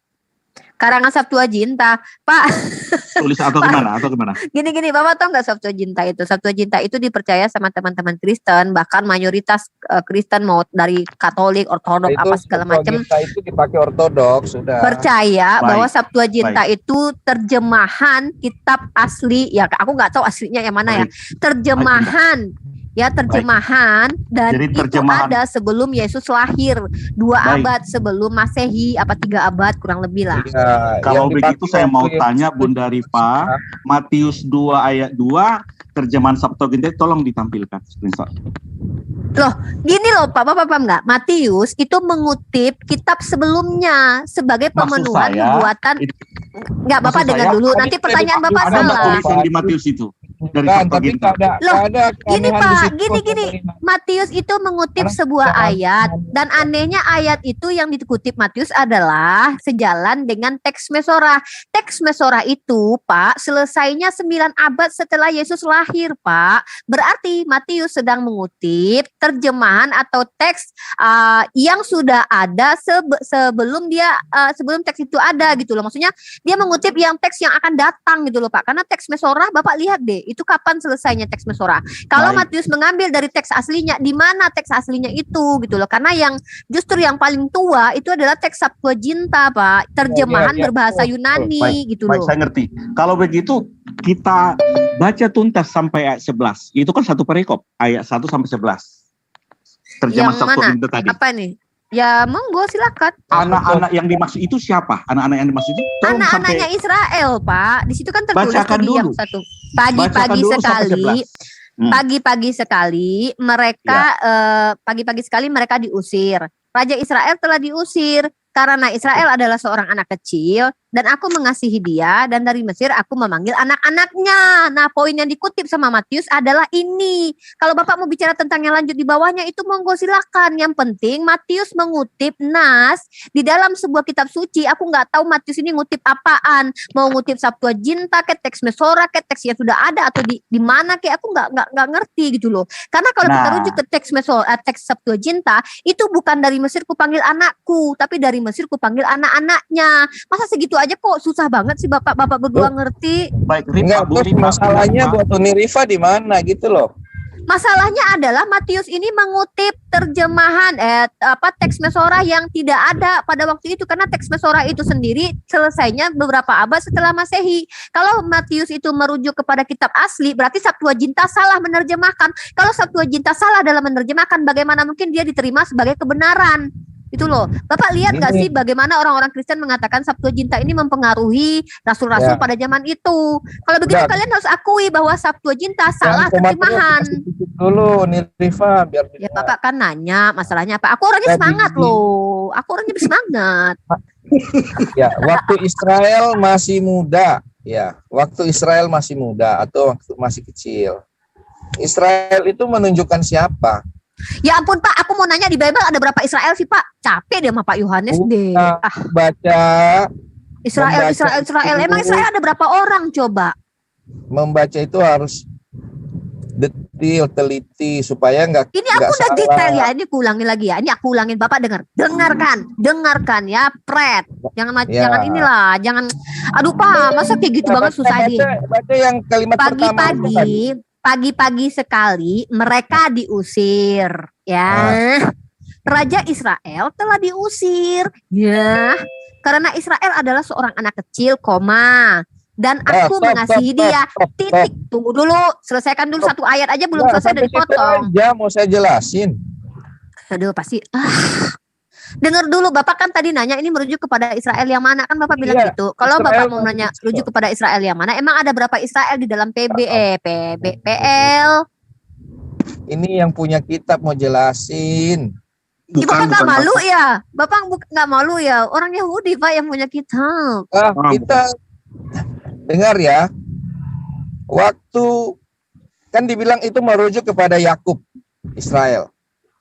Karangan Septuaginta, Pak. Tulis atau gimana? Gini, Bapak tahu nggak Septuaginta itu? Septuaginta itu dipercaya sama teman-teman Kristen, bahkan mayoritas Kristen mau dari Katolik, Ortodok, apa segala macam. Itu dipakai Ortodoks sudah. Percaya bahwa Septuaginta itu terjemahan kitab asli, ya aku nggak tahu aslinya yang mana ya. Terjemahan. Ya terjemahan dan jadi itu ada sebelum Yesus lahir 2 abad sebelum Masehi, 3 abad kurang lebih lah. Ya, kalau begitu saya mau tanya Bunda Rifa, Matius 2 ayat 2 terjemahan Septuaginta tolong ditampilkan screenshot. Loh, gini loh Pak, Bapak paham nggak? Matius itu mengutip kitab sebelumnya sebagai pemenuhan nubuatan. Nggak, Bapak dengar dulu. Nanti pertanyaan Bapak salah. Ada tulisan di Matius itu. Dari tapi gini Pak, gini. Matius itu mengutip sebuah ayat, dan anehnya ayat itu yang dikutip Matius adalah sejalan dengan teks Mesora. Teks Mesora itu, Pak, selesainya 9 abad setelah Yesus lahir, Pak. Berarti Matius sedang mengutip terjemahan atau teks yang sudah ada sebelum teks itu ada gitu loh. Maksudnya dia mengutip yang teks yang akan datang gitu loh, Pak. Karena teks Mesora, Bapak lihat deh, itu kapan selesainya teks Mesora. Kalau Matius mengambil dari teks aslinya, di mana teks aslinya itu gitu loh. Karena yang justru yang paling tua itu adalah teks Septuaginta, Pak. Terjemahan berbahasa Yunani gitu loh. Baik, saya ngerti. Kalau begitu kita baca tuntas sampai ayat 11. Itu kan satu perikop, ayat 1 sampai 11. Terjemahan Septuaginta tadi. Apa nih? Ya monggo silakan. Anak-anak yang dimaksud itu siapa? Anak-anak yang dimaksud itu anak-anaknya Israel, Pak. Di situ kan tertulis yang satu. Pagi-pagi sekali mereka pagi-pagi sekali mereka diusir. Raja Israel telah diusir Karena Israel adalah seorang anak kecil dan aku mengasihi dia, dan dari Mesir aku memanggil anak-anaknya. Nah, poin yang dikutip sama Matius adalah ini. Kalau Bapak mau bicara tentang yang lanjut di bawahnya itu monggo silakan. Yang penting Matius mengutip nas di dalam sebuah kitab suci. Aku nggak tahu Matius ini ngutip apaan. Mau ngutip Septuaginta ke teks Mesora ke teks yang sudah ada atau di mana kayak aku nggak ngerti gitu loh. Karena kalau kita rujuk ke teks Mesora, teks Septuaginta itu bukan dari Mesir ku panggil anakku, tapi dari Mesir ku panggil anak-anaknya. Masa segitu aja kok susah banget sih Bapak berdua ngerti? Baik, Enggak, terus masalahnya buat Uni Rifa di mana gitu loh. Masalahnya adalah Matius ini mengutip terjemahan teks Mesora yang tidak ada pada waktu itu, karena teks Mesora itu sendiri selesainya beberapa abad setelah Masehi. Kalau Matius itu merujuk kepada kitab asli, berarti Septuaginta salah menerjemahkan. Kalau Septuaginta salah dalam menerjemahkan, bagaimana mungkin dia diterima sebagai kebenaran? Itu loh. Bapak lihat gak sih bagaimana orang-orang Kristen mengatakan Septuaginta ini mempengaruhi rasul-rasul pada zaman itu. Kalau begitu kalian harus akui bahwa Septuaginta salah terjemahan. Dulu Nirifa biar ya Bapak kan nanya masalahnya apa. Aku orangnya semangat loh. Aku orangnya bersemangat. Ya, waktu Israel masih muda, ya, waktu Israel masih muda atau waktu masih kecil. Israel itu menunjukkan siapa? Ya ampun Pak, aku mau nanya di Bible ada berapa Israel sih Pak? Capek deh sama Pak Yohanes deh. Baca Israel. Emang Israel ada berapa orang coba? Membaca itu harus detail, teliti supaya nggak. Ini aku udah salah. Detail ya. Ini aku ulangin lagi ya. Ini aku ulangin Bapak dengarkan ya, Pret. Jangan inilah, jangan. Aduh Pak, masa kayak gitu banget susah sih. Baca yang kalimat pertama. Pagi-pagi sekali mereka diusir, ya. Raja Israel telah diusir, ya. Karena Israel adalah seorang anak kecil, dan aku mengasihi dia. Titik. Tunggu dulu, selesaikan dulu satu ayat aja belum selesai dari potong. Ya, mau saya jelasin. Aduh, pasti. Dengar dulu, Bapak kan tadi nanya ini merujuk kepada Israel yang mana, kan Bapak bilang gitu. Kalau Bapak mau nanya merujuk kepada Israel yang mana, emang ada berapa Israel di dalam PL? Ini yang punya kitab mau jelasin. Bapak nggak malu ya? Bapak nggak malu ya? Orang Yahudi Pak yang punya kitab. Kita dengar ya. Waktu kan dibilang itu merujuk kepada Yakub, Israel.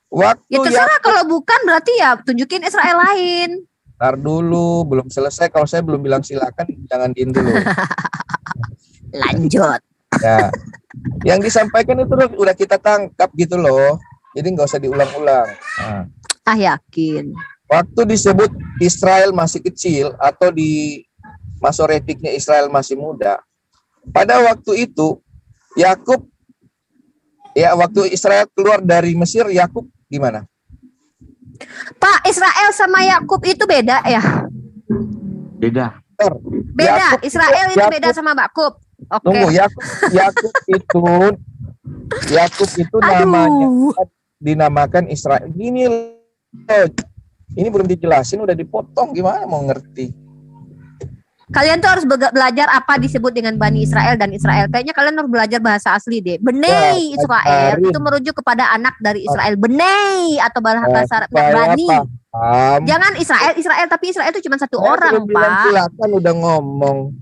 Waktu ya terserah, kalau bukan berarti ya tunjukin Israel lain. Ntar dulu, belum selesai. Kalau saya belum bilang silakan, jangan diin dulu. Lanjut. Ya, yang disampaikan itu udah kita tangkap gitu loh. Jadi nggak usah diulang-ulang. Yakin. Waktu disebut Israel masih kecil atau di Masoretiknya Israel masih muda. Pada waktu itu Yakub, ya waktu Israel keluar dari Mesir, Yakub gimana? Pak, Israel sama Yakub itu beda ya? Beda. Beda. Israel itu beda sama Yakub. Oke. Tunggu, Yakub itu namanya dinamakan Israel. Ini belum dijelasin udah dipotong, gimana mau ngerti? Kalian tuh harus belajar apa disebut dengan Bani Israel dan Israel. Kayaknya kalian harus belajar bahasa asli deh. Benei Israel itu merujuk kepada anak dari Israel. Benei atau bahasa Bani. Jangan Israel tapi Israel itu cuma satu orang, Pak. Silakan udah ngomong.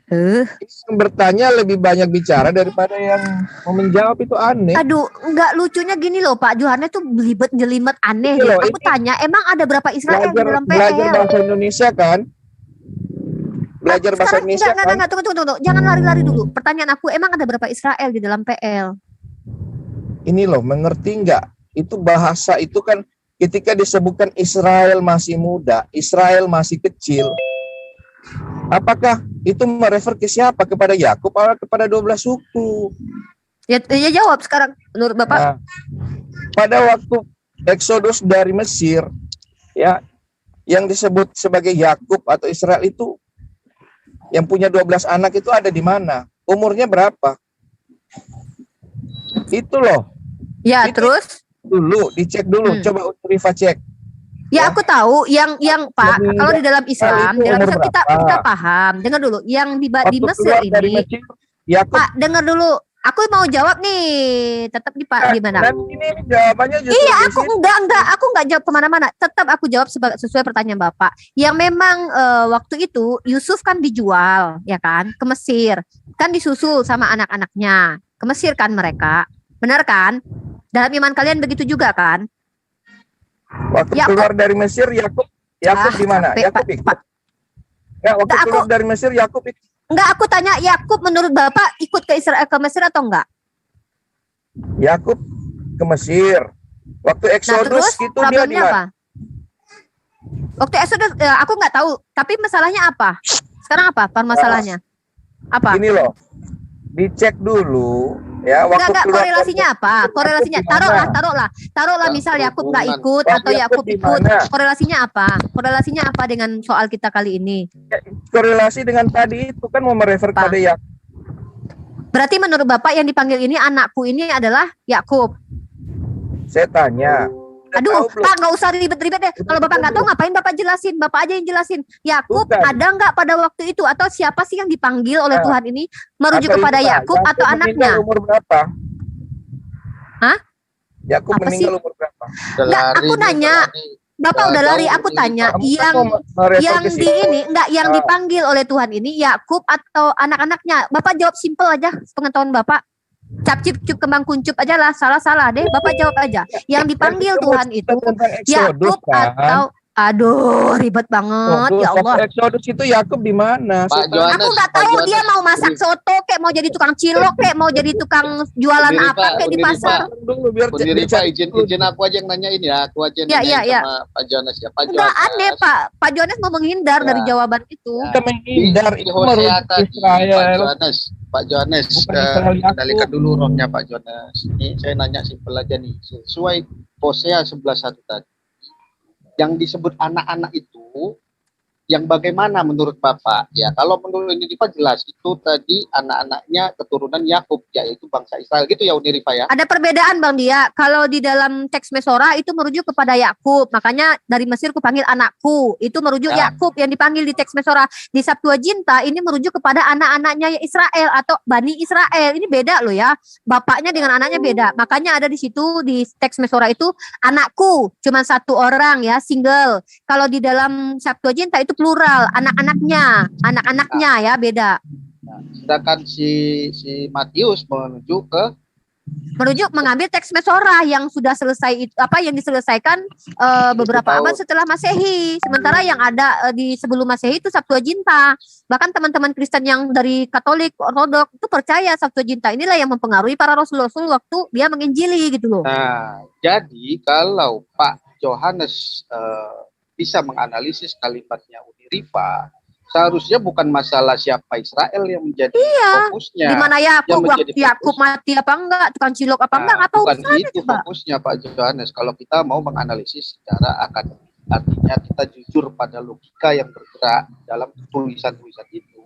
Yang bertanya lebih banyak bicara daripada yang mau menjawab, itu aneh. Aduh, nggak lucunya gini loh Pak Yohanes tuh jelimet aneh. Loh, aku tanya, emang ada berapa Israel di dalam PL? Belajar bahasa Indonesia kan? Belajar bahasa Indonesia kan? Enggak, tunggu. Jangan lari-lari dulu. Pertanyaan aku, emang ada berapa Israel di dalam PL? Ini loh, mengerti nggak? Itu bahasa itu kan ketika disebutkan Israel masih muda, Israel masih kecil. Apakah itu merefer ke siapa? Kepada Yakub atau kepada 12 suku? Ya jawab sekarang menurut Bapak. Nah, pada waktu Exodus dari Mesir, ya, yang disebut sebagai Yakub atau Israel itu yang punya 12 anak itu ada di mana? Umurnya berapa? Itu loh. Ya, itu terus dicek dulu. Coba Rifa cek. Ya, aku tahu yang Pak, kalau di dalam Islam kita paham. Dengar dulu, yang di Mesir ini. Pak, dengar dulu. Aku mau jawab nih, tetap di Pak gimana? Dan ini jawabannya justru Iya, aku enggak jawab kemana-mana. Tetap aku jawab sesuai pertanyaan Bapak. Yang memang waktu itu Yusuf kan dijual, ya kan, ke Mesir, kan disusul sama anak-anaknya ke Mesir kan mereka, benar kan? Dalam iman kalian begitu juga kan? Waktu keluar dari Mesir, Yakub di mana? Yakub ikut. Ya, waktu keluar dari Mesir, Yakub ikut. Enggak, aku tanya Yakub menurut Bapak ikut ke Mesir atau enggak? Yakub ke Mesir. Waktu Exodus itu dia di mana? Waktu Exodus aku nggak tahu, tapi masalahnya apa? Sekarang apa permasalahannya? Apa? Ini loh. Dicek dulu ya waktu enggak korelasinya apa? Korelasinya taruhlah misal Yakub nggak ikut atau Yakub ikut. Korelasinya apa? Korelasinya apa dengan soal kita kali ini? Korelasi dengan tadi itu kan mau merefer pada Yakub. Berarti menurut Bapak yang dipanggil ini anakku ini adalah Yakub. Saya tanya. Aduh, Pak nggak usah ribet-ribet deh. Kalau Bapak nggak tahu ngapain Bapak jelasin? Bapak aja yang jelasin. Yakub ada nggak pada waktu itu atau siapa sih yang dipanggil oleh Tuhan ini merujuk kepada Yakub atau anaknya? Umur berapa? Hah? Yakub meninggal umur berapa? Nggak, aku nanya. Bapak udah lari, aku tanya yang di ini yang dipanggil oleh Tuhan ini Yakub atau anak-anaknya? Bapak jawab simpel aja, pengetahuan Bapak. Cap cip cup kembang kuncup aja lah, salah deh, Bapak jawab aja. Yang dipanggil Tuhan itu Yakub atau aduh ribet banget ya Allah. Exodus itu Yakub di mana? Aku nggak tahu dia mau masak soto kayak mau jadi tukang cilok kayak mau jadi tukang jualan apa kayak di pasar. Dulu biar izin aku aja yang nanyain ya, aku aja nanya sama Pak Johannes ya. Pak Johannes. Enggak aneh Pak Johannes mau menghindar dari jawaban itu. Kita menghindar itu merujuk Israel. Pak Johannes, kendalikan dulu rohnya Pak Johannes. Ini saya nanya simpel aja nih, sesuai Hosea 11:1 tadi. Yang disebut anak-anak itu, yang bagaimana menurut Bapak? Ya, kalau menurut Unirifa jelas itu tadi anak-anaknya keturunan Yakub, yaitu bangsa Israel gitu ya Unirifa ya. Ada perbedaan Bang Dia. Kalau di dalam teks Mesora itu merujuk kepada Yakub, makanya dari Mesir ku panggil anakku. Itu merujuk Yakub yang dipanggil di teks Mesora. Di Septuaginta ini merujuk kepada anak-anaknya Israel atau Bani Israel. Ini beda loh ya. Bapaknya dengan anaknya beda. Makanya ada di situ di teks Mesora itu anakku, cuma satu orang ya, single. Kalau di dalam Septuaginta itu plural, anak-anaknya ya beda. Nah, sedangkan si Matius merujuk mengambil teks Mesora yang sudah selesai yang diselesaikan beberapa abad setelah Masehi. Sementara yang ada di sebelum Masehi itu Septuaginta. Bahkan teman-teman Kristen yang dari Katolik, Ortodok itu percaya Septuaginta inilah yang mempengaruhi para rasul-rasul waktu dia menginjili gitu loh. Nah, jadi kalau Pak Johannes bisa menganalisis kalimatnya Unirifa, seharusnya bukan masalah siapa Israel yang menjadi fokusnya. Di mana Yakub mati apa enggak, tukang cilok apa enggak, apa bukan itu fokusnya Pak Johannes. Kalau kita mau menganalisis secara akademik, artinya kita jujur pada logika yang bergerak dalam tulisan-tulisan itu.